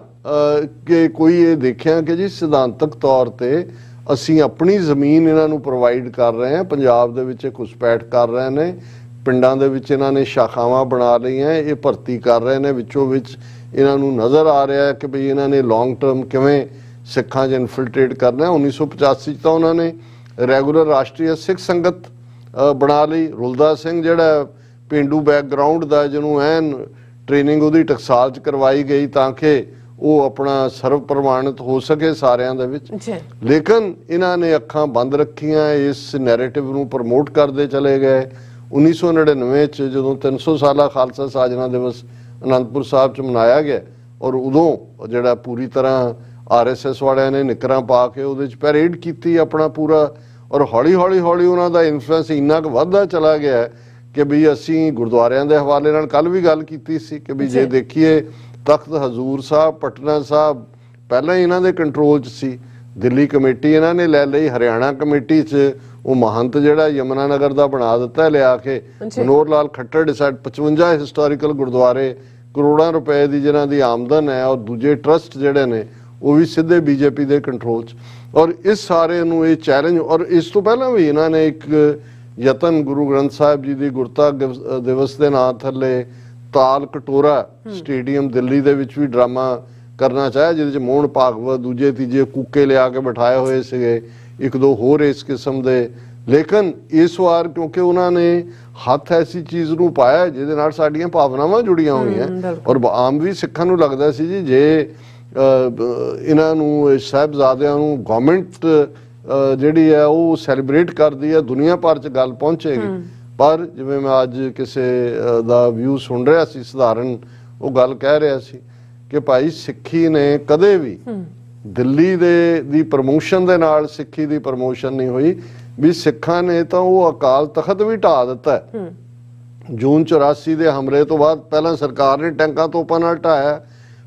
ਕਿ ਕੋਈ ਇਹ ਦੇਖਿਆ ਕਿ ਜੀ ਸਿਧਾਂਤਕ ਤੌਰ ਤੇ ਅਸੀਂ ਆਪਣੀ ਜ਼ਮੀਨ ਇਹਨਾਂ ਨੂੰ ਪ੍ਰੋਵਾਈਡ ਕਰ ਰਹੇ ਹਾਂ, ਪੰਜਾਬ ਦੇ ਵਿੱਚ ਘੁਸਪੈਠ ਕਰ ਰਹੇ ਨੇ, ਪਿੰਡਾਂ ਦੇ ਵਿੱਚ ਇਹਨਾਂ ਨੇ ਸ਼ਾਖਾਵਾਂ ਬਣਾ ਲਈਆਂ, ਇਹ ਭਰਤੀ ਕਰ ਰਹੇ ਨੇ, ਵਿੱਚੋਂ ਵਿੱਚ ਇਹਨਾਂ ਨੂੰ ਨਜ਼ਰ ਆ ਰਿਹਾ ਕਿ ਭਈ ਇਹਨਾਂ ਨੇ ਲੌਂਗ ਟਰਮ ਕਿਵੇਂ ਸਿੱਖਾਂ 'ਚ ਇਨਫਿਲਟਰੇਟ ਕਰਨਾ। 1985 'ਚ ਤਾਂ ਉਹਨਾਂ ਨੇ ਰੈਗੂਲਰ ਰਾਸ਼ਟਰੀ ਸਿੱਖ ਸੰਗਤ ਬਣਾ ਲਈ। ਰੁਲਦਾ ਸਿੰਘ ਜਿਹੜਾ ਪੇਂਡੂ ਬੈਕਗਰਾਊਂਡ ਦਾ, ਜਿਹਨੂੰ ਐਨ ਟ੍ਰੇਨਿੰਗ ਉਹਦੀ ਟਕਸਾਲ 'ਚ ਕਰਵਾਈ ਗਈ ਤਾਂ ਕਿ ਉਹ ਆਪਣਾ ਸਰਵ ਪ੍ਰਮਾਣਿਤ ਹੋ ਸਕੇ ਸਾਰਿਆਂ ਦੇ ਵਿੱਚ। ਲੇਕਿਨ ਇਹਨਾਂ ਨੇ ਅੱਖਾਂ ਬੰਦ ਰੱਖੀਆਂ, ਇਸ ਨੈਰੇਟਿਵ ਨੂੰ ਪ੍ਰਮੋਟ ਕਰਦੇ ਚਲੇ ਗਏ। 1999 'ਚ ਜਦੋਂ 300 ਸਾਲਾ ਖਾਲਸਾ ਸਾਜਨਾ ਦਿਵਸ ਅਨੰਦਪੁਰ ਸਾਹਿਬ 'ਚ ਮਨਾਇਆ ਗਿਆ ਔਰ ਉਦੋਂ ਜਿਹੜਾ ਪੂਰੀ ਤਰ੍ਹਾਂ RSS ਵਾਲਿਆਂ ਨੇ ਨਿੱਕਰਾਂ ਪਾ ਕੇ ਉਹਦੇ 'ਚ ਪੈਰੇਡ ਕੀਤੀ ਆਪਣਾ ਪੂਰਾ, ਔਰ ਹੌਲੀ ਉਹਨਾਂ ਦਾ ਇਨਫਲੂਐਂਸ ਇੰਨਾ ਕੁ ਵੱਧਦਾ ਚਲਾ ਗਿਆ ਕਿ ਵੀ ਅਸੀਂ ਗੁਰਦੁਆਰਿਆਂ ਦੇ ਹਵਾਲੇ ਨਾਲ ਕੱਲ ਵੀ ਗੱਲ ਕੀਤੀ ਸੀ ਕਿ ਵੀ ਜੇ ਦੇਖੀਏ ਤਖਤ ਹਜ਼ੂਰ ਸਾਹਿਬ, ਪਟਨਾ ਸਾਹਿਬ ਪਹਿਲਾਂ ਹੀ ਇਹਨਾਂ ਦੇ ਕੰਟਰੋਲ 'ਚ ਸੀ। ਦਿੱਲੀ ਕਮੇਟੀ ਇਹਨਾਂ ਨੇ ਲੈ ਲਈ, ਹਰਿਆਣਾ ਕਮੇਟੀ 'ਚ ਉਹ ਮਹੰਤ ਜਿਹੜਾ ਯਮਨਾ ਨਗਰ ਦਾ ਬਣਾ ਦਿੱਤਾ ਲਿਆ ਕੇ। ਮਨੋਹਰ ਲਾਲ ਖੱਟਰ ਡਿਸਾਈਡ 55 ਹਿਸਟੋਰੀਕਲ ਗੁਰਦੁਆਰੇ, ਕਰੋੜਾਂ ਰੁਪਏ ਦੀ ਜਿਹਨਾਂ ਦੀ ਆਮਦਨ ਹੈ, ਔਰ ਦੂਜੇ ਟਰਸਟ ਜਿਹੜੇ ਨੇ ਉਹ ਵੀ ਸਿੱਧੇ ਬੀਜੇਪੀ ਦੇ ਕੰਟਰੋਲ 'ਚ। ਔਰ ਇਸ ਸਾਰੇ ਨੂੰ ਇਹ ਚੈਲੰਜ, ਔਰ ਇਸ ਤੋਂ ਪਹਿਲਾਂ ਵੀ ਇਹਨਾਂ ਨੇ ਇੱਕ ਯਤਨ ਗੁਰੂ ਗ੍ਰੰਥ ਸਾਹਿਬ ਜੀ ਦੀ ਗੁਰਤਾ ਦਿਵਸ ਦੇ ਨਾਂ ਥੱਲੇ ਤਾਲ ਕਟੋਰਾ ਸਟੇਡੀਅਮ ਦਿੱਲੀ ਦੇ ਵਿੱਚ ਵੀ ਡਰਾਮਾ ਕਰਨਾ ਚਾਹਿਆ, ਜਿਹਦੇ 'ਚ ਮੋਹਨ ਭਾਗਵਤ, ਦੂਜੇ ਤੀਜੇ ਕੂਕੇ ਲਿਆ ਕੇ ਬਿਠਾਏ ਹੋਏ ਸੀਗੇ, ਇੱਕ ਦੋ ਹੋਰ ਇਸ ਕਿਸਮ ਦੇ। ਲੇਕਿਨ ਇਸ ਵਾਰ ਕਿਉਂਕਿ ਉਹਨਾਂ ਨੇ ਹੱਥ ਐਸੀ ਚੀਜ਼ ਨੂੰ ਪਾਇਆ ਜਿਹਦੇ ਨਾਲ ਸਾਡੀਆਂ ਭਾਵਨਾਵਾਂ ਜੁੜੀਆਂ ਹੋਈਆਂ, ਔਰ ਆਮ ਵੀ ਸਿੱਖਾਂ ਨੂੰ ਲੱਗਦਾ ਸੀ ਜੀ ਜੇ ਇਹਨਾਂ ਨੂੰ ਸਾਹਿਬਜ਼ਾਦਿਆਂ ਨੂੰ ਗਵਰਨਮੈਂਟ ਜਿਹੜੀ ਹੈ ਉਹ ਸੈਲੀਬ੍ਰੇਟ ਕਰਦੀ ਹੈ, ਦੁਨੀਆ ਭਰ 'ਚ ਗੱਲ ਪਹੁੰਚੇਗੀ। ਪਰ ਜਿਵੇਂ ਮੈਂ ਅੱਜ ਕਿਸੇ ਦਾ ਵਿਊ ਸੁਣ ਰਿਹਾ ਸੀ ਸਧਾਰਨ, ਉਹ ਗੱਲ ਕਹਿ ਰਿਹਾ ਸੀ ਕਿ ਭਾਈ ਸਿੱਖੀ ਨੇ ਕਦੇ ਵੀ ਦਿੱਲੀ ਦੀ ਪ੍ਰਮੋਸ਼ਨ ਦੇ ਨਾਲ ਸਿੱਖੀ ਦੀ ਪ੍ਰਮੋਸ਼ਨ ਨਹੀਂ ਹੋਈ, ਵੀ ਸਿੱਖਾਂ ਨੇ ਤਾਂ ਉਹ ਅਕਾਲ ਤਖਤ ਵੀ ਢਾਹ ਦਿੱਤਾ। ਜੂਨ 84 ਦੇ ਹਮਲੇ ਤੋਂ ਬਾਅਦ ਪਹਿਲਾਂ ਸਰਕਾਰ ਨੇ ਟੈਂਕਾਂ ਤੋਪਾਂ ਨਾਲ ਢਾਇਆ,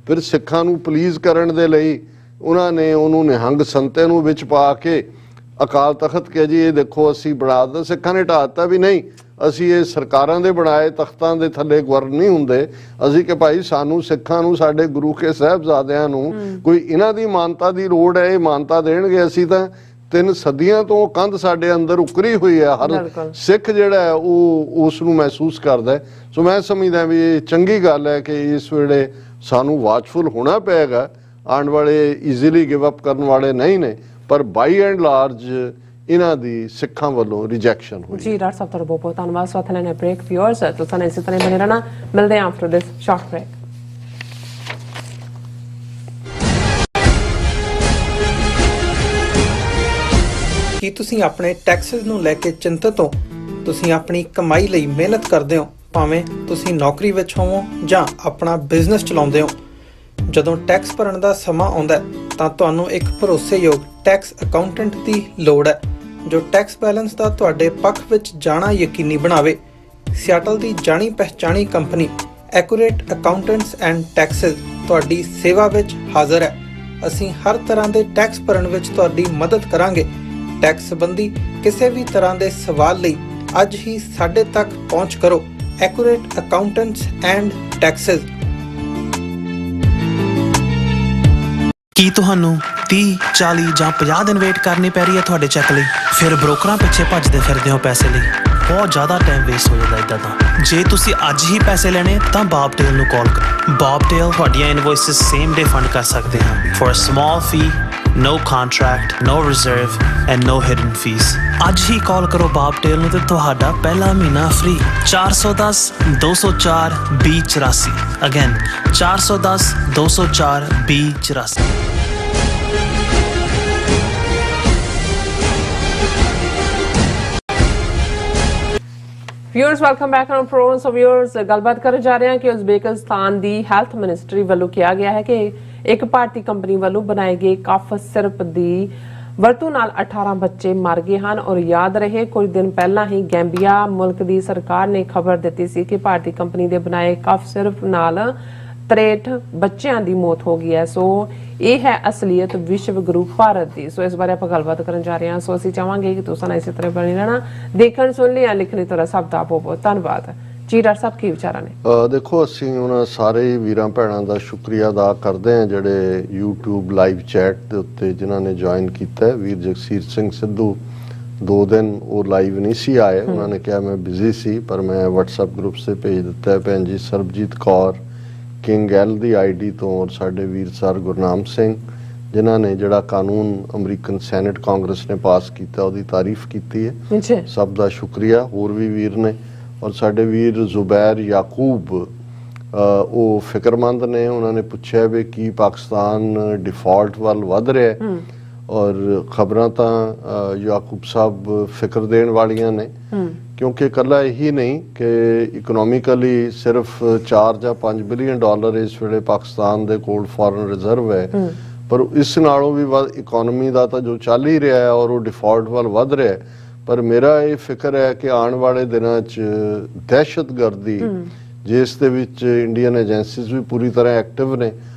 ਫਿਰ ਸਿੱਖਾਂ ਨੂੰ ਪਲੀਜ਼ ਕਰਨ ਦੇ ਲਈ ਉਹਨਾਂ ਨੇ ਉਹਨੂੰ ਨਿਹੰਗ ਸੰਤੇ ਨੂੰ ਵਿੱਚ ਪਾ ਕੇ ਅਕਾਲ ਤਖਤ ਕੇ ਜੀ ਇਹ ਦੇਖੋ ਅਸੀਂ ਬਣਾ ਦਿੱਤਾ। ਸਿੱਖਾਂ ਨੇ ਢਾਹ ਦਿੱਤਾ ਵੀ ਨਹੀਂ, ਅਸੀਂ ਇਹ ਸਰਕਾਰਾਂ ਦੇ ਬਣਾਏ ਤਖਤਾਂ ਦੇ ਥੱਲੇ ਗਵਰਨ ਨਹੀਂ ਹੁੰਦੇ, ਅਸੀਂ ਕਿ ਭਾਈ ਸਾਨੂੰ ਸਿੱਖਾਂ ਨੂੰ ਸਾਡੇ ਗੁਰੂ ਕੇ ਸਾਹਿਬਜ਼ਾਦਿਆਂ ਨੂੰ ਕੋਈ ਇਹਨਾਂ ਦੀ ਮਾਨਤਾ ਦੀ ਲੋੜ ਹੈ, ਇਹ ਮਾਨਤਾ ਦੇਣਗੇ। ਅਸੀਂ ਤਾਂ 3 ਸਦੀਆਂ ਤੋਂ ਕੰਧ ਸਾਡੇ ਅੰਦਰ ਉਕਰੀ ਹੋਈ ਹੈ, ਹਰ ਸਿੱਖ ਜਿਹੜਾ ਹੈ ਉਹ ਉਸ ਨੂੰ ਮਹਿਸੂਸ ਕਰਦਾ ਹੈ। ਸੋ ਮੈਂ ਸਮਝਦਾ ਵੀ ਇਹ ਚੰਗੀ ਗੱਲ ਹੈ ਕਿ ਇਸ ਵੇਲੇ ਸਾਨੂੰ ਵਾਚਫੁਲ ਹੋਣਾ ਪਏਗਾ। ਆਉਣ ਵਾਲੇ ਈਜ਼ੀਲੀ ਗਿਵ ਅਪ ਕਰਨ ਵਾਲੇ ਨਹੀਂ ਨੇ, ਪਰ ਬਾਈ ਐਂਡ ਲਾਰਜ ਇਹਨਾਂ ਦੀ ਸਿੱਖਾਂ ਵੱਲੋਂ ਰਿਜੈਕਸ਼ਨ ਹੋਈ। ਜੀ ਡਾਕਟਰ ਸਾਹਿਬ ਤੁਹਾਡਾ ਬਹੁਤ ਬਹੁਤ ਧੰਨਵਾਦ। ਸੋ ਅਥਨੇ ਨੇ ਬ੍ਰੇਕ ਵਿਊਅਰਸ ਤੁਸੀਂ ਨੇ ਇਸੇ ਤਰ੍ਹਾਂ ਬਣੇ ਰਹਿਣਾ, ਮਿਲਦੇ ਹਾਂ ਆਫਟਰ ਦਿਸ ਸ਼ਾਰਟ ਬ੍ਰੇਕ। ਕੀ ਤੁਸੀਂ ਆਪਣੇ ਟੈਕਸਸ ਨੂੰ ਲੈ ਕੇ ਚਿੰਤਤ ਹੋ? ਤੁਸੀਂ ਆਪਣੀ ਕਮਾਈ ਲਈ ਮਿਹਨਤ ਕਰਦੇ ਹੋ, ਭਾਵੇਂ ਤੁਸੀਂ ਨੌਕਰੀ ਵਿੱਚ ਹੋਵੋ ਜਾਂ ਆਪਣਾ ਬਿਜ਼ਨਸ ਚਲਾਉਂਦੇ ਹੋ। ਜਦੋਂ ਟੈਕਸ ਭਰਨ ਦਾ ਸਮਾਂ ਆਉਂਦਾ ਹੈ ਤਾਂ ਤੁਹਾਨੂੰ ਇੱਕ ਭਰੋਸੇਯੋਗ ਟੈਕਸ ਅਕਾਊਂਟੈਂਟ ਦੀ ਲੋੜ ਹੈ ਜੋ ਟੈਕਸ ਬੈਲੈਂਸ ਦਾ ਤੁਹਾਡੇ ਪੱਖ ਵਿੱਚ ਜਾਣਾ ਯਕੀਨੀ ਬਣਾਵੇ। ਸਿਆਟਲ ਦੀ ਜਾਣੀ ਪਛਾਣੀ company accurate accountants and taxes ਤੁਹਾਡੀ ਸੇਵਾ ਵਿੱਚ ਹਾਜ਼ਰ ਹੈ। ਅਸੀਂ ਹਰ ਤਰ੍ਹਾਂ ਦੇ ਟੈਕਸ ਭਰਨ ਵਿੱਚ ਤੁਹਾਡੀ ਮਦਦ ਕਰਾਂਗੇ। ਟੈਕਸ ਸੰਬੰਧੀ ਕਿਸੇ ਵੀ ਤਰ੍ਹਾਂ ਦੇ ਸਵਾਲ ਲਈ ਅੱਜ ਹੀ ਸਾਡੇ ਤੱਕ ਪਹੁੰਚ ਕਰੋ। Accurate accountants and taxes. ਕੀ ਤੁਹਾਨੂੰ 30, 40 ਜਾਂ 50 ਦਿਨ ਵੇਟ ਕਰਨੀ ਪੈ ਰਹੀ ਹੈ ਤੁਹਾਡੇ ਚੈੱਕ ਲਈ? ਫਿਰ ਬ੍ਰੋਕਰਾਂ ਪਿੱਛੇ ਭੱਜਦੇ ਫਿਰਦੇ ਹੋ ਪੈਸੇ ਲਈ, ਬਹੁਤ ਜ਼ਿਆਦਾ ਟਾਈਮ ਵੇਸਟ ਹੋ ਜਾਂਦਾ ਇੱਦਾਂ ਤਾਂ। ਜੇ ਤੁਸੀਂ ਅੱਜ ਹੀ ਪੈਸੇ ਲੈਣੇ ਤਾਂ ਬੌਬਟੇਲ ਨੂੰ ਕਾਲ ਕਰੋ। ਬੌਬਟੇਲ ਤੁਹਾਡੀਆਂ ਇਨਵੌਇਸਿਸ ਸੇਮ ਡੇ ਫੰਡ ਕਰ ਸਕਦੇ ਹਨ for a small fee, no contract, no reserve and no hidden fees। ਅੱਜ ਹੀ ਕਾਲ ਕਰੋ ਬੌਬਟੇਲ ਨੂੰ ਤੇ ਤੁਹਾਡਾ ਪਹਿਲਾ ਮਹੀਨਾ free. 410 204 2084। Again 410 204 2084। Viewers welcome back on programme. So viewers ਗੱਲਬਾਤ ਕਰਨ ਜਾ ਰਹੇ ਹਾਂ ਕਿ ਉਜ਼ਬੇਕਿਸਤਾਨ ਦੀ ਹੈਲਥ ਮਿਨਿਸਟਰੀ ਵੱਲੋਂ ਕਿਹਾ ਗਿਆ ਹੈ ਕਿ ਇੱਕ ਭਾਰਤੀ ਕੰਪਨੀ ਵੱਲੋਂ ਬਣਾਏ ਗਏ ਕਫ ਸਿਰਪ ਦੀ ਵਰਤੂ ਨਾਲ 18 ਬੱਚੇ ਮਰ ਗਏ ਹਨ ਔਰ ਯਾਦ ਰਹੇ ਕੁਝ ਦਿਨ ਪਹਿਲਾਂ ਹੀ ਗੈਂਬੀਆ ਮੁਲਕ ਦੀ ਸਰਕਾਰ ਨੇ ਖਬਰ ਦਿੱਤੀ ਸੀ ਕਿ ਭਾਰਤੀ ਕੰਪਨੀ ਦੇ ਬਣਾਏ ਕਫ ਸਿਰਫ ਨਾਲ 63 ਬੱਚਿਆਂ ਦੀ ਮੌਤ ਹੋ ਗਈ ਹੈ। ਸੋ ਇਹ ਹੈ ਅਸਲੀਅਤ ਵਿਸ਼ਵ ਗੁਰੂ ਭਾਰਤ ਦੀ। ਸੋ ਇਸ ਬਾਰੇ ਆਪਾਂ ਗੱਲਬਾਤ ਕਰਨ ਜਾ ਰਹੇ ਹਾਂ। ਸੋ ਅਸੀਂ ਚਾਹਾਂਗੇ ਕਿ ਤੁਸੀਂ ਇਸੇ ਤਰ੍ਹਾਂ ਬਣੇ ਰਹਿਣਾ, ਦੇਖਣ ਸੁਣ ਲਿਆ ਲਿਖਣੀ ਤਰ੍ਹਾਂ ਸਭ ਦਾ ਬਹੁਤ ਬਹੁਤ ਧੰਨਵਾਦ ਜੀ। ਡਾਕਟਰ ਸਾਹਿਬ ਕੀ ਵਿਚਾਰਾਂ ਨੇ? ਦੇਖੋ, ਅਸੀਂ ਉਹਨਾਂ ਸਾਰੇ ਵੀਰਾਂ ਭੈਣਾਂ ਦਾ ਸ਼ੁਕਰੀਆ ਅਦਾ ਕਰਦੇ ਹਾਂ ਜਿਹੜੇ YouTube ਲਾਈਵ ਚੈਟ ਦੇ ਉੱਤੇ ਜਿਨ੍ਹਾਂ ਨੇ ਜੁਆਇਨ ਕੀਤਾ ਹੈ। ਵੀਰ ਜਗਸੀਰ ਸਿੰਘ ਸਿੱਧੂ 2 ਦਿਨ ਉਹ ਲਾਈਵ ਨਹੀਂ ਸੀ ਆਏ, ਉਹਨਾਂ ਨੇ ਕਿਹਾ ਮੈਂ ਬਿਜ਼ੀ ਸੀ, ਪਰ ਮੈਂ WhatsApp ਗਰੁੱਪ ਤੇ ਭੇਜ ਦਿੱਤਾ ਹੈ। ਭੈਣ ਜੀ ਸਰਬਜੀਤ ਕੌਰ ਕਿੰਗ ਐਲ ਦੀ ID ਤੋਂ, ਔਰ ਸਾਡੇ ਵੀਰ ਸਰ ਗੁਰਨਾਮ ਸਿੰਘ ਜਿਨ੍ਹਾਂ ਨੇ ਜਿਹੜਾ ਕਾਨੂੰਨ ਅਮਰੀਕਨ ਸੈਨੇਟ ਕਾਂਗਰਸ ਨੇ ਪਾਸ ਕੀਤਾ ਉਹਦੀ ਤਾਰੀਫ ਕੀਤੀ ਹੈ, ਸਭ ਦਾ ਸ਼ੁਕਰੀਆ। ਹੋਰ ਵੀ ਵੀਰ ਨੇ, ਔਰ ਸਾਡੇ ਵੀਰ ਜ਼ੁਬੈਰ ਯਾਕੂਬ ਉਹ ਫਿਕਰਮੰਦ ਨੇ, ਉਹਨਾਂ ਨੇ ਪੁੱਛਿਆ ਵੀ ਕੀ ਪਾਕਿਸਤਾਨ ਡਿਫਾਲਟ ਵੱਲ ਵੱਧ ਰਿਹਾ, ਔਰ ਖਬਰਾਂ ਤਾਂ ਯਾਕੂਬ ਸਾਹਿਬ ਫਿਕਰ ਦੇਣ ਵਾਲੀਆਂ ਨੇ, ਕਿਉਂਕਿ ਇਕੱਲਾ ਇਹੀ ਨਹੀਂ ਕਿ ਇਕਨੋਮਿਕਲੀ ਸਿਰਫ 4 ਜਾਂ 5 ਬਿਲੀਅਨ ਡਾਲਰ ਇਸ ਵੇਲੇ ਪਾਕਿਸਤਾਨ ਦੇ ਕੋਲ ਫੋਰਨ ਰਿਜ਼ਰਵ ਹੈ, ਪਰ ਇਸ ਨਾਲੋਂ ਵੀ ਵੱਧ ਇਕਨੋਮੀ ਦਾ ਤਾਂ ਜੋ ਚੱਲ ਹੀ ਰਿਹਾ ਹੈ ਔਰ ਉਹ ਡਿਫਾਲਟ ਵੱਲ ਵੱਧ ਰਿਹਾ ਹੈ। ਪਰ ਮੇਰਾ ਇਹ ਫਿਕਰ ਹੈ ਕਿ ਆਉਣ ਵਾਲੇ ਦਿਨਾਂ 'ਚ ਦਹਿਸ਼ਤਗਰਦੀ ਜਿਸ ਦੇ ਵਿੱਚ ਇੰਡੀਅਨ ਏਜੰਸੀਜ਼ ਵੀ ਪੂਰੀ ਤਰ੍ਹਾਂ ਐਕਟਿਵ ਨੇ,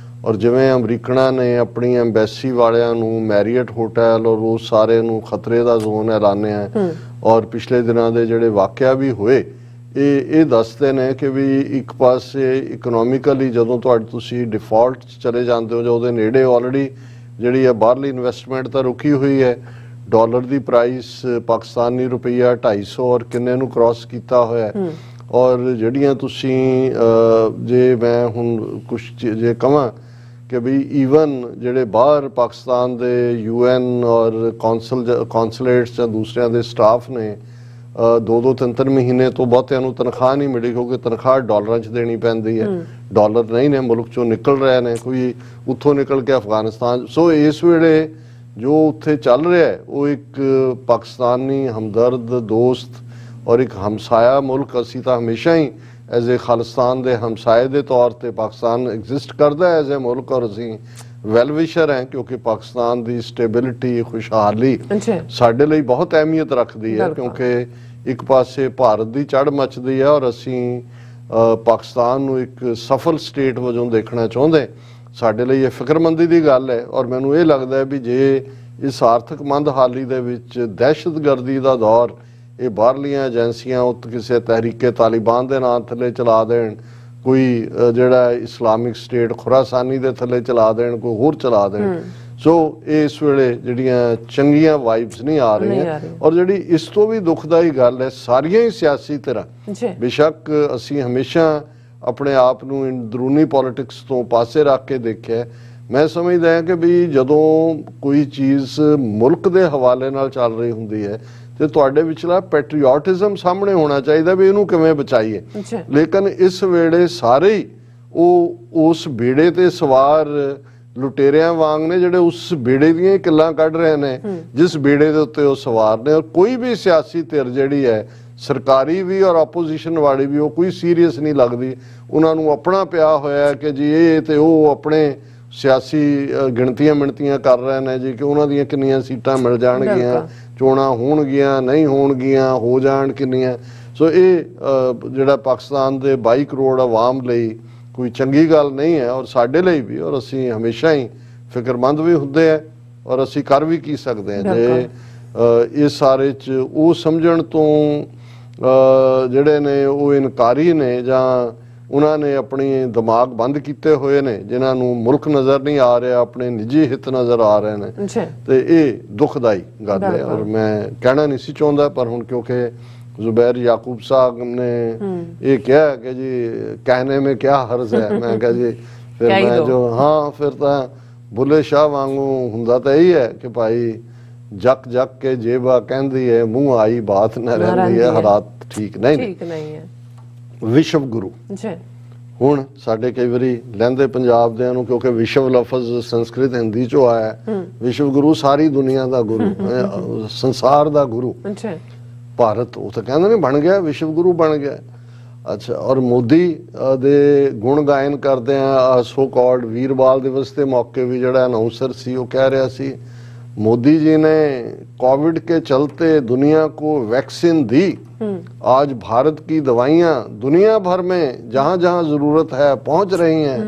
ਔਰ ਜਿਵੇਂ ਅਮਰੀਕਨਾਂ ਨੇ ਆਪਣੀ ਐਮਬੈਸੀ ਵਾਲਿਆਂ ਨੂੰ ਮੈਰੀਅਟ ਹੋਟਲ ਔਰ ਉਹ ਸਾਰੇ ਨੂੰ ਖਤਰੇ ਦਾ ਜ਼ੋਨ ਐਲਾਨਿਆ, ਔਰ ਪਿਛਲੇ ਦਿਨਾਂ ਦੇ ਜਿਹੜੇ ਵਾਕਿਆ ਵੀ ਹੋਏ ਇਹ ਦੱਸਦੇ ਨੇ ਕਿ ਵੀ ਇੱਕ ਪਾਸੇ ਇਕਨੋਮਿਕਲੀ ਜਦੋਂ ਤੁਸੀਂ ਡਿਫਾਲਟ 'ਚ ਚਲੇ ਜਾਂਦੇ ਹੋ ਜਾਂ ਉਹਦੇ ਨੇੜੇ ਆਲਰੇਡੀ ਜਿਹੜੀ ਹੈ ਬਾਹਰਲੀ ਇਨਵੈਸਟਮੈਂਟ ਤਾਂ ਰੁਕੀ ਹੋਈ ਹੈ, ਡਾਲਰ ਦੀ ਪ੍ਰਾਈਸ ਪਾਕਿਸਤਾਨੀ ਰੁਪਈਆ 250 ਔਰ ਕਿੰਨੇ ਨੂੰ ਕ੍ਰਾਸ ਕੀਤਾ ਹੋਇਆ, ਔਰ ਜਿਹੜੀਆਂ ਤੁਸੀਂ ਜੇ ਮੈਂ ਹੁਣ ਕੁਛ ਜੇ ਕਹਾਂ ਕਿ ਵੀ ਈਵਨ ਜਿਹੜੇ ਬਾਹਰ ਪਾਕਿਸਤਾਨ ਦੇ UN ਔਰ ਕੌਂਸੂਲੇਟਸ ਜਾਂ ਦੂਸਰਿਆਂ ਦੇ ਸਟਾਫ ਨੇ 2-2 3-3 ਮਹੀਨੇ ਤੋਂ ਬਹੁਤਿਆਂ ਨੂੰ ਤਨਖਾਹ ਨਹੀਂ ਮਿਲੀ, ਕਿਉਂਕਿ ਤਨਖਾਹ ਡਾਲਰਾਂ 'ਚ ਦੇਣੀ ਪੈਂਦੀ ਹੈ, ਡਾਲਰ ਨਹੀਂ ਨੇ ਮੁਲਕ 'ਚੋਂ ਨਿਕਲ ਰਹੇ ਨੇ, ਕੋਈ ਉੱਥੋਂ ਨਿਕਲ ਕੇ ਅਫਗਾਨਿਸਤਾਨ। ਸੋ ਇਸ ਵੇਲੇ ਜੋ ਉੱਥੇ ਚੱਲ ਰਿਹਾ ਹੈ ਉਹ ਇੱਕ ਪਾਕਿਸਤਾਨੀ ਹਮਦਰਦ ਦੋਸਤ ਔਰ ਇੱਕ ਹਮਸਾਇਆ ਮੁਲਕ, ਅਸੀਂ ਤਾਂ ਹਮੇਸ਼ਾ ਹੀ ਐਜ਼ ਏ ਖਾਲਿਸਤਾਨ ਦੇ ਹਮਸਾਏ ਦੇ ਤੌਰ ਤੇ ਪਾਕਿਸਤਾਨ ਐਗਜ਼ਿਸਟ ਕਰਦਾ ਹੈ ਐਜ਼ ਏ ਮੁਲਕ, ਔਰ ਅਸੀਂ ਵੈਲਵਿਸ਼ਰ ਹੈ ਕਿਉਂਕਿ ਪਾਕਿਸਤਾਨ ਦੀ ਸਟੇਬਿਲਿਟੀ ਖੁਸ਼ਹਾਲੀ ਸਾਡੇ ਲਈ ਬਹੁਤ ਅਹਿਮੀਅਤ ਰੱਖਦੀ ਹੈ, ਕਿਉਂਕਿ ਇੱਕ ਪਾਸੇ ਭਾਰਤ ਦੀ ਚੜ੍ਹ ਮੱਚਦੀ ਹੈ ਔਰ ਅਸੀਂ ਪਾਕਿਸਤਾਨ ਨੂੰ ਇੱਕ ਸਫਲ ਸਟੇਟ ਵਜੋਂ ਦੇਖਣਾ ਚਾਹੁੰਦੇ। ਸਾਡੇ ਲਈ ਇਹ ਫਿਕਰਮੰਦੀ ਦੀ ਗੱਲ ਹੈ, ਔਰ ਮੈਨੂੰ ਇਹ ਲੱਗਦਾ ਹੈ ਵੀ ਜੇ ਇਸ ਆਰਥਿਕ ਮੰਦਹਾਲੀ ਦੇ ਵਿੱਚ ਦਹਿਸ਼ਤਗਰਦੀ ਦਾ ਦੌਰ ਇਹ ਬਾਹਰਲੀਆਂ ਏਜੰਸੀਆਂ ਕਿਸੇ ਤਹਿਰੀਕੇ ਤਾਲਿਬਾਨ ਦੇ ਨਾਂ ਥੱਲੇ ਚਲਾ ਦੇਣ, ਕੋਈ ਜਿਹੜਾ ਇਸਲਾਮਿਕ ਸਟੇਟ ਖੁਰਾਸਾਨੀ ਦੇ ਥੱਲੇ ਚਲਾ ਦੇਣ, ਕੋਈ ਹੋਰ ਚਲਾ ਦੇਣ, ਸੋ ਇਸ ਵੇਲੇ ਜਿਹੜੀਆਂ ਚੰਗੀਆਂ ਵਾਈਬਸ ਨਹੀਂ ਆ ਰਹੀਆਂ। ਔਰ ਜਿਹੜੀ ਇਸ ਤੋਂ ਵੀ ਦੁਖਦਾਈ ਗੱਲ ਹੈ, ਸਾਰੀਆਂ ਹੀ ਸਿਆਸੀ ਧਿਰਾਂ, ਬੇਸ਼ੱਕ ਅਸੀਂ ਹਮੇਸ਼ਾ ਆਪਣੇ ਆਪ ਨੂੰ ਅੰਦਰੂਨੀ ਪੋਲਿਟਿਕਸ ਤੋਂ ਪਾਸੇ ਰੱਖ ਕੇ ਦੇਖਿਆ, ਮੈਂ ਸਮਝਦਾ ਹਾਂ ਕਿ ਵੀ ਜਦੋਂ ਕੋਈ ਚੀਜ਼ ਮੁਲਕ ਦੇ ਹਵਾਲੇ ਨਾਲ ਚੱਲ ਰਹੀ ਹੁੰਦੀ ਹੈ ਤੇ ਤੁਹਾਡੇ ਵਿਚਲਾ ਪੈਟਰੀਓਟਿਜ਼ਮ ਸਾਹਮਣੇ ਹੋਣਾ ਚਾਹੀਦਾ ਵੀ ਇਹਨੂੰ ਕਿਵੇਂ ਬਚਾਈਏ। ਲੇਕਿਨ ਇਸ ਵੇਲੇ ਸਾਰੇ ਹੀ ਉਹ ਉਸ ਬੇੜੇ ਤੇ ਸਵਾਰ ਲੁਟੇਰਿਆਂ ਵਾਂਗ ਨੇ ਜਿਹੜੇ ਉਸ ਬੇੜੇ ਦੀਆਂ ਕਿੱਲਾਂ ਕੱਢ ਰਹੇ ਨੇ ਜਿਸ ਬੇੜੇ ਦੇ ਉੱਤੇ ਉਹ ਸਵਾਰ ਨੇ, ਔਰ ਕੋਈ ਵੀ ਸਿਆਸੀ ਧਿਰ ਜਿਹੜੀ ਹੈ ਸਰਕਾਰੀ ਵੀ ਔਰ ਆਪੋਜੀਸ਼ਨ ਵਾਲੀ ਵੀ ਉਹ ਕੋਈ ਸੀਰੀਅਸ ਨਹੀਂ ਲੱਗਦੀ। ਉਹਨਾਂ ਨੂੰ ਆਪਣਾ ਪਿਆ ਹੋਇਆ ਕਿ ਜੀ ਇਹ ਤੇ ਉਹ ਆਪਣੇ ਸਿਆਸੀ ਗਿਣਤੀਆਂ ਮਿਣਤੀਆਂ ਕਰ ਰਹੇ ਨੇ ਜੀ ਕਿ ਉਹਨਾਂ ਦੀਆਂ ਕਿੰਨੀਆਂ ਸੀਟਾਂ ਮਿਲ ਜਾਣਗੀਆਂ, ਚੋਣਾਂ ਹੋਣਗੀਆਂ ਨਹੀਂ ਹੋਣਗੀਆਂ, ਹੋ ਜਾਣ ਕਿੰਨੀਆਂ। ਸੋ ਇਹ ਜਿਹੜਾ ਪਾਕਿਸਤਾਨ ਦੇ 22 ਕਰੋੜ ਆਵਾਮ ਲਈ ਕੋਈ ਚੰਗੀ ਗੱਲ ਨਹੀਂ ਹੈ, ਔਰ ਸਾਡੇ ਲਈ ਵੀ, ਔਰ ਅਸੀਂ ਹਮੇਸ਼ਾ ਹੀ ਫਿਕਰਮੰਦ ਵੀ ਹੁੰਦੇ ਆ, ਔਰ ਅਸੀਂ ਕਰ ਵੀ ਕੀ ਸਕਦੇ ਹਾਂ ਜੇ ਇਸ ਸਾਰੇ 'ਚ ਉਹ ਸਮਝਣ ਤੋਂ ਜਿਹੜੇ ਨੇ ਉਹ ਇਨਕਾਰੀ ਨੇ ਜਾਂ ਉਹਨਾਂ ਨੇ ਆਪਣੀ ਦਿਮਾਗ ਬੰਦ ਕੀਤੇ ਹੋਏ ਨੇ, ਜਿਨ੍ਹਾਂ ਨੂੰ ਮੁਲਕ ਨਜ਼ਰ ਨਹੀਂ ਆ ਰਿਹਾ, ਆਪਣੇ ਨਿੱਜੀ ਹਿੱਤ ਨਜ਼ਰ ਆ ਰਹੇ ਨੇ, ਤੇ ਇਹ ਦੁਖਦਾਈ ਗੱਲ ਹੈ। ਔਰ ਮੈਂ ਕਹਿਣਾ ਨਹੀਂ ਸੀ ਚਾਹੁੰਦਾ, ਪਰ ਹੁਣ ਕਿਉਂਕਿ ਜ਼ੁਬੈਰ ਯਾਕੂਬ ਸਾਹਿਬ ਨੇ ਇਹ ਕਿਹਾ ਕਿ ਜੀ ਕਹਿਣੇ में क्या हर्ज है, ਮੈਂ ਕਿਹਾ ਜੀ ਫਿਰ ਮੈਂ ਜੋ ਹਾਂ ਫਿਰ ਤਾਂ ਬੁੱਲੇ ਸ਼ਾਹ ਵਾਂਗੂ ਹੁੰਦਾ ਤਾਂ ਇਹੀ ਹੈ ਕਿ ਭਾਈ ਜੱਕ ਜੱਕ ਕੇ ਜੇਬਾ ਕਹਿੰਦੀ ਹੈ ਮੂੰਹ ਆਈ ਬਾਤ ਨਾ ਰਹਿੰਦੀ ਹੈ, ਹਾਲਾਤ ਠੀਕ ਨਹੀਂ ਹੈ। ਵਿਸ਼ਵ ਗੁਰੂ ਹੁਣ ਸਾਡੇ ਕਈ ਵਾਰੀ ਲਹਿੰਦੇ ਪੰਜਾਬ ਦਿਆਂ ਨੂੰ, ਕਿਉਂਕਿ ਵਿਸ਼ਵ ਲਫ਼ਜ਼ ਸੰਸਕ੍ਰਿਤ ਹਿੰਦੀ ਚੋਂ ਆਇਆ, ਵਿਸ਼ਵ ਗੁਰੂ ਸਾਰੀ ਦੁਨੀਆ ਦਾ ਗੁਰੂ, ਸੰਸਾਰ ਦਾ ਗੁਰੂ। ਭਾਰਤ ਉਹ ਤਾਂ ਕਹਿੰਦੇ ਨੇ ਬਣ ਗਿਆ, ਵਿਸ਼ਵ ਗੁਰੂ ਬਣ ਗਿਆ। ਅੱਛਾ, ਔਰ ਮੋਦੀ ਦੇ ਗੁਣ ਗਾਇਨ ਕਰਦੇ ਆ ਸੋ ਕਾਲਡ ਵੀਰਬਾਲ ਦਿਵਸ ਦੇ ਮੌਕੇ ਵੀ ਜਿਹੜਾ ਅਨਾਉਂਸਰ ਸੀ ਉਹ ਕਹਿ ਰਿਹਾ ਸੀ मोदी जी ने कोविड के चलते दुनिया को वैक्सीन दी। आज भारत की दवाइयां दुनिया भर में जहां जहां जरूरत है पहुंच रही हैं।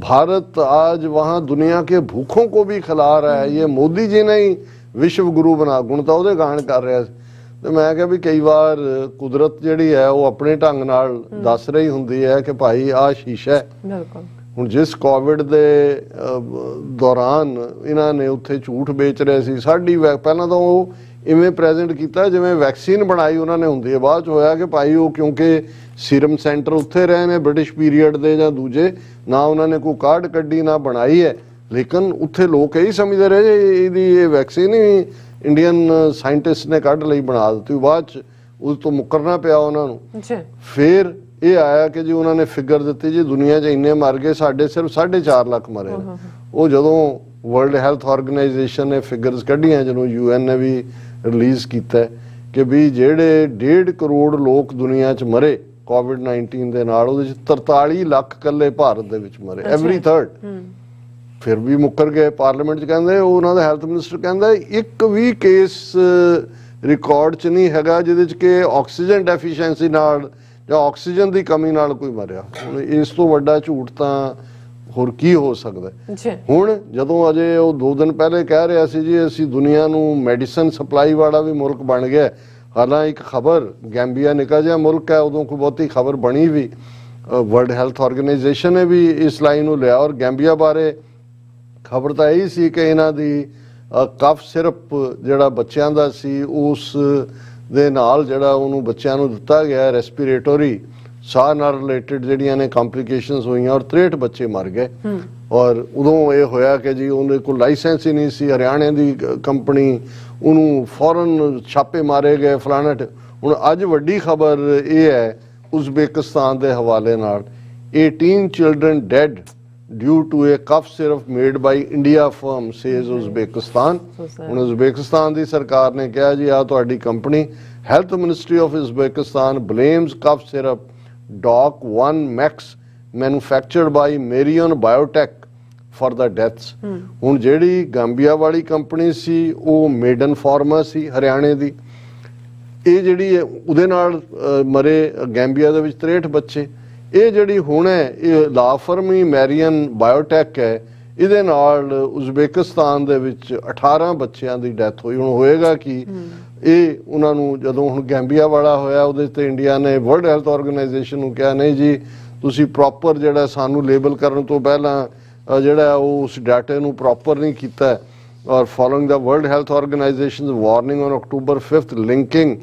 भारत आज वहां दुनिया के भूखों को भी खिला रहा है। ये मोदी जी ने ही विश्व गुरु बना गुण ਤਾਂ ਉਹਦੇ ਗਾਣ ਕਰ ਰਿਹਾ ਸੀ। ਤੇ ਮੈਂ ਕਿਹਾ ਵੀ ਕਈ ਵਾਰ ਕੁਦਰਤ ਜਿਹੜੀ ਹੈ ਉਹ ਆਪਣੇ ਢੰਗ ਨਾਲ ਦੱਸ ਰਹੀ ਹੁੰਦੀ ਹੈ ਕਿ ਭਾਈ ਆਹ ਸ਼ੀਸ਼ਾ ਹੈ। ਬਿਲਕੁਲ। ਹੁਣ ਜਿਸ ਕੋਵਿਡ ਦੇ ਦੌਰਾਨ ਇਹਨਾਂ ਨੇ ਉੱਥੇ ਝੂਠ ਵੇਚ ਰਹੇ ਸੀ ਸਾਡੀ ਪਹਿਲਾਂ ਤਾਂ ਉਹ ਇਵੇਂ ਪ੍ਰੈਜ਼ੈਂਟ ਕੀਤਾ ਜਿਵੇਂ ਵੈਕਸੀਨ ਬਣਾਈ ਉਹਨਾਂ ਨੇ ਹੁੰਦੀ ਹੈ। ਬਾਅਦ ਚ ਹੋਇਆ ਕਿ ਭਾਈ ਉਹ ਕਿਉਂਕਿ ਸੀਰਮ ਸੈਂਟਰ ਉੱਥੇ ਰਹੇ ਨੇ ਬ੍ਰਿਟਿਸ਼ ਪੀਰੀਅਡ ਦੇ ਜਾਂ ਦੂਜੇ, ਨਾ ਉਹਨਾਂ ਨੇ ਕੋਈ ਕਾਰਡ ਕੱਢੀ ਨਾ ਬਣਾਈ ਹੈ, ਲੇਕਿਨ ਉੱਥੇ ਲੋਕ ਇਹੀ ਸਮਝਦੇ ਰਹੇ ਜੀ ਇਹਦੀ ਇਹ ਵੈਕਸੀਨ ਹੀ ਇੰਡੀਅਨ ਸਾਇੰਟਿਸਟ ਨੇ ਕੱਢ ਲਈ ਬਣਾ ਦਿੱਤੀ। ਬਾਅਦ ਚ ਉਸ ਤੋਂ ਮੁੱਕਰਨਾ ਪਿਆ ਉਹਨਾਂ ਨੂੰ। ਫਿਰ ਇਹ ਆਇਆ ਕਿ ਜੀ ਉਹਨਾਂ ਨੇ ਫਿਗਰ ਦਿੱਤੀ ਜੀ ਦੁਨੀਆ 'ਚ ਇੰਨੇ ਮਰ ਗਏ, ਸਾਡੇ ਸਿਰਫ 4.5 ਲੱਖ ਮਰੇ ਨੇ। ਉਹ ਜਦੋਂ ਵਰਲਡ ਹੈਲਥ ਆਰਗੇਨਾਈਜੇਸ਼ਨ ਨੇ ਫਿਗਰਸ ਕੱਢੀਆਂ, ਜਦੋਂ UN ਨੇ ਵੀ ਰਿਲੀਜ਼ ਕੀਤਾ ਕਿ ਵੀ ਜਿਹੜੇ 1.5 ਕਰੋੜ ਲੋਕ ਦੁਨੀਆ 'ਚ ਮਰੇ ਕੋਵਿਡ-19 ਦੇ ਨਾਲ, ਉਹਦੇ 'ਚ 43 ਲੱਖ ਇਕੱਲੇ ਭਾਰਤ ਦੇ ਵਿੱਚ ਮਰੇ, ਐਵਰੀ ਥਰਡ। ਫਿਰ ਵੀ ਮੁੱਕਰ ਗਏ। ਪਾਰਲੀਮੈਂਟ 'ਚ ਕਹਿੰਦੇ ਉਹਨਾਂ ਦਾ ਹੈਲਥ ਮਿਨਿਸਟਰ ਕਹਿੰਦਾ ਇੱਕ ਵੀ ਕੇਸ ਰਿਕਾਰਡ 'ਚ ਨਹੀਂ ਹੈਗਾ ਜਿਹਦੇ 'ਚ ਕਿ ਆਕਸੀਜਨ ਡੈਫੀਸ਼ੀਐਂਸੀ ਨਾਲ ਜਾਂ ਆਕਸੀਜਨ ਦੀ ਕਮੀ ਨਾਲ ਕੋਈ ਮਰਿਆ। ਹੁਣ ਇਸ ਤੋਂ ਵੱਡਾ ਝੂਠ ਤਾਂ ਹੋਰ ਕੀ ਹੋ ਸਕਦਾ। ਹੁਣ ਜਦੋਂ ਅਜੇ ਉਹ 2 ਦਿਨ ਪਹਿਲੇ ਕਹਿ ਰਿਹਾ ਸੀ ਜੀ ਅਸੀਂ ਦੁਨੀਆ ਨੂੰ ਮੈਡੀਸਨ ਸਪਲਾਈ ਵਾਲਾ ਵੀ ਮੁਲਕ ਬਣ ਗਿਆ, ਹਾਲਾਂ ਇੱਕ ਖਬਰ ਗੈਂਬੀਆ ਨਿੱਕਾ ਜਿਹਾ ਮੁਲਕ ਹੈ, ਉਦੋਂ ਕੋਈ ਬਹੁਤੀ ਖਬਰ ਬਣੀ ਵੀ। ਵਰਲਡ ਹੈਲਥ ਆਰਗੇਨਾਈਜੇਸ਼ਨ ਨੇ ਵੀ ਇਸ ਲਾਈਨ ਨੂੰ ਲਿਆ। ਔਰ ਗੈਂਬੀਆ ਬਾਰੇ ਖਬਰ ਤਾਂ ਇਹੀ ਸੀ ਕਿ ਇਹਨਾਂ ਦੀ ਕਫ ਸਿਰਪ ਜਿਹੜਾ ਬੱਚਿਆਂ ਦਾ ਸੀ ਉਸ ਦੇ ਨਾਲ ਜਿਹੜਾ ਉਹਨੂੰ ਬੱਚਿਆਂ ਨੂੰ ਦਿੱਤਾ ਗਿਆ ਰੈਸਪੀਰੇਟਰੀ ਸਾਹ ਨਾਲ ਰਿਲੇਟਡ ਜਿਹੜੀਆਂ ਨੇ ਕੰਪਲਿਕੇਸ਼ਨਸ ਹੋਈਆਂ ਔਰ 63 ਬੱਚੇ ਮਰ ਗਏ। ਔਰ ਉਦੋਂ ਇਹ ਹੋਇਆ ਕਿ ਜੀ ਉਹਦੇ ਕੋਲ ਲਾਇਸੈਂਸ ਹੀ ਨਹੀਂ ਸੀ, ਹਰਿਆਣੇ ਦੀ ਕੰਪਨੀ, ਉਹਨੂੰ ਫੌਰਨ ਛਾਪੇ ਮਾਰੇ ਗਏ ਫਲਾਣਾ। ਹੁਣ ਅੱਜ ਵੱਡੀ ਖਬਰ ਇਹ ਹੈ ਉਜ਼ਬੇਕਿਸਤਾਨ ਦੇ ਹਵਾਲੇ ਨਾਲ 18 children dead due to a cough syrup made by India firm, says Uzbekistan। ਹੁਣ ਉਜ਼ਬੇਕਿਸਤਾਨ ਦੀ ਸਰਕਾਰ ਨੇ ਕਿਹਾ ਜੀ ਆ ਤੁਹਾਡੀ company. Health ministry of Uzbekistan blames cough syrup Doc 1 Max manufactured by Marion Biotech for the deaths। ਹੁਣ ਜਿਹੜੀ ਗੈਂਬੀਆ ਵਾਲੀ ਕੰਪਨੀ ਸੀ ਉਹ ਮੇਡਨ ਫਾਰਮਾ ਸੀ ਹਰਿਆਣੇ ਦੀ। ਇਹ ਜਿਹੜੀ ਉਹਦੇ ਨਾਲ ਮਰੇ ਗੈਂਬੀਆ ਦੇ ਵਿੱਚ 63 ਬੱਚੇ। ਇਹ ਜਿਹੜੀ ਹੁਣ ਹੈ ਇਹ ਲਾ ਫਰਮ ਹੀ ਮੈਰੀਅਨ ਬਾਇਓਟੈਕ ਹੈ, ਇਹਦੇ ਨਾਲ ਉਜ਼ਬੇਕਿਸਤਾਨ ਦੇ ਵਿੱਚ 18 ਬੱਚਿਆਂ ਦੀ ਡੈਥ ਹੋਈ। ਹੁਣ ਹੋਏਗਾ ਕਿ ਇਹ ਉਹਨਾਂ ਨੂੰ ਜਦੋਂ ਹੁਣ ਗੈਂਬੀਆ ਵਾਲਾ ਹੋਇਆ ਉਹਦੇ ਤੇ ਇੰਡੀਆ ਨੇ ਵਰਲਡ ਹੈਲਥ ਆਰਗੇਨਾਈਜੇਸ਼ਨ ਨੂੰ ਕਿਹਾ ਨਹੀਂ ਜੀ ਤੁਸੀਂ ਪ੍ਰੋਪਰ ਜਿਹੜਾ ਸਾਨੂੰ ਲੇਬਲ ਕਰਨ ਤੋਂ ਪਹਿਲਾਂ ਜਿਹੜਾ ਉਹ ਉਸ ਡਾਟੇ ਨੂੰ ਪ੍ਰੋਪਰ ਨਹੀਂ ਕੀਤਾ। ਔਰ following the world health organization's warning on October 5th linking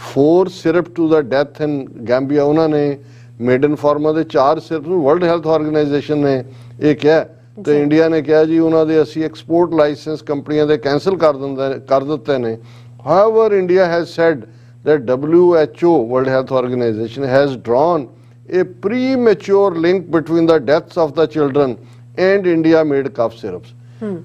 4 syrup to the death in Gambia, ਉਹਨਾਂ ਨੇ ਮੇਡਨ ਫਾਰਮਾ ਦੇ 4 ਸਿਰਪ ਨੂੰ ਵਰਲਡ ਹੈਲਥ ਆਰਗੇਨਾਈਜੇਸ਼ਨ ਨੇ ਇਹ ਕਿਹਾ ਤੇ ਇੰਡੀਆ ਨੇ ਕਿਹਾ ਜੀ ਉਹਨਾਂ ਦੇ ਅਸੀਂ ਐਕਸਪੋਰਟ ਲਾਇਸੈਂਸ ਕੰਪਨੀਆਂ ਦੇ ਕੈਂਸਲ ਕਰ ਦਿੱਤੇ ਨੇ। However, India has said that WHO, World Health Organization, has drawn a premature link between the deaths of the children and India-made cough syrups।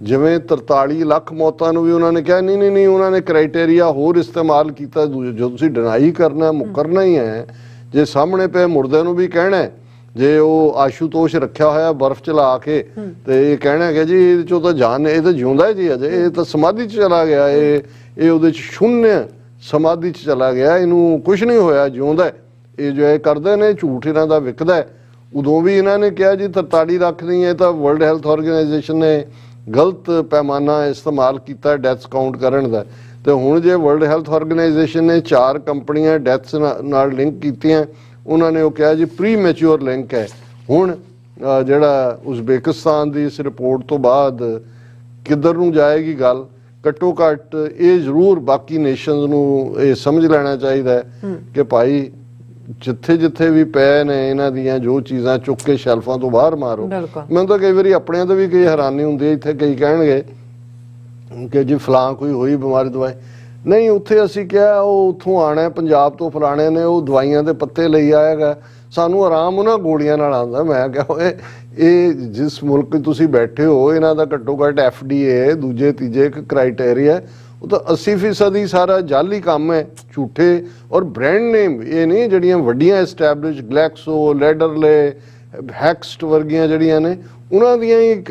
ਜਿਵੇਂ 43 ਲੱਖ ਮੌਤਾਂ ਨੂੰ ਵੀ ਉਹਨਾਂ ਨੇ ਕਿਹਾ ਨਹੀਂ ਉਹਨਾਂ ਨੇ ਕ੍ਰਾਈਟੇਰੀਆ ਹੋਰ ਇਸਤੇਮਾਲ ਕੀਤਾ। ਜੋ ਤੁਸੀਂ ਡਿਨਾਈ ਕਰਨਾ ਮੁਕਰਨਾ ਹੀ ਹੈ। ਜੇ ਸਾਹਮਣੇ ਪਏ ਮੁਰਦੇ ਨੂੰ ਵੀ ਕਹਿਣਾ, ਜੇ ਉਹ ਆਸ਼ੂਤੋਸ਼ ਰੱਖਿਆ ਹੋਇਆ ਬਰਫ਼ ਚ ਲਾ ਕੇ ਤੇ ਇਹ ਕਹਿਣਾ ਕਿ ਜੀ ਇਹਦੇ ਚੋਂ ਤਾਂ ਜਾਨ, ਇਹ ਤਾਂ ਜਿਉਂਦਾ ਜੀ ਅਜੇ, ਇਹ ਤਾਂ ਸਮਾਧੀ ਚ ਚਲਾ ਗਿਆ, ਇਹ ਉਹਦੇ ਚ ਸ਼ੂਨਯ ਸਮਾਧੀ ਚ ਚਲਾ ਗਿਆ, ਇਹਨੂੰ ਕੁਝ ਨਹੀਂ ਹੋਇਆ, ਜਿਉਂਦਾ। ਇਹ ਜੋ ਇਹ ਕਰਦੇ ਨੇ ਝੂਠ ਇਹਨਾਂ ਦਾ ਵਿਕਦਾ। ਉਦੋਂ ਵੀ ਇਹਨਾਂ ਨੇ ਕਿਹਾ ਜੀ 43 ਲੱਖ ਨਹੀਂ, ਇਹ ਤਾਂ ਵਰਲਡ ਹੈਲਥ ਆਰਗੇਨਾਈਜੇਸ਼ਨ ਨੇ ਗਲਤ ਪੈਮਾਨਾ ਇਸਤੇਮਾਲ ਕੀਤਾ ਡੈਥਸ ਕਾਊਂਟ ਕਰਨ ਦਾ। ਤੇ ਹੁਣ ਜੇ ਵਰਲਡ ਹੈਲਥ ਆਰਗੇਨਾਈਜੇਸ਼ਨ ਨੇ 4 ਕੰਪਨੀਆਂ ਡੈਥਸ ਨਾਲ ਲਿੰਕ ਕੀਤੀਆਂ, ਉਹਨਾਂ ਨੇ ਉਹ ਕਿਹਾ ਜੀ ਪ੍ਰੀ ਮੈਚੁਰ ਲਿੰਕ ਹੈ। ਹੁਣ ਜਿਹੜਾ ਉਜ਼ਬੇਕਿਸਤਾਨ ਦੀ ਇਸ ਰਿਪੋਰਟ ਤੋਂ ਬਾਅਦ ਕਿੱਧਰ ਨੂੰ ਜਾਏਗੀ ਗੱਲ, ਘੱਟੋ ਘੱਟ ਇਹ ਜ਼ਰੂਰ ਬਾਕੀ ਨੇਸ਼ਨਸ ਨੂੰ ਇਹ ਸਮਝ ਲੈਣਾ ਚਾਹੀਦਾ ਕਿ ਭਾਈ ਜਿੱਥੇ ਜਿੱਥੇ ਵੀ ਪਏ ਨੇ ਇਹਨਾਂ ਦੀਆਂ ਜੋ ਚੀਜ਼ਾਂ ਚੁੱਕ ਕੇ ਸ਼ੈਲਫਾਂ ਤੋਂ ਬਾਹਰ ਮਾਰੋ। ਮੈਨੂੰ ਤਾਂ ਕਈ ਵਾਰੀ ਆਪਣਿਆਂ ਤੋਂ ਵੀ ਕਈ ਹੈਰਾਨੀ ਹੁੰਦੀ ਹੈ। ਇੱਥੇ ਕਈ ਕਹਿਣਗੇ ਕਿ ਜੀ ਫਲਾਂ ਕੋਈ ਹੋਈ ਬਿਮਾਰੀ ਦਵਾਈ ਨਹੀਂ, ਉੱਥੇ ਅਸੀਂ ਕਿਹਾ ਉਹ ਉੱਥੋਂ ਆਣਾ ਪੰਜਾਬ ਤੋਂ ਫਲਾਣੇ ਨੇ ਉਹ ਦਵਾਈਆਂ ਦੇ ਪੱਤੇ ਲਈ ਆਏਗਾ, ਸਾਨੂੰ ਆਰਾਮ ਉਹਨਾਂ ਗੋਲੀਆਂ ਨਾਲ ਆਉਂਦਾ। ਮੈਂ ਕਿਹਾ ਓਏ ਇਹ ਜਿਸ ਮੁਲਕ ਤੁਸੀਂ ਬੈਠੇ ਹੋ ਇਹਨਾਂ ਦਾ ਘੱਟੋ ਘੱਟ FDA ਦੂਜੇ ਤੀਜੇ ਇੱਕ ਕ੍ਰਾਈਟੇਰੀਆ, ਉਹ ਤਾਂ 80% ਹੀ ਸਾਰਾ ਜਾਲੀ ਕੰਮ ਹੈ, ਝੂਠੇ ਔਰ ਬ੍ਰਾਂਡ ਨੇਮ। ਇਹ ਨਹੀਂ ਜਿਹੜੀਆਂ ਵੱਡੀਆਂ ਐਸਟੈਬਲਿਸ਼ ਗਲੈਕਸੋ, ਲੈਡਰਲੇ, ਹੈਕਸਟ ਵਰਗੀਆਂ ਜਿਹੜੀਆਂ ਨੇ ਉਹਨਾਂ ਦੀਆਂ ਹੀ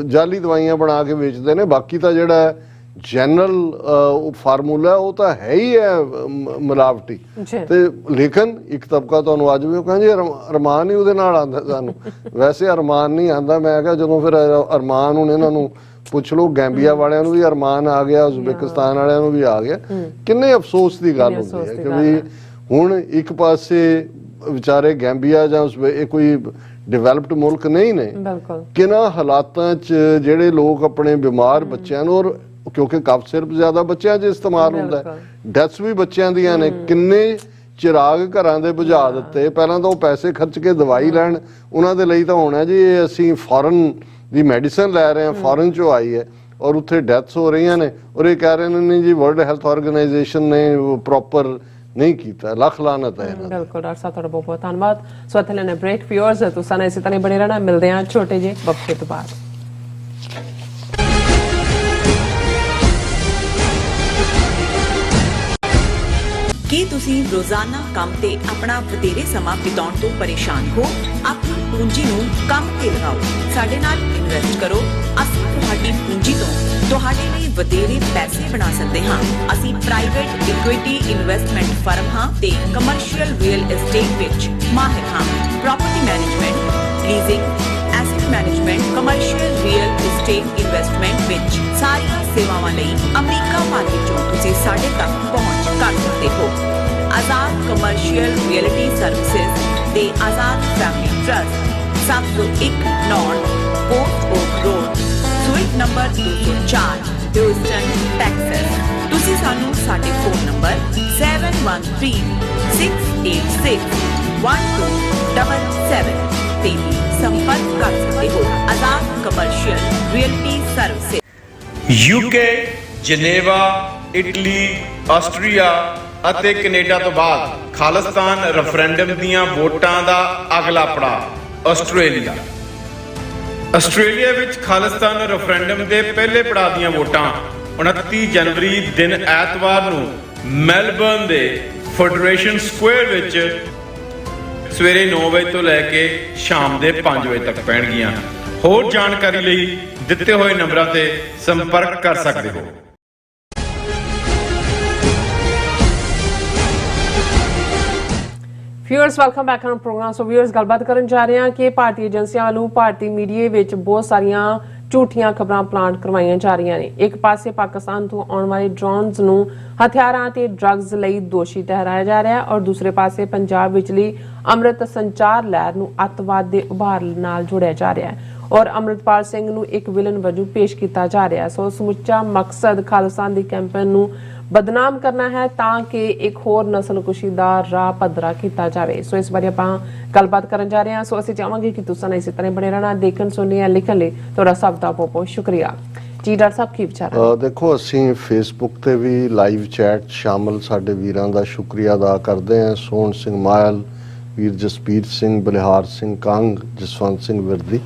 ਜਾਲੀ ਦਵਾਈਆਂ ਬਣਾ ਕੇ ਵੇਚਦੇ ਨੇ। ਬਾਕੀ ਤਾਂ ਜਿਹੜਾ ਜਨਰਲ ਫਾਰਮੂਲਾ ਉਹ ਤਾਂ ਹੈ ਹੀ ਹੈ ਮਿਲਾਵਟੀ। ਜੀ। ਤੇ ਲੇਕਿਨ ਇੱਕ ਤਬਕਾ ਤੁਹਾਨੂੰ ਅੱਜ ਵੀ ਉਹ ਕਹਿੰਦੇ ਅਰਮਾਨ ਹੀ ਉਹਦੇ ਨਾਲ ਆਉਂਦਾ ਸਾਨੂੰ। ਵੈਸੇ ਅਰਮਾਨ ਨਹੀਂ ਆਉਂਦਾ। ਮੈਂ ਕਿਹਾ ਜਦੋਂ ਫਿਰ ਅਰਮਾਨ ਹੁਣ ਇਹਨਾਂ ਨੂੰ ਪੁੱਛ ਲਓ, ਗੈਂਬੀਆ ਵਾਲਿਆਂ ਨੂੰ ਵੀ ਅਰਮਾਨ ਆ ਗਿਆ, ਉਜ਼ਬੇਕਿਸਤਾਨ ਵਾਲਿਆਂ ਨੂੰ ਵੀ ਆ ਗਿਆ। ਕਿੰਨੇ ਅਫਸੋਸ ਦੀ ਗੱਲ ਹੁੰਦੀ ਹੈ ਕਿ ਵੀ ਹੁਣ ਇੱਕ ਪਾਸੇ ਵਿਚਾਰੇ ਗੈਂਬੀਆ ਜਾਂ ਇਹ ਕੋਈ ਡਿਵੈਲਪਡ ਮੁਲਕ ਨਹੀਂ ਨੇ, ਕਿਹਨਾਂ ਹਾਲਾਤਾਂ 'ਚ ਜਿਹੜੇ ਲੋਕ ਆਪਣੇ ਬਿਮਾਰ ਬੱਚਿਆਂ ਨੂੰ, ਔਰ ਕਿਉਂਕਿ ਕਫ ਸਿਰਪ ਜ਼ਿਆਦਾ ਬੱਚਿਆਂ 'ਚ ਇਸਤੇਮਾਲ ਹੁੰਦਾ ਹੈ, ਡੈਥਸ ਵੀ ਬੱਚਿਆਂ ਦੀਆਂ ਨੇ, ਕਿੰਨੇ ਚਿਰਾਗ ਘਰਾਂ ਦੇ ਬੁਝਾ ਦਿੱਤੇ। ਪਹਿਲਾਂ ਤਾਂ ਉਹ ਪੈਸੇ ਖਰਚ ਕੇ ਦਵਾਈ ਲੈਣ, ਉਹਨਾਂ ਦੇ ਲਈ ਤਾਂ ਹੋਣਾ ਜੀ ਅਸੀਂ ਫੋਰਨ ਦੀ ਮੈਡੀਸਨ ਲੈ ਰਹੇ ਹਾਂ, ਫੋਰਨ 'ਚੋਂ ਆਈ ਹੈ, ਔਰ ਉੱਥੇ ਡੈਥਸ ਹੋ ਰਹੀਆਂ ਨੇ, ਔਰ ਇਹ ਕਹਿ ਰਹੇ ਨੇ ਜੀ ਵਰਲਡ ਹੈਲਥ ਆਰਗੇਨਾਈਜੇਸ਼ਨ ਨੇ ਪ੍ਰੋਪਰ ਨਹੀਂ ਕੀਤਾ। ਲੱਖ ਲਾਨਤ ਹੈ। ਬਿਲਕੁਲ ਡਾਕਟਰ ਸਾਹਿਬ, ਤੁਹਾਡਾ ਬਹੁਤ ਬਹੁਤ ਧੰਨਵਾਦ। ਸੋ ਇੱਥੇ ਲੈਣੇ ਬ੍ਰੇਕ। ਵਿਊਅਰਸ ਤੁਸੀਂ ਇਸੇ ਤਰ੍ਹਾਂ ਬਣੇ ਰਹਿਣਾ। ਮਿਲਦੇ ਹਾਂ ਛੋਟੇ ਜਿਹੇ ਵਕਫੇ ਤੋਂ ਬਾਅਦ। ਕੀ ਤੁਸੀਂ ਰੋਜ਼ਾਨਾ ਕੰਮ ਤੇ ਆਪਣਾ ਵਧੇਰੇ ਸਮਾਂ ਬਿਤਾਉਣ ਤੋਂ ਪਰੇਸ਼ਾਨ ਹੋ? ਆਪਣੀ ਪੂੰਜੀ ਨੂੰ ਕੰਮ ਤੇ ਲਗਾਓ, ਸਾਡੇ ਨਾਲ ਇਨਵੈਸਟ ਕਰੋ। ਅਸੀਂ ਤੁਹਾਡੀ ਪੂੰਜੀ ਤੋਂ ਤੁਹਾਡੇ ਲਈ ਵਧੇਰੇ ਪੈਸੇ ਬਣਾ ਸਕਦੇ ਹਾਂ। ਅਸੀਂ ਪ੍ਰਾਈਵੇਟ ਇਕੁਇਟੀ ਇਨਵੈਸਟਮੈਂਟ ਫਰਮ ਹਾਂ ਤੇ ਕਮਰਸ਼ੀਅਲ ਰੀਅਲ ਏਸਟੇਟ ਵਿੱਚ ਮਾਹਿਰ ਹਾਂ। Property management, leasing, asset management, commercial real estate investment ਵਿੱਚ ਸਾਰੀਆਂ ਸੇਵਾਵਾਂ ਲਈ ਅਮਰੀਕਾ ਭਰ ਵਿੱਚੋਂ ਤੁਸੀਂ ਸਾਡੇ ਤੱਕ ਪਹੁੰਚ ਕਰ ਸਕਦੇ ਹੋ। ਆਜ਼ਾਦ ਕਮਰਸ਼ੀਅਲ ਰੀਅਲਟੀ ਸਰਵਿਸਿਜ਼ ਤੇ Azad family trust, 701 North Port Oak Road, suite number 204, Houston, Texas. ਤੁਸੀਂ ਸਾਨੂੰ ਸਾਡੇ ਫੋਨ ਨੰਬਰ 7136861277 ਤੇ ਵੀ ਸੰਪਰਕ ਕਰ ਸਕਦੇ ਹੋ। Azad commercial realty services. UK, Geneva, Italy, Austria ਅਤੇ ਕੈਨੇਡਾ ਤੋਂ ਬਾਅਦ ਖਾਲਿਸਤਾਨ ਰੈਫਰੈਂਡਮ ਦੀਆਂ ਵੋਟਾਂ ਦਾ ਅਗਲਾ ਪੜਾਅ ਆਸਟ੍ਰੇਲੀਆ। ਆਸਟ੍ਰੇਲੀਆ ਵਿੱਚ ਖਾਲਿਸਤਾਨ ਰੈਫਰੈਂਡਮ ਦੇ ਪਹਿਲੇ ਪੜਾਅ ਦੀਆਂ ਵੋਟਾਂ 29 ਜਨਵਰੀ ਦਿਨ ਐਤਵਾਰ ਨੂੰ ਮੈਲਬਰਨ ਦੇ ਫੈਡਰੇਸ਼ਨ ਸਕੁਅਰ ਵਿੱਚ ਸਵੇਰੇ 9 ਵਜੇ ਤੋਂ ਲੈ ਕੇ ਸ਼ਾਮ ਦੇ 5 ਵਜੇ ਤੱਕ ਪੈਣਗੀਆਂ। ਹੋਰ ਜਾਣਕਾਰੀ ਲਈ ਦਿੱਤੇ ਹੋਏ ਨੰਬਰਾਂ ਤੇ ਸੰਪਰਕ ਕਰ ਸਕਦੇ ਹੋ। Viewers welcome back on programme. So viewers ਗੱਲਬਾਤ ਕਰਨ ਜਾ ਰਹੇ ਹਾਂ ਕਿ ਭਾਰਤੀ ਏਜੰਸੀਆਂ ਵੱਲੋਂ ਭਾਰਤੀ ਮੀਡੀਆ ਵਿੱਚ ਬਹੁਤ ਸਾਰੀਆਂ ਝੂਠੀਆਂ ਖਬਰਾਂ ਪਲਾਂਟ ਕਰਵਾਈਆਂ ਜਾ ਰਹੀਆਂ ਨੇ। ਇੱਕ ਪਾਸੇ ਪਾਕਿਸਤਾਨ ਤੋਂ ਆਉਣ ਵਾਲੇ ਡਰੋਨਸ ਨੂੰ ਹਥਿਆਰਾਂ ਤੇ ਡਰੱਗਸ ਲਈ ਦੋਸ਼ੀ ਠਹਿਰਾਇਆ ਜਾ ਰਿਹਾ ਹੈ, ਔਰ ਦੂਸਰੇ ਪਾਸੇ ਪੰਜਾਬ ਵਿਚਲੀ ਅੰਮ੍ਰਿਤ ਸੰਚਾਰ ਲਹਿਰ ਨੂੰ ਅੱਤਵਾਦ ਦੇ ਉਭਾਰ ਨਾਲ ਜੋੜਿਆ ਜਾ ਰਿਹਾ ਹੈ, ਔਰ ਅੰਮ੍ਰਿਤਪਾਲ ਸਿੰਘ ਨੂੰ ਇੱਕ ਵਿਲਨ ਵਜੋਂ ਪੇਸ਼ ਕੀਤਾ ਜਾ ਰਿਹਾ ਹੈ। ਸੋ ਸਮੁੱਚਾ ਮਕਸਦ ਖਾਲਿਸਤਾਨ ਦੀ ਕੈਂਪੇਨ ਨੂੰ ਬਦਨਾਮ ਕਰਨਾ ਹੈ ਤਾਂ ਕਿ ਇੱਕ ਹੋਰ ਨਸਲਕੁਸ਼ੀ ਦਾ ਰਾਹ ਪੱਧਰਾ ਕੀਤਾ ਜਾਵੇ। ਸੋ ਇਸ ਬਾਰੇ ਆਪਾਂ ਗੱਲਬਾਤ ਕਰਨ ਜਾ ਰਹੇ ਹਾਂ। ਸੋ ਅਸੀਂ ਚਾਹਾਂਗੇ ਕਿ ਤੁਸੀਂ ਇਸੇ ਤਰ੍ਹਾਂ ਬਣੇ ਰਹਿਣਾ। ਦੇਖਣ ਸੁਣਨ ਲਿਖਣ ਲਈ ਤੁਹਾਡਾ ਸਭ ਦਾ ਬਹੁਤ ਬਹੁਤ ਸ਼ੁਕਰੀਆ ਜੀ। ਡਾਕਟਰ ਸਾਹਿਬ ਕੀ ਵਿਚਾਰ ਹੈ? ਦੇਖੋ, ਅਸੀਂ ਫੇਸਬੁੱਕ ਤੇ ਵੀ ਲਾਈਵ ਚੈਟ ਸ਼ਾਮਲ ਸਾਡੇ ਵੀਰਾਂ ਦਾ ਸ਼ੁਕਰੀਆ ਅਦਾ ਕਰਦੇ ਹਾਂ। ਸੋਹਣ ਸਿੰਘ ਮਾਇਲ, ਵੀਰ ਜਸਪੀਰ ਸਿੰਘ, ਬਲਿਹਾਰ ਸਿੰਘ ਕੰਗ, ਜਸਵੰਤ ਸਿੰਘ ਵਿਰਦੀ,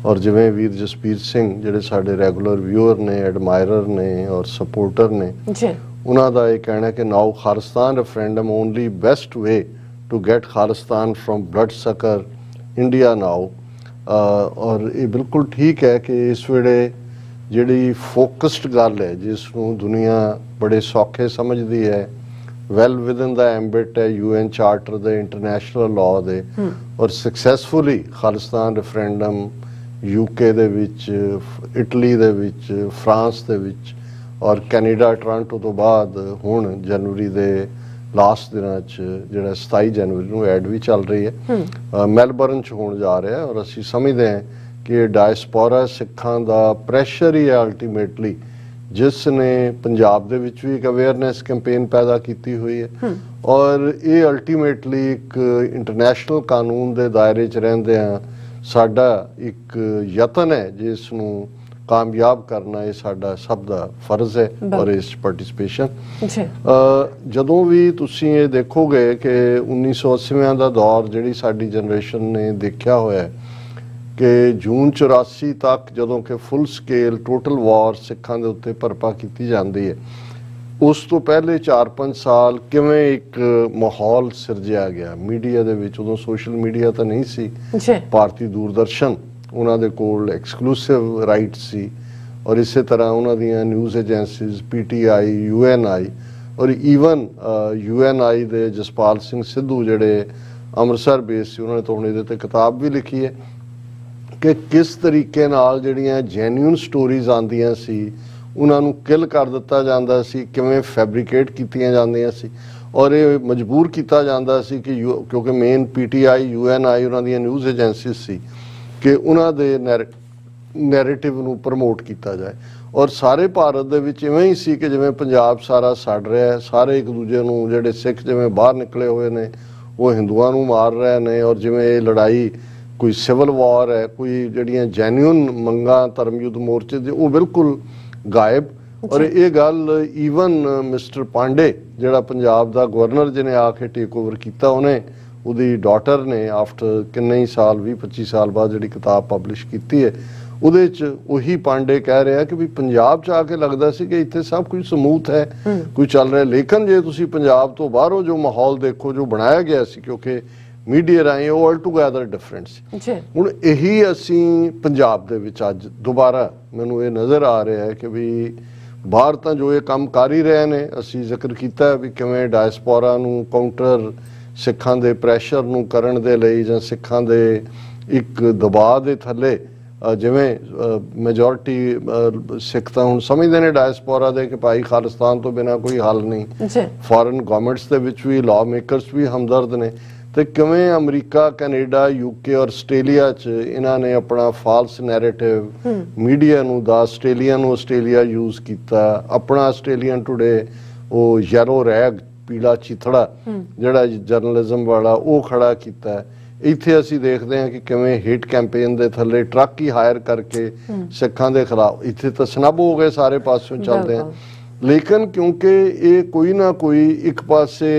ਔਰ ਜਿਵੇਂ ਵੀਰ ਜਸਪੀਰ ਸਿੰਘ ਜਿਹੜੇ ਸਾਡੇ ਰੈਗੂਲਰ ਵਿਊਅਰ ਨੇ, ਐਡਮਾਇਰਰ ਨੇ ਔਰ ਸਪੋਰਟਰ ਨੇ ਜੀ, ਉਹਨਾਂ ਦਾ ਇਹ ਕਹਿਣਾ ਕਿ now Khalistan referendum only best way to get Khalistan from blood sucker India now. ਔਰ ਇਹ ਬਿਲਕੁਲ ਠੀਕ ਹੈ ਕਿ ਇਸ ਵੇਲੇ ਜਿਹੜੀ ਫੋਕਸਡ ਗੱਲ ਹੈ, ਜਿਸ ਨੂੰ ਦੁਨੀਆ ਬੜੇ ਸੌਖੇ ਸਮਝਦੀ ਹੈ, ਵੈਲ ਵਿਦਨ ਦਾ ਐਂਬਿਟ ਹੈ UN ਚਾਰਟਰ ਦੇ, ਇੰਟਰਨੈਸ਼ਨਲ ਲਾਅ ਦੇ, ਔਰ ਸਕਸੈਸਫੁਲੀ ਖਾਲਿਸਤਾਨ ਰੈਫਰੈਂਡਮ UK ਦੇ ਵਿੱਚ, ਇਟਲੀ ਦੇ ਵਿੱਚ, ਫਰਾਂਸ ਦੇ ਵਿੱਚ ਔਰ ਕੈਨੇਡਾ ਟੋਰਾਂਟੋ ਤੋਂ ਬਾਅਦ ਹੁਣ ਜਨਵਰੀ ਦੇ ਲਾਸਟ ਦਿਨਾਂ 'ਚ ਜਿਹੜਾ 27 ਜਨਵਰੀ ਨੂੰ ਐਡ ਵੀ ਚੱਲ ਰਹੀ ਹੈ, ਮੈਲਬਰਨ 'ਚ ਹੋਣ ਜਾ ਰਿਹਾ। ਔਰ ਅਸੀਂ ਸਮਝਦੇ ਹਾਂ ਕਿ ਡਾਇਸਪੋਰਾ ਸਿੱਖਾਂ ਦਾ ਪ੍ਰੈਸ਼ਰ ਹੀ ਹੈ ਅਲਟੀਮੇਟਲੀ, ਜਿਸ ਨੇ ਪੰਜਾਬ ਦੇ ਵਿੱਚ ਵੀ ਇੱਕ ਅਵੇਅਰਨੈਸ ਕੈਂਪੇਨ ਪੈਦਾ ਕੀਤੀ ਹੋਈ ਹੈ, ਔਰ ਇਹ ਅਲਟੀਮੇਟਲੀ ਇੱਕ ਇੰਟਰਨੈਸ਼ਨਲ ਕਾਨੂੰਨ ਦੇ ਦਾਇਰੇ 'ਚ ਰਹਿੰਦੇ ਆ ਸਾਡਾ ਇੱਕ ਯਤਨ ਹੈ ਜਿਸ ਨੂੰ ਕਾਮਯਾਬ ਕਰਨਾ ਇਹ ਸਾਡਾ ਸਭ ਦਾ ਫਰਜ਼ ਹੈ। ਔਰ ਇਸ ਪਾਰਟਿਸਿਪੇਸ਼ਨ ਜਦੋਂ ਵੀ ਤੁਸੀਂ ਇਹ ਦੇਖੋਗੇ ਕਿ 1980 ਦਾ ਦੌਰ ਜਿਹੜੀ ਸਾਡੀ ਜਨਰੇਸ਼ਨ ਨੇ ਦੇਖਿਆ ਹੋਇਆ ਕਿ ਜੂਨ 84 ਤੱਕ ਜਦੋਂ ਕਿ ਫੁੱਲ ਸਕੇਲ ਟੋਟਲ ਵਾਰ ਸਿੱਖਾਂ ਦੇ ਉੱਤੇ ਭਰਪਾ ਕੀਤੀ ਜਾਂਦੀ ਹੈ, ਉਸ ਤੋਂ ਪਹਿਲੇ 4-5 ਸਾਲ ਕਿਵੇਂ ਇੱਕ ਮਾਹੌਲ ਸਿਰਜਿਆ ਗਿਆ ਮੀਡੀਆ ਦੇ ਵਿੱਚ। ਉਦੋਂ ਸੋਸ਼ਲ ਮੀਡੀਆ ਤਾਂ ਨਹੀਂ ਸੀ, ਭਾਰਤੀ ਦੂਰਦਰਸ਼ਨ ਉਹਨਾਂ ਦੇ ਕੋਲ ਐਕਸਕਲੂਸਿਵ ਰਾਈਟ ਸੀ, ਔਰ ਇਸੇ ਤਰ੍ਹਾਂ ਉਹਨਾਂ ਦੀਆਂ ਨਿਊਜ਼ ਏਜੰਸੀਜ਼ PTI UNI ਔਰ ਈਵਨ UNI ਦੇ ਜਸਪਾਲ ਸਿੰਘ ਸਿੱਧੂ ਜਿਹੜੇ ਅੰਮ੍ਰਿਤਸਰ ਬੇਸ ਸੀ, ਉਹਨਾਂ ਨੇ ਤਾਂ ਹੁਣ ਇਹਦੇ ਤੇ ਕਿਤਾਬ ਵੀ ਲਿਖੀ ਹੈ ਕਿ ਕਿਸ ਤਰੀਕੇ ਨਾਲ ਜਿਹੜੀਆਂ ਜੈਨੂਇਨ ਸਟੋਰੀਜ਼ ਆਉਂਦੀਆਂ ਸੀ ਉਹਨਾਂ ਨੂੰ ਕਿਲ ਕਰ ਦਿੱਤਾ ਜਾਂਦਾ ਸੀ, ਕਿਵੇਂ ਫੈਬਰੀਕੇਟ ਕੀਤੀਆਂ ਜਾਂਦੀਆਂ ਸੀ ਔਰ ਇਹ ਮਜਬੂਰ ਕੀਤਾ ਜਾਂਦਾ ਸੀ ਕਿ ਕਿਉਂਕਿ ਮੇਨ PTI UNI ਉਹਨਾਂ ਦੀਆਂ ਨਿਊਜ਼ ਏਜੰਸੀਜ਼ ਸੀ ਕਿ ਉਹਨਾਂ ਦੇ ਨੈਰੇਟਿਵ ਨੂੰ ਪ੍ਰਮੋਟ ਕੀਤਾ ਜਾਏ। ਔਰ ਸਾਰੇ ਭਾਰਤ ਦੇ ਵਿੱਚ ਇਵੇਂ ਹੀ ਸੀ ਕਿ ਜਿਵੇਂ ਪੰਜਾਬ ਸਾਰਾ ਸੜ ਰਿਹਾ ਹੈ, ਸਾਰੇ ਇੱਕ ਦੂਜੇ ਨੂੰ, ਜਿਹੜੇ ਸਿੱਖ ਜਿਵੇਂ ਬਾਹਰ ਨਿਕਲੇ ਹੋਏ ਨੇ ਉਹ ਹਿੰਦੂਆਂ ਨੂੰ ਮਾਰ ਰਹੇ ਨੇ, ਔਰ ਜਿਵੇਂ ਇਹ ਲੜਾਈ ਕੋਈ ਸਿਵਲ ਵਾਰ ਹੈ, ਕੋਈ ਜਿਹੜੀਆਂ ਜੈਨੂਇਨ ਮੰਗਾਂ ਧਰਮ ਯੁੱਧ ਮੋਰਚੇ ਦੇ ਉਹ ਬਿਲਕੁਲ ਗਾਇਬ। ਔਰ ਇਹ ਗੱਲ ਈਵਨ ਮਿਸਟਰ ਪਾਂਡੇ ਜਿਹੜਾ ਪੰਜਾਬ ਦਾ ਗਵਰਨਰ ਜਿਹਨੇ ਆ ਕੇ ਟੇਕ ਓਵਰ ਕੀਤਾ, ਉਹਨੇ ਉਹਦੀ ਡਾਟਰ ਨੇ ਆਫਟਰ ਕਿੰਨੇ ਹੀ ਸਾਲ 20-25 ਸਾਲ ਬਾਅਦ ਜਿਹੜੀ ਕਿਤਾਬ ਪਬਲਿਸ਼ ਕੀਤੀ ਹੈ, ਉਹਦੇ 'ਚ ਉਹੀ ਪਾਂਡੇ ਕਹਿ ਰਿਹਾ ਕਿ ਵੀ ਪੰਜਾਬ 'ਚ ਆ ਕੇ ਲੱਗਦਾ ਸੀ ਕਿ ਇੱਥੇ ਸਭ ਕੁਝ ਸਮੂਥ ਹੈ, ਕੁਝ ਚੱਲ ਰਿਹਾ, ਲੇਕਿਨ ਜੇ ਤੁਸੀਂ ਪੰਜਾਬ ਤੋਂ ਬਾਹਰੋਂ ਜੋ ਮਾਹੌਲ ਦੇਖੋ ਜੋ ਬਣਾਇਆ ਗਿਆ ਸੀ, ਕਿਉਂਕਿ ਮੀਡੀਆ ਰਾਹੀਂ, ਉਹ ਆਲ ਟੂਗੈਦਰ ਡਿਫਰੈਂਟ ਸੀ। ਹੁਣ ਇਹੀ ਅਸੀਂ ਪੰਜਾਬ ਦੇ ਵਿੱਚ ਅੱਜ ਦੁਬਾਰਾ ਮੈਨੂੰ ਇਹ ਨਜ਼ਰ ਆ ਰਿਹਾ ਹੈ ਕਿ ਵੀ ਬਾਹਰ ਤਾਂ ਜੋ ਇਹ ਕੰਮ ਕਰ ਹੀ ਰਹੇ ਨੇ, ਅਸੀਂ ਜ਼ਿਕਰ ਕੀਤਾ ਵੀ ਕਿਵੇਂ ਡਾਇਸਪੋਰਾ ਨੂੰ ਕਾਊਂਟਰ ਸਿੱਖਾਂ ਦੇ ਪ੍ਰੈਸ਼ਰ ਨੂੰ ਕਰਨ ਦੇ ਲਈ ਜਾਂ ਸਿੱਖਾਂ ਦੇ ਇੱਕ ਦਬਾਅ ਦੇ ਥੱਲੇ ਜਿਵੇਂ ਮੈਜੋਰਿਟੀ ਸਿੱਖ ਤਾਂ ਹੁਣ ਸਮਝਦੇ ਨੇ ਡਾਇਸਪੋਰਾ ਦੇ ਕਿ ਭਾਈ ਖਾਲਿਸਤਾਨ ਤੋਂ ਬਿਨਾਂ ਕੋਈ ਹੱਲ ਨਹੀਂ, ਫੋਰਨ ਗਵਰਨਮੈਂਟਸ ਦੇ ਵਿੱਚ ਵੀ ਲਾਅ ਮੇਕਰਸ ਵੀ ਹਮਦਰਦ ਨੇ, ਤੇ ਕਿਵੇਂ ਅਮਰੀਕਾ, ਕੈਨੇਡਾ, UK ਔਰ ਆਸਟ੍ਰੇਲੀਆ 'ਚ ਇਹਨਾਂ ਨੇ ਆਪਣਾ ਫਾਲਸ ਨੈਰੇਟਿਵ ਮੀਡੀਆ ਨੂੰ ਦਾ ਆਸਟ੍ਰੇਲੀਆ ਨੂੰ ਆਸਟ੍ਰੇਲੀਆ ਯੂਜ਼ ਕੀਤਾ, ਆਪਣਾ ਆਸਟ੍ਰੇਲੀਅਨ ਟੁਡੇ ਉਹ ਯੈਲੋ ਰੈਗ ਪੀਲਾ ਚੀਥੜਾ ਜਿਹੜਾ ਜਰਨਲਿਜ਼ਮ ਵਾਲਾ ਉਹ ਖੜਾ ਕੀਤਾ। ਇੱਥੇ ਅਸੀਂ ਦੇਖਦੇ ਹਾਂ ਕਿ ਕਿਵੇਂ ਹੀਟ ਕੈਂਪੇਨ ਦੇ ਥੱਲੇ ਟਰੱਕ ਹੀ ਹਾਇਰ ਕਰਕੇ ਸਿੱਖਾਂ ਦੇ ਖਿਲਾਫ, ਇੱਥੇ ਤਾਂ ਸਨੱਬ ਹੋ ਗਏ ਸਾਰੇ ਪਾਸਿਓਂ ਚੱਲਦੇ ਆ, ਲੇਕਿਨ ਕਿਉਂਕਿ ਇਹ ਕੋਈ ਨਾ ਕੋਈ ਇੱਕ ਪਾਸੇ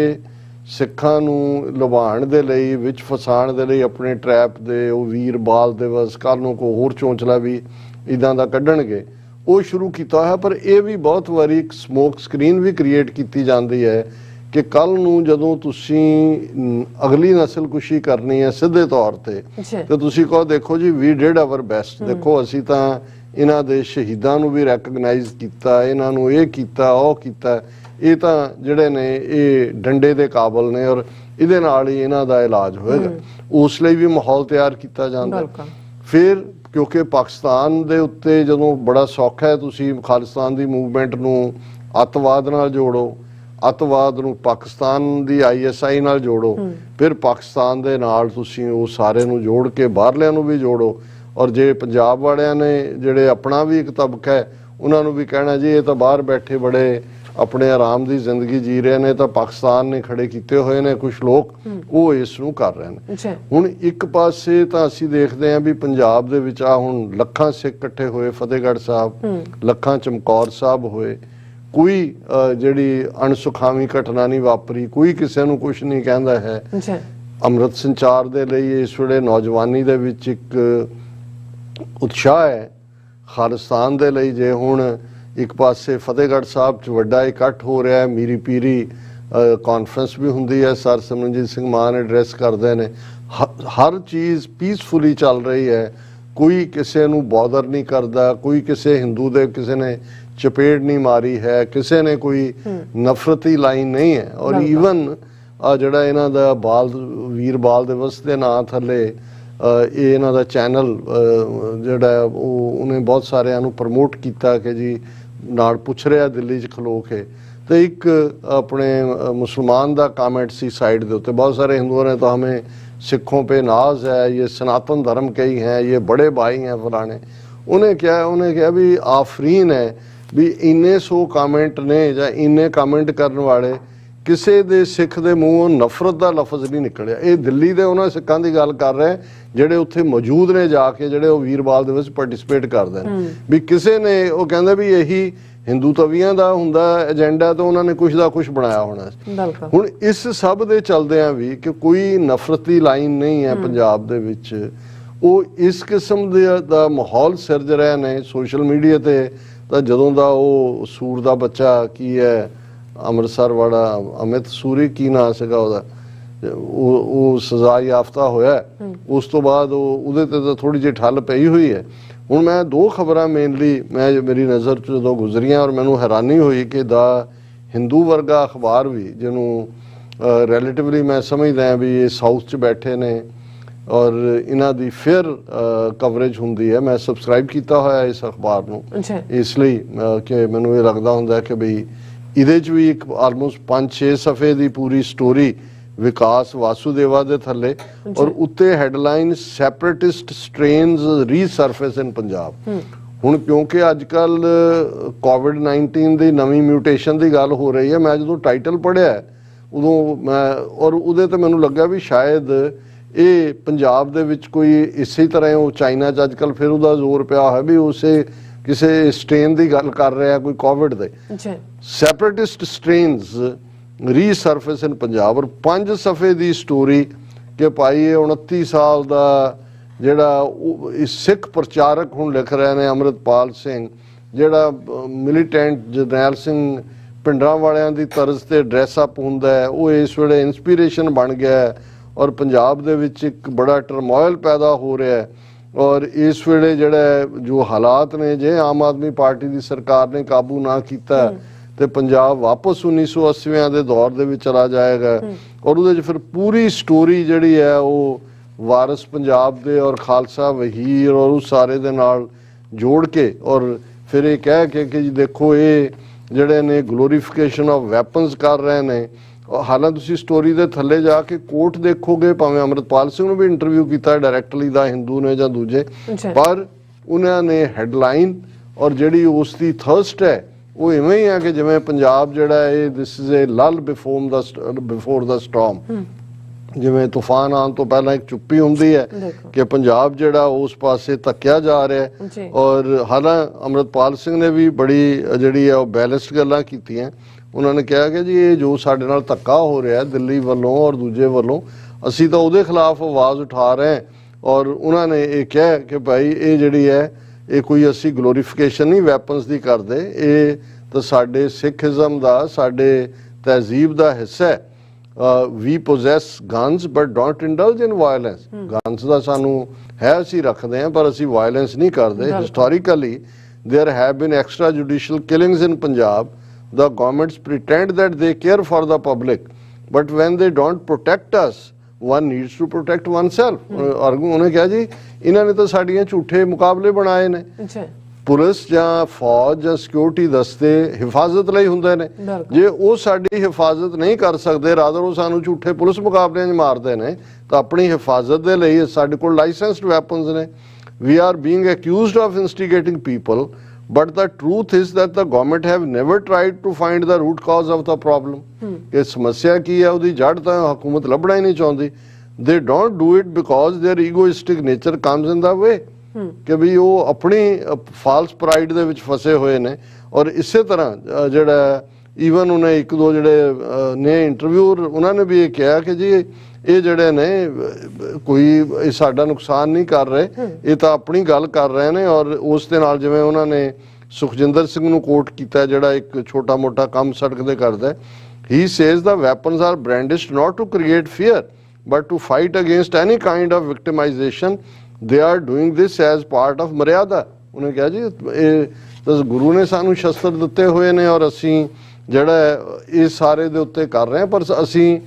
ਸਿੱਖਾਂ ਨੂੰ ਲੁਭਾਉਣ ਦੇ ਲਈ, ਵਿੱਚ ਫਸਾਉਣ ਦੇ ਲਈ ਆਪਣੇ ਟਰੈਪ ਦੇ ਉਹ ਵੀਰ ਬਾਲ ਦਿਵਸ, ਕੱਲ੍ਹ ਨੂੰ ਕੋਈ ਹੋਰ ਚੌਂਚਲਾ ਵੀ ਇੱਦਾਂ ਦਾ ਕੱਢਣਗੇ, ਉਹ ਸ਼ੁਰੂ ਕੀਤਾ ਹੋਇਆ। ਪਰ ਇਹ ਵੀ ਬਹੁਤ ਵਾਰੀ ਇੱਕ ਸਮੋਕ ਸਕਰੀਨ ਵੀ ਕ੍ਰੀਏਟ ਕੀਤੀ ਜਾਂਦੀ ਹੈ ਕਿ ਕੱਲ੍ਹ ਨੂੰ ਜਦੋਂ ਤੁਸੀਂ ਅਗਲੀ ਨਸਲਕੁਸ਼ੀ ਕਰਨੀ ਹੈ ਸਿੱਧੇ ਤੌਰ ਤੇ ਤੁਸੀਂ ਕਹੋ ਦੇਖੋ ਜੀ ਵੀ ਡਿਡ ਆਵਰ ਬੈਸਟ, ਦੇਖੋ ਅਸੀਂ ਤਾਂ ਇਹਨਾਂ ਦੇ ਸ਼ਹੀਦਾਂ ਨੂੰ ਵੀ ਰੈਕਗਨਾਈਜ਼ ਕੀਤਾ, ਇਹਨਾਂ ਨੂੰ ਇਹ ਕੀਤਾ, ਉਹ ਕੀਤਾ, ਇਹ ਤਾਂ ਜਿਹੜੇ ਨੇ ਇਹ ਡੰਡੇ ਦੇ ਕਾਬਲ ਨੇ ਔਰ ਇਹਦੇ ਨਾਲ ਹੀ ਇਹਨਾਂ ਦਾ ਇਲਾਜ ਹੋਏਗਾ। ਉਸ ਲਈ ਵੀ ਮਾਹੌਲ ਤਿਆਰ ਕੀਤਾ ਜਾਂਦਾ। ਫਿਰ ਕਿਉਂਕਿ ਪਾਕਿਸਤਾਨ ਦੇ ਉੱਤੇ ਜਦੋਂ ਬੜਾ ਸੌਖਾ ਹੈ ਤੁਸੀਂ ਖਾਲਿਸਤਾਨ ਦੀ ਮੂਵਮੈਂਟ ਨੂੰ ਅੱਤਵਾਦ ਨਾਲ ਜੋੜੋ, ਅੱਤਵਾਦ ਨੂੰ ਪਾਕਿਸਤਾਨ ਦੀ ISI ਨਾਲ ਜੋੜੋ, ਫਿਰ ਪਾਕਿਸਤਾਨ ਦੇ ਨਾਲ ਤੁਸੀਂ ਉਹ ਸਾਰੇ ਨੂੰ ਜੋੜ ਕੇ ਬਾਹਰਲਿਆਂ ਨੂੰ ਵੀ ਜੋੜੋ, ਔਰ ਜੇ ਪੰਜਾਬ ਵਾਲਿਆਂ ਨੇ ਜਿਹੜੇ ਆਪਣਾ ਵੀ ਇੱਕ ਤਬਕਾ ਹੈ ਉਹਨਾਂ ਨੂੰ ਵੀ ਕਹਿਣਾ ਜੀ ਇਹ ਤਾਂ ਬਾਹਰ ਬੈਠੇ ਬੜੇ ਆਪਣੇ ਆਰਾਮ ਦੀ ਜ਼ਿੰਦਗੀ ਜੀ ਰਹੇ ਨੇ, ਤਾਂ ਪਾਕਿਸਤਾਨ ਨੇ ਖੜੇ ਕੀਤੇ ਹੋਏ ਨੇ ਕੁਝ ਲੋਕ, ਉਹ ਇਸ ਨੂੰ ਕਰ ਰਹੇ ਨੇ। ਹੁਣ ਇੱਕ ਪਾਸੇ ਤਾਂ ਅਸੀਂ ਦੇਖਦੇ ਹਾਂ ਵੀ ਪੰਜਾਬ ਦੇ ਵਿੱਚ ਆ ਹੁਣ ਲੱਖਾਂ ਸਿੱਖ ਇਕੱਠੇ ਹੋਏ ਫਤਿਹਗੜ੍ਹ ਸਾਹਿਬ, ਲੱਖਾਂ ਚਮਕੌਰ ਸਾਹਿਬ ਹੋਏ, ਕੋਈ ਜਿਹੜੀ ਅਣਸੁਖਾਵੀਂ ਘਟਨਾ ਨਹੀਂ ਵਾਪਰੀ, ਕੋਈ ਕਿਸੇ ਨੂੰ ਕੁਝ ਨਹੀਂ ਕਹਿੰਦਾ ਹੈ। ਅੰਮ੍ਰਿਤ ਸੰਚਾਰ ਦੇ ਲਈ ਇਸ ਵੇਲੇ ਨੌਜਵਾਨੀ ਦੇ ਵਿੱਚ ਇੱਕ ਉਤਸ਼ਾਹ ਹੈ ਖਾਲਿਸਤਾਨ ਦੇ ਲਈ। ਜੇ ਹੁਣ ਇੱਕ ਪਾਸੇ ਫਤਿਹਗੜ੍ਹ ਸਾਹਿਬ 'ਚ ਵੱਡਾ ਇਕੱਠ ਹੋ ਰਿਹਾ ਹੈ, ਮੀਰੀ ਪੀਰੀ ਕਾਨਫਰੰਸ ਵੀ ਹੁੰਦੀ ਹੈ, ਸਰ ਸਿਮਰਨਜੀਤ ਸਿੰਘ ਮਾਨ ਐਡਰੈਸ ਕਰਦੇ ਨੇ, ਹਰ ਚੀਜ਼ ਪੀਸਫੁਲੀ ਚੱਲ ਰਹੀ ਹੈ, ਕੋਈ ਕਿਸੇ ਨੂੰ ਬੌਦਰ ਨਹੀਂ ਕਰਦਾ, ਕੋਈ ਕਿਸੇ ਹਿੰਦੂ ਦੇ ਕਿਸੇ ਨੇ ਚਪੇੜ ਨਹੀਂ ਮਾਰੀ ਹੈ, ਕਿਸੇ ਨੇ ਕੋਈ ਨਫ਼ਰਤੀ ਲਾਈਨ ਨਹੀਂ ਹੈ। ਔਰ ਈਵਨ ਜਿਹੜਾ ਇਹਨਾਂ ਦਾ ਵੀਰ ਬਾਲ ਦਿਵਸ ਦੇ ਨਾਂ ਥੱਲੇ ਇਹ ਇਹਨਾਂ ਦਾ ਚੈਨਲ ਜਿਹੜਾ ਉਹਨੇ ਬਹੁਤ ਸਾਰਿਆਂ ਨੂੰ ਪ੍ਰਮੋਟ ਕੀਤਾ ਕਿ ਜੀ ਨਾਲ ਪੁੱਛ ਰਿਹਾ ਦਿੱਲੀ 'ਚ ਖਲੋ ਕੇ, ਤੇ ਇੱਕ ਆਪਣੇ ਮੁਸਲਮਾਨ ਦਾ ਕਮੈਂਟ ਸੀ ਸਾਈਡ ਦੇ ਉੱਤੇ, ਬਹੁਤ ਸਾਰੇ ਹਿੰਦੂਆਂ ਨੇ ਤਾਂ ਹमें सिखों पे नाज है, ये सनातन धर्म के ही हैं, ये बड़े भाई हैं फलाने। उन्हें क्या भी आफरीन है भी इन्ने 100 कामेंट ने ਜਾਂ इन्ने कामेंट ਕਰਨ ਵਾਲੇ ਕਿਸੇ ਦੇ ਸਿੱਖ ਦੇ ਮੂੰਹੋਂ ਨਫ਼ਰਤ ਦਾ ਲਫ਼ਜ਼ ਨਹੀਂ ਨਿਕਲਿਆ। ਇਹ ਦਿੱਲੀ ਦੇ ਉਹਨਾਂ ਸਿੱਖਾਂ ਦੀ ਗੱਲ ਕਰ ਰਹੇ ਜਿਹੜੇ ਉੱਥੇ ਮੌਜੂਦ ਨੇ ਜਾ ਕੇ, ਜਿਹੜੇ ਉਹ ਵੀਰਬਾਲ ਦੇ ਵਿੱਚ ਪਾਰਟਿਸਿਪੇਟ ਕਰਦੇ ਨੇ, ਵੀ ਕਿਸੇ ਨੇ ਉਹ ਕਹਿੰਦਾ ਵੀ ਇਹੀ ਹਿੰਦੂ ਤਵੀਆਂ ਦਾ ਹੁੰਦਾ ਏਜੰਡਾ, ਤਾਂ ਉਹਨਾਂ ਨੇ ਕੁਛ ਦਾ ਕੁਛ ਬਣਾਇਆ ਹੋਣਾ। ਹੁਣ ਇਸ ਸਭ ਦੇ ਚਲਦਿਆਂ ਵੀ ਕਿ ਕੋਈ ਨਫ਼ਰਤੀ ਲਾਈਨ ਨਹੀਂ ਹੈ ਪੰਜਾਬ ਦੇ ਵਿੱਚ, ਉਹ ਇਸ ਕਿਸਮ ਦਾ ਮਾਹੌਲ ਸਿਰਜ ਰਹੇ ਨੇ ਸੋਸ਼ਲ ਮੀਡੀਆ ਤੇ। ਤਾਂ ਜਦੋਂ ਦਾ ਉਹ ਸੂਰ ਦਾ ਬੱਚਾ ਕੀ ਹੈ ਅੰਮ੍ਰਿਤਸਰ ਵਾਲਾ ਅਮਿਤ ਸੂਰੀ ਕੀ ਨਾਂ ਸੀਗਾ ਉਹਦਾ, ਉਹ ਸਜ਼ਾ ਯਾਫਤਾ ਹੋਇਆ, ਉਸ ਤੋਂ ਬਾਅਦ ਉਹਦੇ ਤੇ ਤਾਂ ਥੋੜੀ ਜਿਹੀ ਠੱਲ ਪਈ ਹੋਈ ਹੈ। ਹੁਣ ਮੈਂ ਦੋ ਖਬਰਾਂ ਮੇਨਲੀ ਮੇਰੀ ਨਜ਼ਰ 'ਚ ਜਦੋਂ ਗੁਜ਼ਰੀਆਂ ਔਰ ਮੈਨੂੰ ਹੈਰਾਨੀ ਹੋਈ ਕਿ ਦਾ ਹਿੰਦੂ ਵਰਗਾ ਅਖਬਾਰ ਵੀ ਜਿਹਨੂੰ ਰਿਲੇਟਿਵਲੀ ਮੈਂ ਸਮਝਦਾ ਵੀ ਇਹ ਸਾਊਥ 'ਚ ਬੈਠੇ ਨੇ ਔਰ ਇਹਨਾਂ ਦੀ ਫੇਅਰ ਕਵਰੇਜ ਹੁੰਦੀ ਹੈ। ਮੈਂ ਸਬਸਕ੍ਰਾਈਬ ਕੀਤਾ ਹੋਇਆ ਇਸ ਅਖਬਾਰ ਨੂੰ ਇਸ ਲਈ ਕਿ ਮੈਨੂੰ ਇਹ ਲੱਗਦਾ ਹੁੰਦਾ ਕਿ ਬਈ ਇਹਦੇ 'ਚ ਵੀ ਇੱਕ ਆਲਮੋਸਟ 5-6 ਸਫ਼ੇ ਦੀ ਪੂਰੀ ਸਟੋਰੀ ਵਿਕਾਸ ਵਾਸੂਦੇਵਾ ਦੇ ਥੱਲੇ ਔਰ ਉੱਤੇ headline separatist strains resurface in Punjab. ਹੁਣ ਕਿਉਂਕਿ ਅੱਜ ਕੱਲ ਕੋਵਿਡ-19 ਦੀ ਨਵੀਂ ਮਿਊਟੇਸ਼ਨ ਦੀ ਗੱਲ ਹੋ ਰਹੀ ਹੈ, ਮੈਂ ਜਦੋਂ ਟਾਈਟਲ ਪੜ੍ਹਿਆ ਉਦੋਂ ਮੈਂ ਔਰ ਉਹਦੇ ਤੇ ਮੈਨੂੰ ਲੱਗਾ ਵੀ ਸ਼ਾਇਦ ਇਹ ਪੰਜਾਬ ਦੇ ਵਿੱਚ ਕੋਈ ਇਸੇ ਤਰ੍ਹਾਂ ਉਹ ਚਾਈਨਾ 'ਚ ਅੱਜ ਕੱਲ ਫਿਰ ਉਹਦਾ ਜ਼ੋਰ ਪਿਆ ਹੋਇਆ ਵੀ ਉਸੇ ਕਿਸੇ ਸਟ੍ਰੇਨ ਦੀ ਗੱਲ ਕਰ ਰਿਹਾ ਕੋਈ ਕੋਵਿਡ ਦੇ separatist strains resurface in Punjab ਔਰ 5 ਸਫ਼ੇ ਦੀ ਸਟੋਰੀ ਕਿ ਭਾਈ ਇਹ 29 ਸਾਲ ਦਾ ਜਿਹੜਾ ਸਿੱਖ ਪ੍ਰਚਾਰਕ ਹੁਣ ਲਿਖ ਰਹੇ ਨੇ ਅੰਮ੍ਰਿਤਪਾਲ ਸਿੰਘ, ਜਿਹੜਾ ਮਿਲੀਟੈਂਟ ਜਰਨੈਲ ਸਿੰਘ ਪਿੰਡਾਂ ਵਾਲਿਆਂ ਦੀ ਤਰਜ਼ ਤੇ ਡਰੈਸ ਅਪ ਹੁੰਦਾ ਹੈ, ਉਹ ਇਸ ਵੇਲੇ ਇਨਸਪੀਰੇਸ਼ਨ ਬਣ ਗਿਆ ਹੈ ਔਰ ਪੰਜਾਬ ਦੇ ਵਿੱਚ ਇੱਕ ਬੜਾ ਟਰਮੋਇਲ ਪੈਦਾ ਹੋ ਰਿਹਾ ਹੈ। ਔਰ ਇਸ ਵੇਲੇ ਜਿਹੜਾ ਜੋ ਹਾਲਾਤ ਨੇ, ਜੇ ਆਮ ਆਦਮੀ ਪਾਰਟੀ ਦੀ ਸਰਕਾਰ ਨੇ ਕਾਬੂ ਨਾ ਕੀਤਾ ਤੇ ਪੰਜਾਬ ਵਾਪਸ 1980 ਦੇ ਦੌਰ ਦੇ ਵਿੱਚ ਚਲਾ ਜਾਏਗਾ। ਔਰ ਉਹਦੇ 'ਚ ਫਿਰ ਪੂਰੀ ਸਟੋਰੀ ਜਿਹੜੀ ਹੈ ਉਹ ਵਾਰਿਸ ਪੰਜਾਬ ਦੇ ਔਰ ਖਾਲਸਾ ਵਹੀਰ ਔਰ ਉਸ ਸਾਰੇ ਦੇ ਨਾਲ ਜੋੜ ਕੇ ਔਰ ਫਿਰ ਇਹ ਕਹਿ ਕੇ ਕਿ ਜੀ ਦੇਖੋ ਇਹ ਜਿਹੜੇ ਨੇ ਗਲੋਰੀਫਿਕੇਸ਼ਨ ਆਫ ਵੈਪਨਸ ਕਰ ਰਹੇ ਨੇ। ਹਾਲਾਂਕਿ ਤੁਸੀਂ ਸਟੋਰੀ ਦੇ ਥੱਲੇ ਜਾ ਕੇ ਕੋਟ ਦੇਖੋਗੇ, ਭਾਵੇਂ ਅੰਮ੍ਰਿਤਪਾਲ ਸਿੰਘ ਨੂੰ ਵੀ ਇੰਟਰਵਿਊ ਕੀਤਾ ਡਾਇਰੈਕਟਲੀ ਦਾ ਹਿੰਦੂ ਨੇ ਜਾਂ ਦੂਜੇ, ਪਰ ਉਹਨਾਂ ਨੇ ਹੈਡਲਾਈਨ ਔਰ ਜਿਹੜੀ ਉਸ ਦੀ ਥਰਸਟ ਹੈ ਉਹ ਇਵੇਂ ਹੀ ਹੈ ਕਿ ਜਿਵੇਂ ਪੰਜਾਬ ਜਿਹੜਾ ਇਹ this is a lull before the storm, ਜਿਵੇਂ ਤੂਫਾਨ ਆਉਣ ਤੋਂ ਪਹਿਲਾਂ ਇੱਕ ਚੁੱਪੀ ਹੁੰਦੀ ਹੈ ਕਿ ਪੰਜਾਬ ਜਿਹੜਾ ਉਸ ਪਾਸੇ ਧੱਕਿਆ ਜਾ ਰਿਹਾ ਹੈ। ਔਰ ਹਾਲਾਂਕਿ ਅੰਮ੍ਰਿਤਪਾਲ ਸਿੰਘ ਨੇ ਵੀ ਬੜੀ ਜਿਹੜੀ ਹੈ ਉਹ ਬੈਲੈਂਸਡ ਗੱਲਾਂ ਕੀਤੀਆਂ। ਉਹਨਾਂ ਨੇ ਕਿਹਾ ਕਿ ਜੀ ਇਹ ਜੋ ਸਾਡੇ ਨਾਲ ਧੱਕਾ ਹੋ ਰਿਹਾ ਦਿੱਲੀ ਵੱਲੋਂ ਔਰ ਦੂਜੇ ਵੱਲੋਂ, ਅਸੀਂ ਤਾਂ ਉਹਦੇ ਖਿਲਾਫ ਆਵਾਜ਼ ਉਠਾ ਰਹੇ ਹਾਂ। ਔਰ ਉਹਨਾਂ ਨੇ ਇਹ ਕਿਹਾ ਕਿ ਭਾਈ ਇਹ ਜਿਹੜੀ ਹੈ ਇਹ ਕੋਈ ਅਸੀਂ ਗਲੋਰੀਫਿਕੇਸ਼ਨ ਨਹੀਂ ਵੈਪਨਸ ਦੀ ਕਰਦੇ, ਇਹ ਤਾਂ ਸਾਡੇ ਸਿੱਖਿਜ਼ਮ ਦਾ, ਸਾਡੇ ਤਹਿਜ਼ੀਬ ਦਾ ਹਿੱਸਾ ਹੈ। We possess guns but don't indulge in violence. Guns ਦਾ ਸਾਨੂੰ ਹੈ, ਅਸੀਂ ਰੱਖਦੇ ਹਾਂ, ਪਰ ਅਸੀਂ ਵਾਇਲੈਂਸ ਨਹੀਂ ਕਰਦੇ। Historically there have been extra judicial killings in Punjab. The governments pretend that they care for the public, but when they don't protect us, one needs to protect oneself. ਉਹਨੇ ਕਿਹਾ ਜੀ ਇਹਨਾਂ ਨੇ ਤਾਂ ਸਾਡੀਆਂ ਝੂਠੇ ਮੁਕਾਬਲੇ ਬਣਾਏ ਨੇ। ਪੁਲਿਸ ਜਾਂ ਫੌਜ ਜਾਂ ਸਿਕਿਉਰਿਟੀ ਦਸਤੇ ਹਿਫਾਜ਼ਤ ਲਈ ਹੁੰਦੇ ਨੇ, ਜੇ ਉਹ ਸਾਡੀ ਹਿਫਾਜ਼ਤ ਨਹੀਂ ਕਰ ਸਕਦੇ, ਰਾਦਰ ਉਹ ਸਾਨੂੰ ਝੂਠੇ ਪੁਲਿਸ ਮੁਕਾਬਲਿਆਂ 'ਚ ਮਾਰਦੇ ਨੇ, ਤਾਂ ਆਪਣੀ ਹਿਫਾਜ਼ਤ ਦੇ ਲਈ ਸਾਡੇ ਕੋਲ ਲਾਇਸੈਂਸਡ ਵੈਪਨਸ ਨੇ। We are being accused of instigating people, but the truth is that the government have never tried to find the root cause of the problem. ਕਿ ਸਮੱਸਿਆ ਕੀ ਹੈ ਉਹਦੀ ਜੜ ਤਾਂ ਹਕੂਮਤ ਲੱਭਣਾ ਹੀ ਨਹੀਂ ਚਾਹੁੰਦੀ। They don't do it because their egoistic nature comes in the way. ਕਿ ਵੀ ਉਹ ਆਪਣੀ ਫਾਲਸ ਪ੍ਰਾਈਡ ਦੇ ਵਿੱਚ ਫਸੇ ਹੋਏ ਨੇ। ਔਰ ਇਸੇ ਤਰ੍ਹਾਂ ਜਿਹੜਾ ਈਵਨ ਉਹਨੇ ਇੱਕ ਦੋ ਜਿਹੜੇ ਨੇ ਇੰਟਰਵਿਊਰ ਉਹਨਾਂ ਨੇ ਵੀ ਇਹ ਕਿਹਾ ਕਿ ਜੀ ਇਹ ਜਿਹੜੇ ਨੇ ਕੋਈ ਸਾਡਾ ਨੁਕਸਾਨ ਨਹੀਂ ਕਰ ਰਹੇ, ਇਹ ਤਾਂ ਆਪਣੀ ਗੱਲ ਕਰ ਰਹੇ ਨੇ। ਔਰ ਉਸ ਦੇ ਨਾਲ ਜਿਵੇਂ ਉਹਨਾਂ ਨੇ ਸੁਖਜਿੰਦਰ ਸਿੰਘ ਨੂੰ ਕੋਟ ਕੀਤਾ ਜਿਹੜਾ ਇੱਕ ਛੋਟਾ ਮੋਟਾ ਕੰਮ ਸੜਕ ਦੇ ਕਰਦਾ, he says the weapons are brandished not to create fear but to fight against any kind of victimization. They are doing this as part of ਮਰਿਆਦਾ। ਉਹਨੇ ਕਿਹਾ ਜੀ ਇਹ ਤਾਂ ਗੁਰੂ ਨੇ ਸਾਨੂੰ ਸ਼ਸਤਰ ਦਿੱਤੇ ਹੋਏ ਨੇ ਔਰ ਅਸੀਂ ਜਿਹੜਾ ਇਹ ਸਾਰੇ ਦੇ ਉੱਤੇ ਕਰ ਰਹੇ ਹਾਂ, ਪਰ ਅਸੀਂ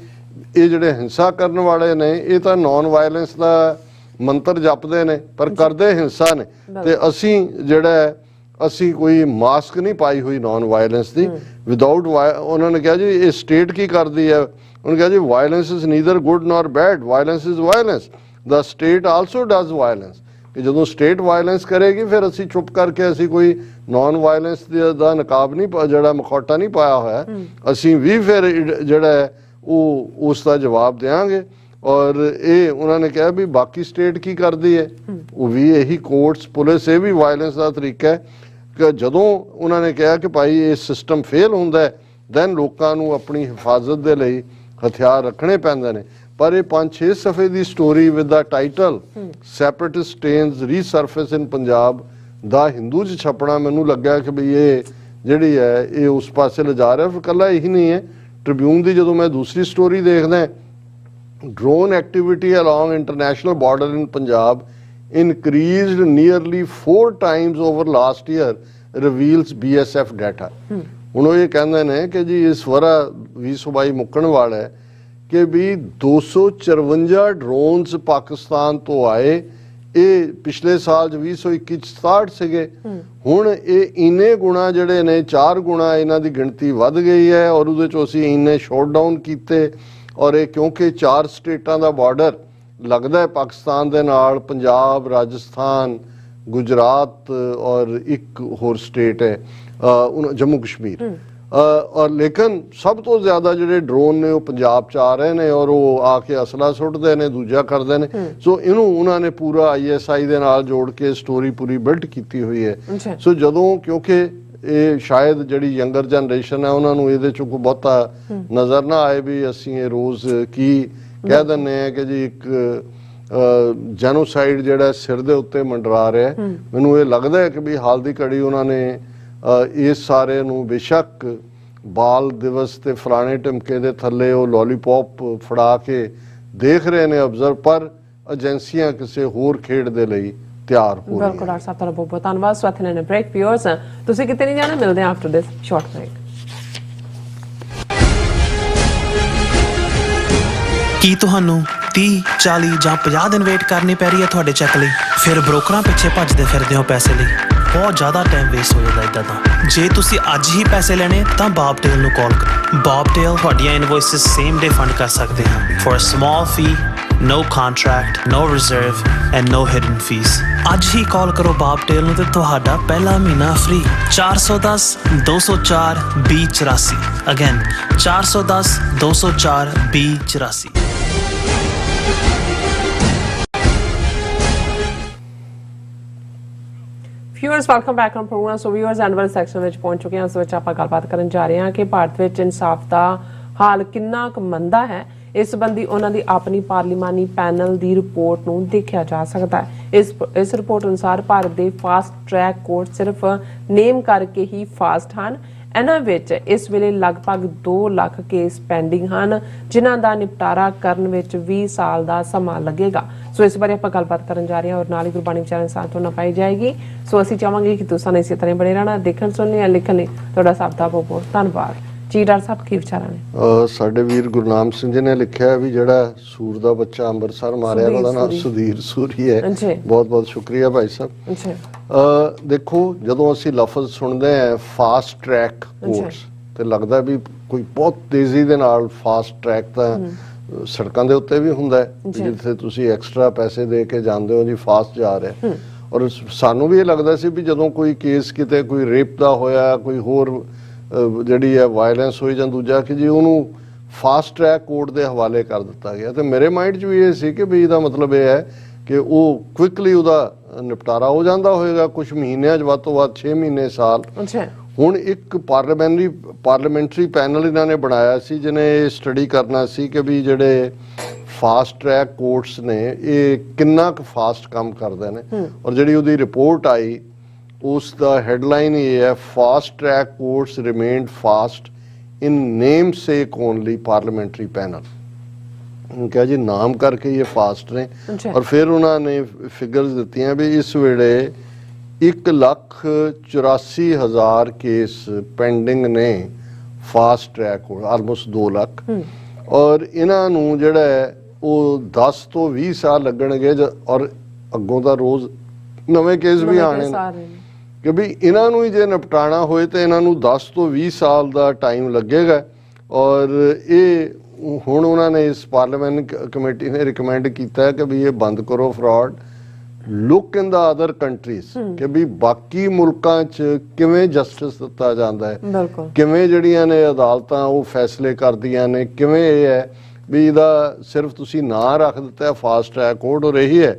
ਇਹ ਜਿਹੜੇ ਹਿੰਸਾ ਕਰਨ ਵਾਲੇ ਨੇ ਇਹ ਤਾਂ ਨੌਨ ਵਾਇਲੈਂਸ ਦਾ ਮੰਤਰ ਜਪਦੇ ਨੇ ਪਰ ਕਰਦੇ ਹਿੰਸਾ ਨੇ। ਤੇ ਅਸੀਂ ਜਿਹੜਾ ਅਸੀਂ ਕੋਈ ਮਾਸਕ ਨਹੀਂ ਪਾਈ ਹੋਈ ਨੌਨ ਵਾਇਲੈਂਸ ਦੀ ਵਿਦਆਊਟ। ਉਹਨਾਂ ਨੇ ਕਿਹਾ ਜੀ ਇਹ ਸਟੇਟ ਕੀ ਕਰਦੀ ਹੈ? ਉਹਨੇ ਕਿਹਾ ਜੀ violence is neither good nor bad, violence is violence. The state also does violence. ਕਿ ਜਦੋਂ ਸਟੇਟ ਵਾਇਲੈਂਸ ਕਰੇਗੀ ਫਿਰ ਅਸੀਂ ਚੁੱਪ ਕਰਕੇ ਅਸੀਂ ਕੋਈ ਨੌਨ ਵਾਇਲੈਂਸ ਦਾ ਨਕਾਬ ਨਹੀਂ ਜਿਹੜਾ ਮਖੌਟਾ ਨਹੀਂ ਪਾਇਆ ਹੋਇਆ, ਅਸੀਂ ਵੀ ਫਿਰ ਜਿਹੜਾ ਉਹ ਉਸ ਦਾ ਜਵਾਬ ਦੇਵਾਂਗੇ। ਔਰ ਇਹ ਉਹਨਾਂ ਨੇ ਕਿਹਾ ਵੀ ਬਾਕੀ ਸਟੇਟ ਕੀ ਕਰਦੀ ਹੈ, ਉਹ ਵੀ ਇਹੀ ਕੋਰਟਸ ਪੁਲਿਸ ਇਹ ਵੀ ਵਾਇਲੈਂਸ ਦਾ ਤਰੀਕਾ ਹੈ। ਕਿ ਜਦੋਂ ਉਹਨਾਂ ਨੇ ਕਿਹਾ ਕਿ ਭਾਈ ਇਹ ਸਿਸਟਮ ਫੇਲ ਹੁੰਦਾ ਹੈ ਦੈਨ ਲੋਕਾਂ ਨੂੰ ਆਪਣੀ ਹਿਫਾਜ਼ਤ ਦੇ ਲਈ ਹਥਿਆਰ ਰੱਖਣੇ ਪੈਂਦੇ ਨੇ। ਪਰ ਇਹ 5-6 ਸਫ਼ੇ ਦੀ story with the title separatist strains resurface in Punjab the Hindu 'ਚ ਛਪਣਾ ਮੈਨੂੰ ਲੱਗਾ ਕਿ ਵੀ ਇਹ ਜਿਹੜੀ ਹੈ ਇਹ ਉਸ ਪਾਸੇ ਲਿਜਾ ਰਿਹਾ। ਫਿਰ ਇਕੱਲਾ ਇਹੀ ਨਹੀਂ ਹੈ, ਟ੍ਰਿਬਿਊਨ ਦੀ ਜਦੋਂ ਮੈਂ ਦੂਸਰੀ ਸਟੋਰੀ ਦੇਖਦਾ, drone activity along international border in Punjab increased nearly 4 times over last year, reveals BSF data. ਹੁਣ ਉਹ ਇਹ ਕਹਿੰਦੇ ਨੇ ਕਿ ਜੀ ਇਸ ਵਰਾ 2022 ਮੁੱਕਣ ਵਾਲਾ ਹੈ ਕਿ ਵੀ 254 ਡਰੋਨਸ ਪਾਕਿਸਤਾਨ ਤੋਂ ਆਏ। ਇਹ ਪਿਛਲੇ ਸਾਲ 2021 ਚ 67 ਸੀਗੇ। ਹੁਣ ਇਹ ਇੰਨੇ ਗੁਣਾ ਜਿਹੜੇ ਨੇ 4 ਗੁਣਾ ਇਹਨਾਂ ਦੀ ਗਿਣਤੀ ਵੱਧ ਗਈ ਹੈ ਔਰ ਉਹਦੇ ਚੋਂ ਅਸੀਂ ਇੰਨੇ ਸ਼ਾਟ ਡਾਊਨ ਕੀਤੇ। ਔਰ ਇਹ ਕਿਉਂਕਿ 4 ਸਟੇਟਾਂ ਦਾ ਬਾਰਡਰ ਲੱਗਦਾ ਹੈ ਪਾਕਿਸਤਾਨ ਦੇ ਨਾਲ, ਪੰਜਾਬ, ਰਾਜਸਥਾਨ, गुजरात और एक होर स्टेट है जम्मू कश्मीर। और लेकिन सब तो ज़्यादा ਜਿਹੜੇ ਡਰੋਨ ਨੇ ਉਹ ਪੰਜਾਬ ਚ ਆ ਰਹੇ ਨੇ ਔਰ ਉਹ ਆ ਕੇ ਅਸਲਾ ਸੁੱਟਦੇ ਨੇ, ਦੂਜਾ ਕਰਦੇ ਨੇ। ਸੋ ਇਹਨੂੰ ਉਹਨਾਂ ਨੇ ਪੂਰਾ ISI ਦੇ ਨਾਲ ਜੋੜ ਕੇ ਸਟੋਰੀ ਪੂਰੀ ਬਿਲਡ ਕੀਤੀ ਹੋਈ ਹੈ। ਸੋ ਜਦੋਂ ਕਿਉਂਕਿ ਇਹ ਸ਼ਾਇਦ ਜਿਹੜੀ ਯੰਗਰ ਜਨਰੇਸ਼ਨ ਹੈ ਉਹਨਾਂ ਨੂੰ ਇਹਦੇ ਚੋਂ ਕੋਈ ਬਹੁਤਾ ਨਜ਼ਰ ਨਾ ਆਏ ਵੀ ਅਸੀਂ ਇਹ ਰੋਜ਼ ਕੀ ਕਹਿ ਦਿੰਦੇ ਆ ਕਿ ਜੀ ਇੱਕ ਜੈਨੋਸਾਈਡ ਜਿਹੜਾ ਸਿਰ ਦੇ ਉੱਤੇ ਮੰਡਰਾ ਰਿਹਾ। ਮੈਨੂੰ ਇਹ ਲੱਗਦਾ ਹੈ ਕਿ ਵੀ ਹਾਲ ਦੀ ਘੜੀ ਉਹਨਾਂ ਨੇ ਇਸ ਸਾਰੇ ਨੂੰ ਬੇਸ਼ੱਕ ਬਾਲ ਦਿਵਸ ਤੇ ਫਲਾਣੇ ਟਮਕੇ ਦੇ ਥੱਲੇ ਉਹ ਲੋਲੀਪੌਪ ਫੜਾ ਕੇ ਦੇਖ ਰਹੇ ਨੇ ਅਬਜ਼ਰਵ, ਪਰ ਏਜੰਸੀਆਂ ਕਿਸੇ ਹੋਰ ਖੇਡ ਦੇ ਲਈ ਤਿਆਰ ਹੋ ਰਹੀਆਂ। ਬਿਲਕੁਲ ਡਾਕਟਰ ਸਾਹਿਬ, ਤੁਹਾਡਾ ਬਹੁਤ ਬਹੁਤ ਧੰਨਵਾਦ। ਸਵਾਤੀ ਲੈਣੇ ਬ੍ਰੇਕ ਵਿਊਅਰਸ, ਤੁਸੀਂ ਕਿਤੇ ਨਹੀਂ ਜਾਣਾ, ਮਿਲਦੇ ਹਾਂ ਆਫਟਰ ਦਿਸ ਸ਼ਾਰਟ ਬ੍ਰੇਕ। ਕੀ ਤੁਹਾਨੂੰ 30, 40 ਜਾਂ 50 ਦਿਨ ਵੇਟ ਕਰਨੀ ਪੈ ਰਹੀ ਹੈ ਤੁਹਾਡੇ ਚੈੱਕ ਲਈ? ਫਿਰ ਬ੍ਰੋਕਰਾਂ ਪਿੱਛੇ ਭੱਜਦੇ ਫਿਰਦੇ ਹੋ ਪੈਸੇ ਲਈ, ਬਹੁਤ ਜ਼ਿਆਦਾ ਟਾਈਮ ਵੇਸਟ ਹੋ ਜਾਂਦਾ ਇੱਦਾਂ ਤਾਂ। ਜੇ ਤੁਸੀਂ ਅੱਜ ਹੀ ਪੈਸੇ ਲੈਣੇ ਤਾਂ ਬੌਬਟੇਲ ਨੂੰ ਕਾਲ ਕਰੋ। ਬੌਬਟੇਲ ਤੁਹਾਡੀਆਂ ਇਨਵੋਇਸਿਸ ਸੇਮ ਡੇ ਫੰਡ ਕਰ ਸਕਦੇ ਹਨ for a small fee, no contract, no reserve and no hidden fees। ਅੱਜ ਹੀ ਕਾਲ ਕਰੋ ਬੌਬਟੇਲ ਨੂੰ ਤੇ ਤੁਹਾਡਾ ਪਹਿਲਾ ਮਹੀਨਾ free. 410 204 2084। Again 410 204 2084। Viewers, welcome back on programme. So viewers, end ਵਾਲੇ ਸੈਕਸ਼ਨ ਵਿੱਚ ਪਹੁੰਚ ਚੁੱਕੇ ਹਾਂ। ਇਸ ਵਿੱਚ ਆਪਾਂ ਗੱਲਬਾਤ ਕਰਨ ਜਾ ਰਹੇ ਹਾਂ ਕਿ ਭਾਰਤ ਵਿੱਚ ਇਨਸਾਫ ਦਾ ਹਾਲ ਕਿੰਨਾ ਕੁ ਮੰਦਾ ਹੈ। ਇਸ ਸੰਬੰਧੀ ਉਹਨਾਂ ਦੀ ਆਪਣੀ ਪਾਰਲੀਮਾਨੀ ਪੈਨਲ ਦੀ ਰਿਪੋਰਟ ਨੂੰ ਦੇਖਿਆ ਜਾ ਸਕਦਾ ਹੈ। ਇਸ ਰਿਪੋਰਟ ਅਨੁਸਾਰ ਭਾਰਤ ਦੇ ਫਾਸਟ ਟਰੈਕ ਕੋਰਟ ਸਿਰਫ ਨੇਮ ਕਰਕੇ ਹੀ ਫਾਸਟ ਹਨ। ਇਹਨਾਂ ਵਿੱਚ ਇਸ ਵੇਲੇ ਲਗਭਗ 2 ਲੱਖ ਕੇਸ ਪੈਂਡਿੰਗ ਹਨ, ਜਿਨ੍ਹਾਂ ਦਾ ਨਿਪਟਾਰਾ ਕਰਨ ਵਿੱਚ 20 ਸਾਲ ਦਾ ਸਮਾਂ ਲੱਗੇਗਾ। ਸੋ ਇਸ ਬਾਰੇ ਆਪਾਂ ਗੱਲਬਾਤ ਕਰਨ ਜਾ ਰਹੇ ਹਾਂ ਔਰ ਨਾਲ ਹੀ ਗੁਰਬਾਣੀ ਚੈਨਲ ਸਾਥ ਤੋਂ ਨਾ ਪਾਈ ਜਾਏਗੀ। ਸੋ ਅਸੀਂ ਚਾਹਾਂਗੇ ਕਿ ਤੁਸੀਂ ਇਸੇ ਤਰ੍ਹਾਂ ਬਣੇ ਰਹਿਣਾ। ਦੇਖਣ ਸੁਣਨੇ ਲਿਖਣ ਲਈ ਤੁਹਾਡਾ ਸਭ ਦਾ ਬਹੁਤ ਬਹੁਤ ਧੰਨਵਾਦ ਜੀ। ਡਾਕਟਰ ਸਾਹਿਬ, ਕੀ ਵਿਚਾਰਾਂ ਨੇ? ਸਾਡੇ ਵੀਰ ਗੁਰਨਾਮ ਸਿੰਘ ਜੀ ਨੇ ਲਿਖਿਆ ਵੀ ਜਿਹੜਾ ਸੂਰ ਦਾ ਬੱਚਾ ਅੰਮ੍ਰਿਤਸਰ ਮਾਰਿਆ ਉਹਦਾ ਨਾਮ ਸੁਧੀਰ ਸੂਰੀ ਹੈ। ਬਹੁਤ ਬਹੁਤ ਸ਼ੁਕਰੀਆ ਭਾਈ ਸਾਹਿਬ। ਦੇਖੋ, ਜਦੋਂ ਅਸੀਂ ਲਫ਼ਜ਼ ਸੁਣਦੇ ਹਾਂ ਫਾਸਟ ਟਰੈਕ ਕੋਰਟਸ ਤੇ ਲੱਗਦਾ ਵੀ ਕੋਈ ਬਹੁਤ ਤੇਜ਼ੀ ਦੇ ਨਾਲ ਫਾਸਟ ਟਰੈਕ ਤਾਂ ਸੜਕਾਂ ਦੇ ਉੱਤੇ ਵੀ ਹੁੰਦਾ ਹੈ, ਜਿੱਥੇ ਤੁਸੀਂ ਐਕਸਟਰਾ ਪੈਸੇ ਦੇ ਕੇ ਜਾਂਦੇ ਹੋ ਜੀ ਫਾਸਟ ਜਾ ਰਿਹਾ। ਔਰ ਸਾਨੂੰ ਵੀ ਇਹ ਲੱਗਦਾ ਸੀ ਵੀ ਜਦੋਂ ਕੋਈ ਕੇਸ ਕਿਤੇ ਕੋਈ ਰੇਪ ਦਾ ਹੋਇਆ, ਕੋਈ ਹੋਰ ਜਿਹੜੀ ਹੈ ਵਾਇਲੈਂਸ ਹੋਈ ਜਾਂ ਦੂਜਾ ਕਿ ਜੀ ਉਹਨੂੰ ਫਾਸਟ ਟਰੈਕ ਕੋਰਟ ਦੇ ਹਵਾਲੇ ਕਰ ਦਿੱਤਾ ਗਿਆ। ਤੇ ਮੇਰੇ ਮਾਈਂਡ 'ਚ ਵੀ ਇਹ ਸੀ ਕਿ ਵੀ ਇਹਦਾ ਮਤਲਬ ਇਹ ਹੈ ਕਿ ਉਹ ਕੁਇਕਲੀ ਉਹਦਾ ਨਿਪਟਾਰਾ ਹੋ ਜਾਂਦਾ ਹੋਏਗਾ ਕੁਝ ਮਹੀਨਿਆਂ 'ਚ, ਵੱਧ ਤੋਂ ਵੱਧ 6 ਮਹੀਨੇ, ਸਾਲ। ਹੁਣ ਇੱਕ ਪਾਰਲੀਮੈਂਟਰੀ ਪੈਨਲ ਇਹਨਾਂ ਨੇ ਬਣਾਇਆ ਸੀ ਜਿਹਨੇ ਇਹ ਸਟੱਡੀ ਕਰਨਾ ਸੀ ਕਿ ਵੀ ਜਿਹੜੇ ਫਾਸਟ ਟਰੈਕ ਕੋਰਟਸ ਨੇ ਇਹ ਕਿੰਨਾ ਕੁ ਫਾਸਟ ਕੰਮ ਕਰਦੇ ਨੇ। ਔਰ ਜਿਹੜੀ ਉਹਦੀ ਰਿਪੋਰਟ ਆਈ ਉਸ ਦਾ ਹੈਡਲਾਈਨ ਇਹ ਹੈ, ਫਾਸਟ ਟਰੈਕ ਕੋਰਟਸ ਰਿਮੇਨਡ ਫਾਸਟ ਇਨ ਨੇਮ ਸੇਕ ਓਨਲੀ ਪਾਰਲੀਮੈਂਟਰੀ ਪੈਨਲ। ਕਿਹਾ ਜੀ ਨਾਮ ਕਰਕੇ ਇਹ ਫਾਸਟ ਨੇ। ਔਰ ਫਿਰ ਉਹਨਾਂ ਨੇ ਫਿਗਰਸ ਦਿੱਤੀਆਂ ਵੀ ਇਸ ਵੇਲੇ 1,84,000 ਕੇਸ ਪੈਂਡਿੰਗ ਨੇ ਫਾਸਟ ਟਰੈਕ ਕੋਲ, ਆਲਮੋਸਟ 2 ਲੱਖ। ਔਰ ਇਹਨਾਂ ਨੂੰ ਜਿਹੜਾ ਹੈ ਉਹ 10 ਤੋਂ 20 ਸਾਲ ਲੱਗਣਗੇ ਔਰ ਅੱਗੋਂ ਦਾ ਰੋਜ਼ ਨਵੇਂ ਕੇਸ ਵੀ ਆਣੇ ਨੇ ਕਿ ਵੀ ਇਹਨਾਂ ਨੂੰ ਹੀ ਜੇ ਨਿਪਟਾਣਾ ਹੋਏ ਤੇ ਇਹਨਾਂ ਨੂੰ 10 ਤੋਂ 20 ਸਾਲ ਦਾ ਟਾਈਮ ਲੱਗੇਗਾ। ਔਰ ਇਹ ਹੁਣ ਉਹਨਾਂ ਨੇ ਇਸ ਪਾਰਲੀਮੈਂਟ ਕਮੇਟੀ ਨੇ ਰਿਕਮੈਂਡ ਕੀਤਾ ਹੈ ਕਿ ਵੀ ਇਹ ਬੰਦ ਕਰੋ fraud. Look in the other countries ਕਿ ਵੀ ਬਾਕੀ ਮੁਲਕਾਂ 'ਚ ਕਿਵੇਂ ਜਸਟਿਸ ਦਿੱਤਾ ਜਾਂਦਾ ਹੈ, ਕਿਵੇਂ ਜਿਹੜੀਆਂ ਨੇ ਅਦਾਲਤਾਂ ਉਹ ਫੈਸਲੇ ਕਰਦੀਆਂ ਨੇ, ਕਿਵੇਂ ਇਹ ਹੈ ਵੀ ਇਹਦਾ ਸਿਰਫ ਤੁਸੀਂ ਨਾਂ ਰੱਖ ਦਿੱਤਾ ਫਾਸਟ ਟਰੈਕ ਕੋਰਟ। ਔਰ ਇਹੀ ਹੈ,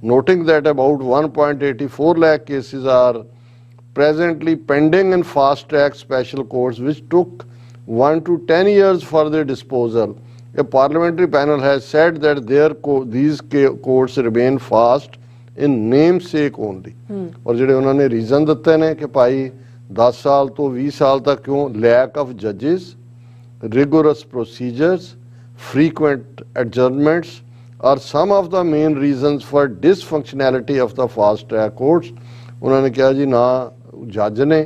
noting that about 1.84 lakh cases are presently pending in fast track special courts which took 1 to 10 years for their disposal. A parliamentary panel has said that these courts remain fast in namesake only. और ਜਿਹੜੇ ਉਹਨਾਂ ਨੇ reason ਦਿੱਤੇ ਨੇ ਕਿ ਭਾਈ 10 ਸਾਲ ਤੋਂ 20 ਸਾਲ ਤੱਕ ਕਿਉਂ? lack of judges, rigorous procedures, frequent adjournments, are some of the main reasons for dysfunctionality of the fast track courts। ਉਹਨਾਂ ਨੇ ਕਿਹਾ ਜੀ ਨਾ ਜੱਜ ਨੇ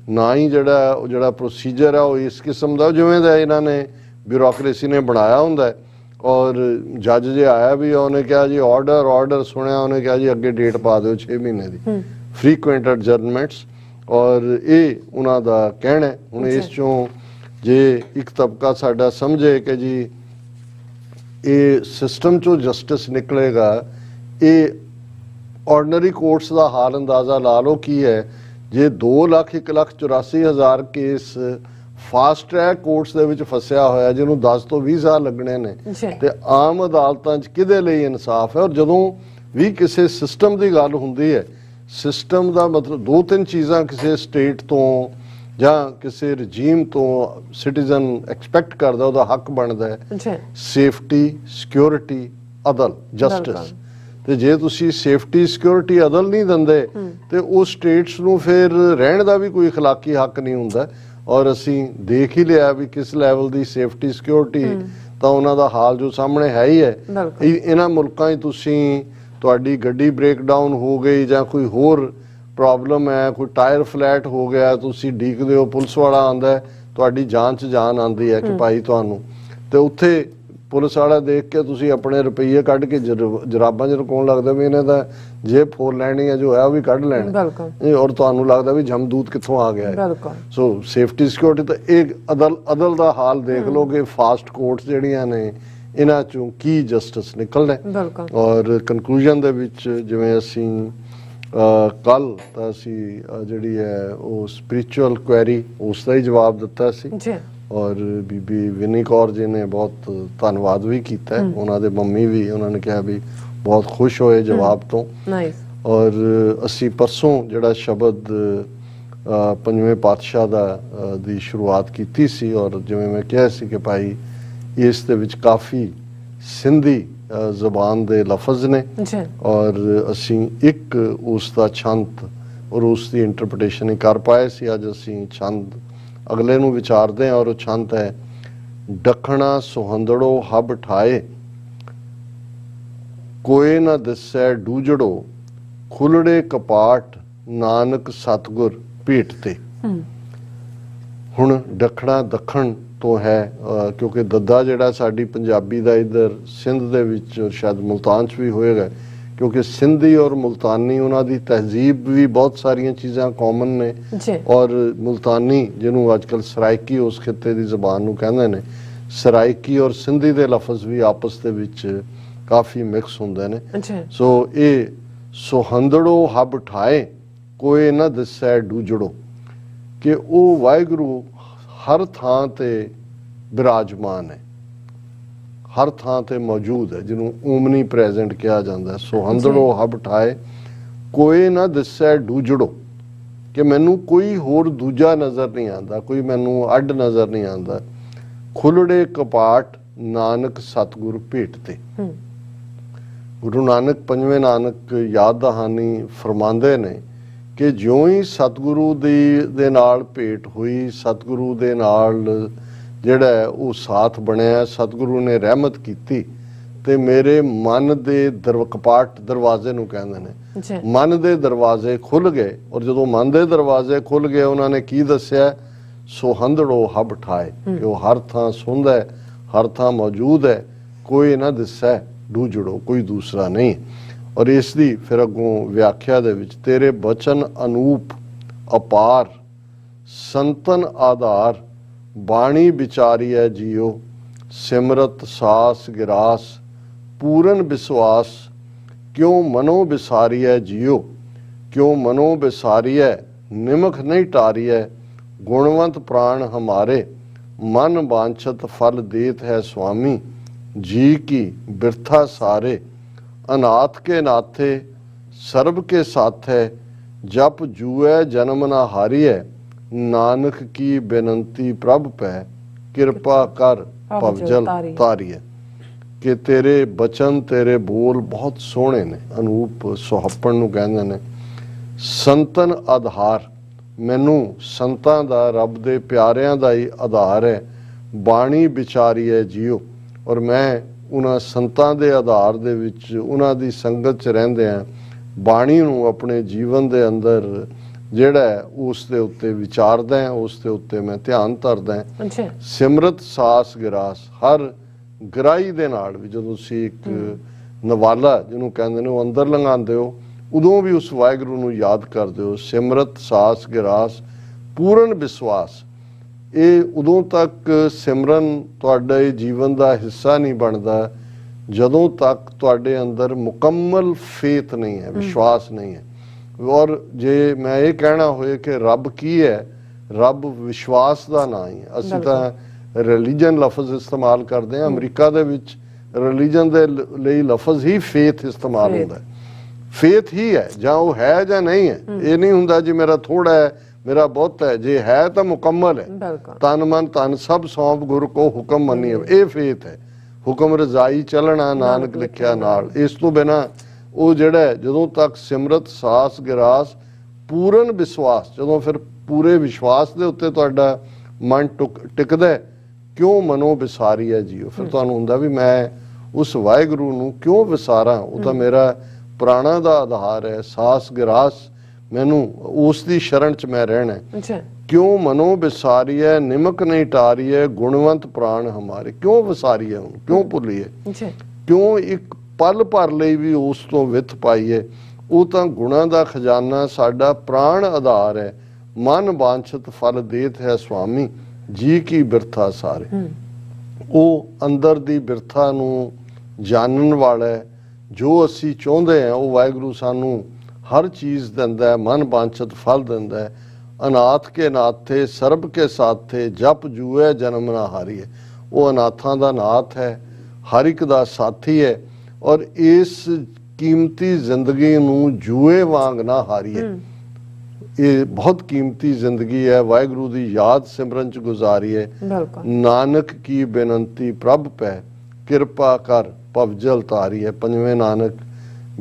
ਨਾ ਹੀ ਜਿਹੜਾ ਪ੍ਰੋਸੀਜਰ ਹੈ ਉਹ ਇਸ ਕਿਸਮ ਦਾ ਜਿਵੇਂ ਦਾ ਇਹਨਾਂ ਨੇ ਬਿਊਰੋਕਰੇਸੀ ਨੇ ਬਣਾਇਆ ਹੁੰਦਾ ਹੈ। ਔਰ ਜੱਜ ਜੇ ਆਇਆ ਵੀ ਉਹਨੇ ਕਿਹਾ ਜੀ ਆਰਡਰ ਸੁਣਿਆ, ਉਹਨੇ ਕਿਹਾ ਜੀ ਅੱਗੇ ਡੇਟ ਪਾ ਦਿਓ 6 ਮਹੀਨੇ ਦੀ, ਫ੍ਰੀਕੁਐਂਟ ਐਡਜਰਨਮੈਂਟਸ। ਔਰ ਇਹ ਉਹਨਾਂ ਦਾ ਕਹਿਣਾ ਹੈ। ਹੁਣ ਇਸ ਚੋਂ ਜੇ ਇੱਕ ਤਬਕਾ ਸਾਡਾ ਸਮਝੇ ਕਿ ਜੀ ਇਹ ਸਿਸਟਮ ਚੋਂ ਜਸਟਿਸ ਨਿਕਲੇਗਾ, ਇਹ ਆਰਡੀਨਰੀ ਕੋਰਟਸ ਦਾ ਹਾਲ ਅੰਦਾਜ਼ਾ ਲਾ ਲਓ ਕੀ ਹੈ। ਜੇ 2,01,84,000 ਕੇਸ ਫਾਸਟ ਟਰੈਕ ਕੋਰਟਸ ਦੇ ਵਿੱਚ ਫਸਿਆ ਹੋਇਆ ਜਿਹਨੂੰ 10 ਤੋਂ 20 ਸਾਲ ਲੱਗਣੇ ਨੇ, ਤੇ ਆਮ ਅਦਾਲਤਾਂ 'ਚ ਕਿਹਦੇ ਲਈ ਇਨਸਾਫ ਹੈ। ਔਰ ਜਦੋਂ ਵੀ ਕਿਸੇ ਸਿਸਟਮ ਦੀ ਗੱਲ ਹੁੰਦੀ ਹੈ, ਸਿਸਟਮ ਦਾ ਮਤਲਬ 2-3 ਚੀਜ਼ਾਂ ਕਿਸੇ ਸਟੇਟ ਤੋਂ ਜਾਂ ਕਿਸੇ ਰਜੀਮ ਤੋਂ ਸਿਟੀਜ਼ਨ ਐਕਸਪੈਕਟ ਕਰਦਾ, ਉਹਦਾ ਹੱਕ ਬਣਦਾ ਹੈ ਸੇਫਟੀ, ਸਿਕਿਉਰਿਟੀ, ਅਦਲ, ਜਸਟਿਸ। ਤੇ ਜੇ ਤੁਸੀਂ ਸੇਫਟੀ, ਸਿਕਿਉਰਿਟੀ, ਅਦਲ ਨਹੀਂ ਦਿੰਦੇ ਤੇ ਉਹ ਸਟੇਟਸ ਨੂੰ ਫਿਰ ਰਹਿਣ ਦਾ ਵੀ ਕੋਈ ਅਖਲਾਕੀ ਹੱਕ ਨਹੀਂ ਹੁੰਦਾ। ਔਰ ਅਸੀਂ ਦੇਖ ਹੀ ਲਿਆ ਵੀ ਕਿਸ ਲੈਵਲ ਦੀ ਸੇਫਟੀ, ਸਿਕਿਉਰਿਟੀ ਤਾਂ ਉਹਨਾਂ ਦਾ ਹਾਲ ਜੋ ਸਾਹਮਣੇ ਹੈ ਹੀ ਹੈ। ਇਹਨਾਂ ਮੁਲਕਾਂ 'ਚ ਤੁਸੀਂ ਤੁਹਾਡੀ ਗੱਡੀ ਬ੍ਰੇਕਡਾਊਨ ਹੋ ਗਈ ਜਾਂ ਕੋਈ ਹੋਰ ਪ੍ਰੋਬਲਮ ਹੈ, ਕੋਈ ਟਾਇਰ ਫਲੈਟ ਹੋ ਗਿਆ, ਤੁਸੀਂ ਡੀਕਦੇ ਹੋ, ਪੁਲਿਸ ਵਾਲਾ ਆਉਂਦਾ, ਤੁਹਾਡੀ ਜਾਨ 'ਚ ਜਾਨ ਆਉਂਦੀ ਹੈ ਕਿ ਭਾਈ ਤੁਹਾਨੂੰ, ਤੇ ਉੱਥੇ ਪੁਲਿਸ ਵਾਲਾ ਦੇਖ ਕੇ ਤੁਸੀਂ ਆਪਣੇ ਰੁਪਈਏ ਕੱਢ ਕੇ ਜਰਾਬਾਂ 'ਚ ਰਕਾਉਣ ਲੱਗਦਾ ਵੀ ਇਹਨੇ ਤਾਂ ਜੇਬ ਫੋਰ ਲੈਣੀ ਹੈ, ਜੋ ਹੈ ਉਹ ਵੀ ਕੱਢ ਲੈਣਾ, ਔਰ ਤੁਹਾਨੂੰ ਲੱਗਦਾ ਵੀ ਜਮਦੂਤ ਕਿੱਥੋਂ ਆ ਗਿਆ ਹੈ। ਸੋ ਸੇਫਟੀ, ਸਿਕਿਉਰਿਟੀ ਤਾਂ ਇਹ ਅਦਲ ਦਾ ਹਾਲ ਦੇਖ ਲਓ ਕਿ ਫਾਸਟ ਕੋਰਟਸ ਜਿਹੜੀਆਂ ਨੇ ਇਹਨਾਂ 'ਚੋਂ ਕੀ ਜਸਟਿਸ ਨਿਕਲਣਾ। ਔਰ ਕਨਕਲੂਜਨ ਦੇ ਵਿੱਚ ਜਿਵੇਂ ਅਸੀਂ ਕੱਲ ਤਾਂ ਅਸੀਂ ਜਿਹੜੀ ਹੈ ਉਹ ਸਪਿਰਿਚੁਅਲ ਕੁਐਰੀ ਉਸ ਦਾ ਹੀ ਜਵਾਬ ਦਿੱਤਾ ਸੀ। ਔਰ ਬੀਬੀ ਵਿਨੀ ਕੌਰ ਜੀ ਨੇ ਬਹੁਤ ਧੰਨਵਾਦ ਵੀ ਕੀਤਾ। ਉਹਨਾਂ ਦੇ ਮੰਮੀ ਵੀ, ਉਹਨਾਂ ਨੇ ਕਿਹਾ ਵੀ ਬਹੁਤ ਖੁਸ਼ ਹੋਏ ਜਵਾਬ ਤੋਂ। ਔਰ ਅਸੀਂ ਪਰਸੋਂ ਜਿਹੜਾ ਸ਼ਬਦ ਪੰਜਵੇਂ ਪਾਤਸ਼ਾਹ ਦੀ ਸ਼ੁਰੂਆਤ ਕੀਤੀ ਸੀ, ਔਰ ਜਿਵੇਂ ਮੈਂ ਕਿਹਾ ਸੀ ਕਿ ਭਾਈ ਇਸ ਦੇ ਵਿੱਚ ਕਾਫੀ ਸਿੰਧੀ ਜ਼ਬਾਨ ਦੇ ਲਫ਼ਜ਼ ਨੇ, ਔਰ ਅਸੀਂ ਇੱਕ ਉਸ ਦਾ ਛੰਦ ਔਰ ਉਸ ਦੀ ਇੰਟਰਪ੍ਰੀਟੇਸ਼ਨ ਹੀ ਕਰ ਪਾਏ ਸੀ। ਅੱਜ ਅਸੀਂ ਛੰਦ ਅਗਲੇ ਨੂੰ ਵਿਚਾਰਦੇ ਹਾਂ, ਔਰ ਉਹ ਛੰਦ ਹੈ ਡਖਣਾ ਸੁਹੰਦੜੋ ਹਬ ਠਾਏ, ਕੋਏ ਨਾ ਦਿਸੈ ਡੂਜੜੋ, ਖੁੱਲੜੇ ਕਪਾਟ ਨਾਨਕ ਸਤਗੁਰ ਭੇਟ ਤੇ। ਹੁਣ ਡਖਣਾ ਦੱਖਣ ਤੋਂ ਹੈ, ਕਿਉਂਕਿ ਦੱਦਾ ਜਿਹੜਾ ਸਾਡੀ ਪੰਜਾਬੀ ਦਾ ਇੱਧਰ ਸਿੰਧ ਦੇ ਵਿੱਚ ਸ਼ਾਇਦ ਮੁਲਤਾਨ 'ਚ ਵੀ ਹੋਏਗਾ, ਕਿਉਂਕਿ ਸਿੰਧੀ ਔਰ ਮੁਲਤਾਨੀ ਉਹਨਾਂ ਦੀ ਤਹਿਜ਼ੀਬ ਵੀ ਬਹੁਤ ਸਾਰੀਆਂ ਚੀਜ਼ਾਂ ਕਾਮਨ ਨੇ। ਔਰ ਮੁਲਤਾਨੀ ਜਿਹਨੂੰ ਅੱਜ ਕੱਲ੍ਹ ਸਰਾਇਕੀ ਉਸ ਖਿੱਤੇ ਦੀ ਜ਼ਬਾਨ ਨੂੰ ਕਹਿੰਦੇ ਨੇ, ਸਰਾਇਕੀ ਔਰ ਸਿੰਧੀ ਦੇ ਲਫ਼ਜ਼ ਵੀ ਆਪਸ ਦੇ ਵਿੱਚ ਕਾਫੀ ਮਿਕਸ ਹੁੰਦੇ ਨੇ। ਸੋ ਇਹ ਸੁਹੰਦੜੋ ਹਬ ਠਾਏ, ਕੋਏ ਨਾ ਦਿਸੈ ਡੂਜੜੋ, ਕਿ ਉਹ ਵਾਹਿਗੁਰੂ ਹਰ ਥਾਂ ਤੇ ਬਿਰਾਜਮਾਨ ਹੈ, ਹਰ ਥਾਂ ਤੇ ਮੌਜੂਦ ਹੈ, ਜਿਹਨੂੰ ਓਮਨੀ ਪ੍ਰੈਜ਼ੈਂਟ ਕਿਹਾ ਜਾਂਦਾ। ਸੁਹੰਦੜੋ ਹਬ ਠਾਏ, ਕੋਏ ਨਾ ਦਿਸੈ ਡੂਜੜੋ, ਕਿ ਮੈਨੂੰ ਕੋਈ ਹੋਰ ਦੂਜਾ ਨਜ਼ਰ ਨਹੀਂ ਆਉਂਦਾ, ਕੋਈ ਮੈਨੂੰ ਅੱਡ ਨਜ਼ਰ ਨਹੀਂ ਆਉਂਦਾ। ਖੁੱਲੜੇ ਕਪਾਟ ਨਾਨਕ ਸਤਿਗੁਰ ਭੇਟ ਤੇ। ਗੁਰੂ ਨਾਨਕ, ਪੰਜਵੇਂ ਨਾਨਕ ਯਾਦ ਦਹਾਨੀ ਫਰਮਾਉਂਦੇ ਨੇ ਕਿ ਜਿਉਂ ਹੀ ਸਤਿਗੁਰੂ ਦੇ ਨਾਲ ਭੇਟ ਹੋਈ, ਸਤਿਗੁਰੂ ਦੇ ਨਾਲ ਜਿਹੜਾ ਉਹ ਸਾਥ ਬਣਿਆ, ਸਤਿਗੁਰੂ ਨੇ ਰਹਿਮਤ ਕੀਤੀ, ਤੇ ਮੇਰੇ ਮਨ ਦੇ ਕਪਾਟ, ਦਰਵਾਜ਼ੇ ਨੂੰ ਕਹਿੰਦੇ ਨੇ, ਮਨ ਦੇ ਦਰਵਾਜ਼ੇ ਖੁੱਲ ਗਏ। ਔਰ ਜਦੋਂ ਮਨ ਦੇ ਦਰਵਾਜ਼ੇ ਖੁੱਲ ਗਏ, ਉਹਨਾਂ ਨੇ ਕੀ ਦੱਸਿਆ? ਸੁਹੰਦੜੋ ਹਬ ਠਾਏ, ਕਿ ਉਹ ਹਰ ਥਾਂ ਸੁਣਦਾ ਹੈ, ਹਰ ਥਾਂ ਮੌਜੂਦ ਹੈ, ਕੋਈ ਨਾ ਦਿਸੈ ਡੂਜੜੋ, ਕੋਈ ਦੂਸਰਾ ਨਹੀਂ। ਔਰ ਇਸ ਦੀ ਫਿਰ ਅੱਗੋਂ ਵਿਆਖਿਆ ਦੇ ਵਿੱਚ, ਤੇਰੇ ਬਚਨ ਅਨੂਪ ਅਪਾਰ, ਸੰਤਨ ਆਧਾਰ, ਬਾਣੀ ਵਿਚਾਰੀਐ ਜੀਓ, ਸਿਮਰਤ ਸਾਸ ਗਿਰਾਸ, ਪੂਰਨ ਵਿਸ਼ਵਾਸ, ਕਿਉਂ ਮਨੋ ਵਿਸਾਰੀਐ ਜੀਓ, ਕਿਉਂ ਮਨੋ ਵਿਸਾਰੀਐ, ਨਿਮਖ ਨਹੀਂ ਟਾਰੀਐ, ਗੁਣਵੰਤ ਪ੍ਰਾਣ ਹਮਾਰੇ, ਮਨ ਵਾਂਛਤ ਫਲ ਦੇਤ ਹੈ ਸੁਆਮੀ, ਜੀ ਕੀ ਬਿਰਥਾ ਸਾਰੇ, ਅਨਾਥ ਕੇ ਨਾਥੇ ਸਰਬ ਕੇ ਸਾਥੈ, ਜਪ ਜੂਐ ਜਨਮ ਨਾ ਹਾਰੀਐ, ਨਾਨਕ ਕੀ ਬੇਨੰਤੀ ਪ੍ਰਭ ਪੈ, ਕਿਰਪਾ ਕਰ ਭਵਜਲ ਤਾਰੀਐ। ਕਿ ਤੇਰੇ ਬਚਨ, ਤੇਰੇ ਬੋਲ ਬਹੁਤ ਸੋਹਣੇ ਨੇ, ਅਨੂਪ ਸੁਹੱਪਣ ਨੂੰ ਕਹਿੰਦੇ ਨੇ। ਸੰਤਨ ਆਧਾਰ, ਮੈਨੂੰ ਸੰਤਾਂ ਦਾ, ਰੱਬ ਦੇ ਪਿਆਰਿਆਂ ਦਾ ਹੀ ਆਧਾਰ ਹੈ। ਬਾਣੀ ਵਿਚਾਰੀਐ ਜੀਓ, ਔਰ ਮੈਂ ਉਹਨਾਂ ਸੰਤਾਂ ਦੇ ਆਧਾਰ ਦੇ ਵਿੱਚ ਉਹਨਾਂ ਦੀ ਸੰਗਤ 'ਚ ਰਹਿੰਦਿਆਂ ਬਾਣੀ ਨੂੰ ਆਪਣੇ ਜੀਵਨ ਦੇ ਅੰਦਰ ਜਿਹੜਾ ਹੈ ਉਸ ਦੇ ਉੱਤੇ ਵਿਚਾਰਦਾ ਹੈ, ਉਸ ਦੇ ਉੱਤੇ ਮੈਂ ਧਿਆਨ ਧਰਦਾ ਹੈ। ਅੱਛਾ ਸਿਮਰਤ ਸਾਸ ਗਿਰਾਸ, ਹਰ ਗਰਾਈ ਦੇ ਨਾਲ ਵੀ ਜਦੋਂ ਤੁਸੀਂ ਇੱਕ ਨਵਾਲਾ ਜਿਹਨੂੰ ਕਹਿੰਦੇ ਨੇ ਉਹ ਅੰਦਰ ਲੰਘਾਉਂਦੇ ਹੋ, ਉਦੋਂ ਵੀ ਉਸ ਵਾਹਿਗੁਰੂ ਨੂੰ ਯਾਦ ਕਰਦੇ ਹੋ। ਸਿਮਰਤ ਸਾਸ ਗਿਰਾਸ ਪੂਰਨ ਵਿਸ਼ਵਾਸ, ਇਹ ਉਦੋਂ ਤੱਕ ਸਿਮਰਨ ਤੁਹਾਡੇ ਜੀਵਨ ਦਾ ਹਿੱਸਾ ਨਹੀਂ ਬਣਦਾ ਜਦੋਂ ਤੱਕ ਤੁਹਾਡੇ ਅੰਦਰ ਮੁਕੰਮਲ ਫੇਥ ਨਹੀਂ ਹੈ, ਵਿਸ਼ਵਾਸ ਨਹੀਂ ਹੈ। ਔਰ ਜੇ ਮੈਂ ਇਹ ਕਹਿਣਾ ਹੋਏ ਕਿ ਰੱਬ ਕੀ ਹੈ, ਰੱਬ ਵਿਸ਼ਵਾਸ ਦਾ ਨਾਂ ਹੀ ਹੈ। ਅਸੀਂ ਤਾਂ ਰਿਲੀਜਨ ਲਫ਼ਜ਼ ਇਸਤੇਮਾਲ ਕਰਦੇ ਹਾਂ, ਅਮਰੀਕਾ ਦੇ ਵਿੱਚ ਰਿਲੀਜਨ ਦੇ ਲਈ ਲਫ਼ਜ਼ ਹੀ ਫੇਥ ਇਸਤੇਮਾਲ ਹੁੰਦਾ ਹੈ। ਫੇਥ ਹੀ ਹੈ, ਜਾਂ ਉਹ ਹੈ ਜਾਂ ਨਹੀਂ ਹੈ। ਇਹ ਨਹੀਂ ਹੁੰਦਾ ਜੀ ਮੇਰਾ ਥੋੜਾ ਹੈ, ਮੇਰਾ ਬਹੁਤ ਹੈ। ਜੇ ਹੈ ਤਾਂ ਮੁਕੰਮਲ ਹੈ, ਤਨ ਮਨ ਧਨ ਸਭ ਸੌਂਪ ਗੁਰ ਕੋ ਹੁਕਮ ਮੰਨੀਏ, ਇਹ ਫੇਥ ਹੈ। ਹੁਕਮ ਰਜ਼ਾਈ ਚੱਲਣਾ ਨਾਨਕ ਲਿਖਿਆ ਨਾਲ। ਇਸ ਤੋਂ ਬਿਨਾਂ ਉਹ ਜਿਹੜਾ ਜਦੋਂ ਤੱਕ ਸਿਮਰਤ ਸਾਸ ਗਿਰਾਸ ਪੂਰਨ ਵਿਸ਼ਵਾਸ, ਜਦੋਂ ਫਿਰ ਪੂਰੇ ਵਿਸ਼ਵਾਸ ਦੇ ਉੱਤੇ ਤੁਹਾਡਾ ਮਨ ਟਿਕਦਾ, ਕਿਉਂ ਮਨੋ ਵਿਸਾਰੀ ਹੈ ਜੀਓ। ਫਿਰ ਤੁਹਾਨੂੰ ਹੁੰਦਾ ਵੀ ਮੈਂ ਉਸ ਵਾਹਿਗੁਰੂ ਨੂੰ ਕਿਉਂ ਵਿਸਾਰਾਂ, ਉਹ ਤਾਂ ਮੇਰਾ ਪ੍ਰਾਣਾ ਦਾ ਆਧਾਰ ਹੈ। ਸਾਸ ਗਿਰਾਸ, ਮੈਨੂੰ ਉਸ ਦੀ ਸ਼ਰਨ 'ਚ ਮੈਂ ਰਹਿਣਾ। ਕਿਉਂ ਮਨੋ ਵਿਸਾਰੀਐ ਨਿਮਕ ਨਹੀਂ ਟਾਰੀਐ ਗੁਣਵੰਤ ਪ੍ਰਾਣ ਹਮਾਰੇ। ਕਿਉਂ ਵਿਸਾਰੀਏ ਉਹਨੂੰ, ਕਿਉਂ ਭੁੱਲੀਏ, ਕਿਉਂ ਇੱਕ ਪਲ ਭਰ ਲਈ ਵੀ ਉਸ ਤੋਂ ਵਿੱਥ ਪਾਈਏ। ਉਹ ਤਾਂ ਗੁਣਾਂ ਦਾ ਖਜ਼ਾਨਾ ਸਾਡਾ ਪ੍ਰਾਣ ਆਧਾਰ ਹੈ। ਮਨ ਵਾਂਛਤ ਫਲ ਦੇਤ ਹੈ ਸੁਆਮੀ, ਜੀ ਕੀ ਬਿਰਥਾ ਸਾਰੇ। ਉਹ ਅੰਦਰ ਦੀ ਬਿਰਥਾ ਨੂੰ ਜਾਣਨ ਵਾਲਾ ਹੈ। ਜੋ ਅਸੀਂ ਚਾਹੁੰਦੇ ਹਾਂ ਉਹ ਵਾਹਿਗੁਰੂ ਸਾਨੂੰ ਹਰ ਚੀਜ਼ ਦਿੰਦਾ ਹੈ, ਮਨ ਵਾਂਛਤ ਫਲ ਦਿੰਦਾ ਹੈ। ਅਨਾਥ ਕੇ ਨਾਥੇ ਸਰਬ ਕੇ ਸਾਥੇ ਜਪ ਜੂਏ ਜਨਮ ਨਾ ਹਾਰੀਏ। ਉਹ ਅਨਾਥਾਂ ਦਾ ਨਾਥ ਹੈ, ਹਰ ਇੱਕ ਦਾ ਸਾਥੀ ਹੈ। ਔਰ ਇਸ ਕੀਮਤੀ ਜ਼ਿੰਦਗੀ ਨੂੰ ਜੂਏ ਵਾਂਗ ਨਾ ਹਾਰੀਏ। ਇਹ ਬਹੁਤ ਕੀਮਤੀ ਜ਼ਿੰਦਗੀ ਹੈ, ਵਾਹਿਗੁਰੂ ਦੀ ਯਾਦ ਸਿਮਰਨ 'ਚ ਗੁਜ਼ਾਰੀਏ। ਨਾਨਕ ਕੀ ਬੇਨੰਤੀ ਪ੍ਰਭ ਪੈ ਕਿਰਪਾ ਕਰ ਭਵਜਲ ਤਾਰੀਏ। ਪੰਜਵੇਂ ਨਾਨਕ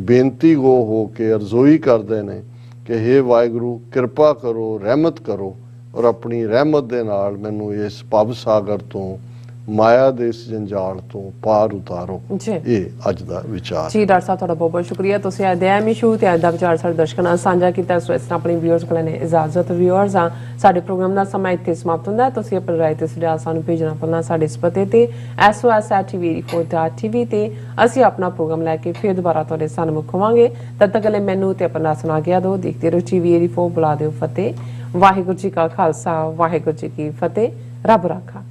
ਬੇਨਤੀ ਗੋ ਹੋ ਕੇ ਅਰਜ਼ੋਈ ਕਰਦੇ ਨੇ ਕਿ ਹੇ ਵਾਹਿਗੁਰੂ ਕਿਰਪਾ ਕਰੋ, ਰਹਿਮਤ ਕਰੋ, ਔਰ ਆਪਣੀ ਰਹਿਮਤ ਦੇ ਨਾਲ ਮੈਨੂੰ ਇਸ ਭਵ ਸਾਗਰ ਤੋਂ, ਮਾਇਆ ਦੇ ਇਸ ਜੰਜਾਲ ਤੋਂ ਪਾਰ ਉਤਾਰੋ। ਇਹ ਅੱਜ ਦਾ ਵਿਚਾਰ ਜੀ। ਡਾਕਟਰ ਸਾਹਿਬ ਤੁਹਾਡਾ ਬਹੁਤ ਬਹੁਤ ਸ਼ੁਕਰੀਆ, ਤੁਸੀਂ ਅੱਜ ਦਾ ਇਸ਼ੂ ਤੇ ਅੱਜ ਦਾ ਵਿਚਾਰ ਸਾਡੇ ਦਰਸ਼ਕਾਂ ਨਾਲ ਸਾਂਝਾ ਕੀਤਾ। ਇਸ ਤਰ੍ਹਾਂ ਆਪਣੇ ਵਿਊਅਰਸ ਕੋਲ ਨੇ ਇਜਾਜ਼ਤ। ਵਿਊਅਰਸ ਆ ਸਾਡੇ ਪ੍ਰੋਗਰਾਮ ਦਾ ਸਮਾਂ ਇੱਥੇ ਸਮਾਪਤ ਹੁੰਦਾ ਹੈ। ਤੁਸੀਂ ਆਪਣੀ ਰਾਏ ਤੇ ਸੁਝਾਅ ਸਾਨੂੰ ਭੇਜਣਾ ਭੁੱਲਣਾ ਸਾਡੇ ਇਸ ਪਤੇ ਤੇ sos@tv84.tv ਤੇ ਅਸੀਂ ਆਪਣਾ ਪ੍ਰੋਗਰਾਮ ਲੈ ਕੇ ਫਿਰ ਦੁਬਾਰਾ ਤੁਹਾਡੇ ਸਾਹਮਣੇ ਹੋਵਾਂਗੇ। ਤਦ ਤੱਕ ਲਈ ਮੈਨੂੰ ਤੇ ਆਪਣਾ ਸੁਣਾ ਗਿਆ ਦੋ। ਦੇਖਦੇ ਰਹੋ TV84, ਬੁਲਾ ਦਿਓ ਫਤਿਹ। ਵਾਹਿਗੁਰੂ ਜੀ ਕਾ ਖਾਲਸਾ, ਵਾਹਿਗੁਰੂ ਜੀ ਕੀ ਫਤਿਹ। ਰੱਬ ਰਾਖਾ।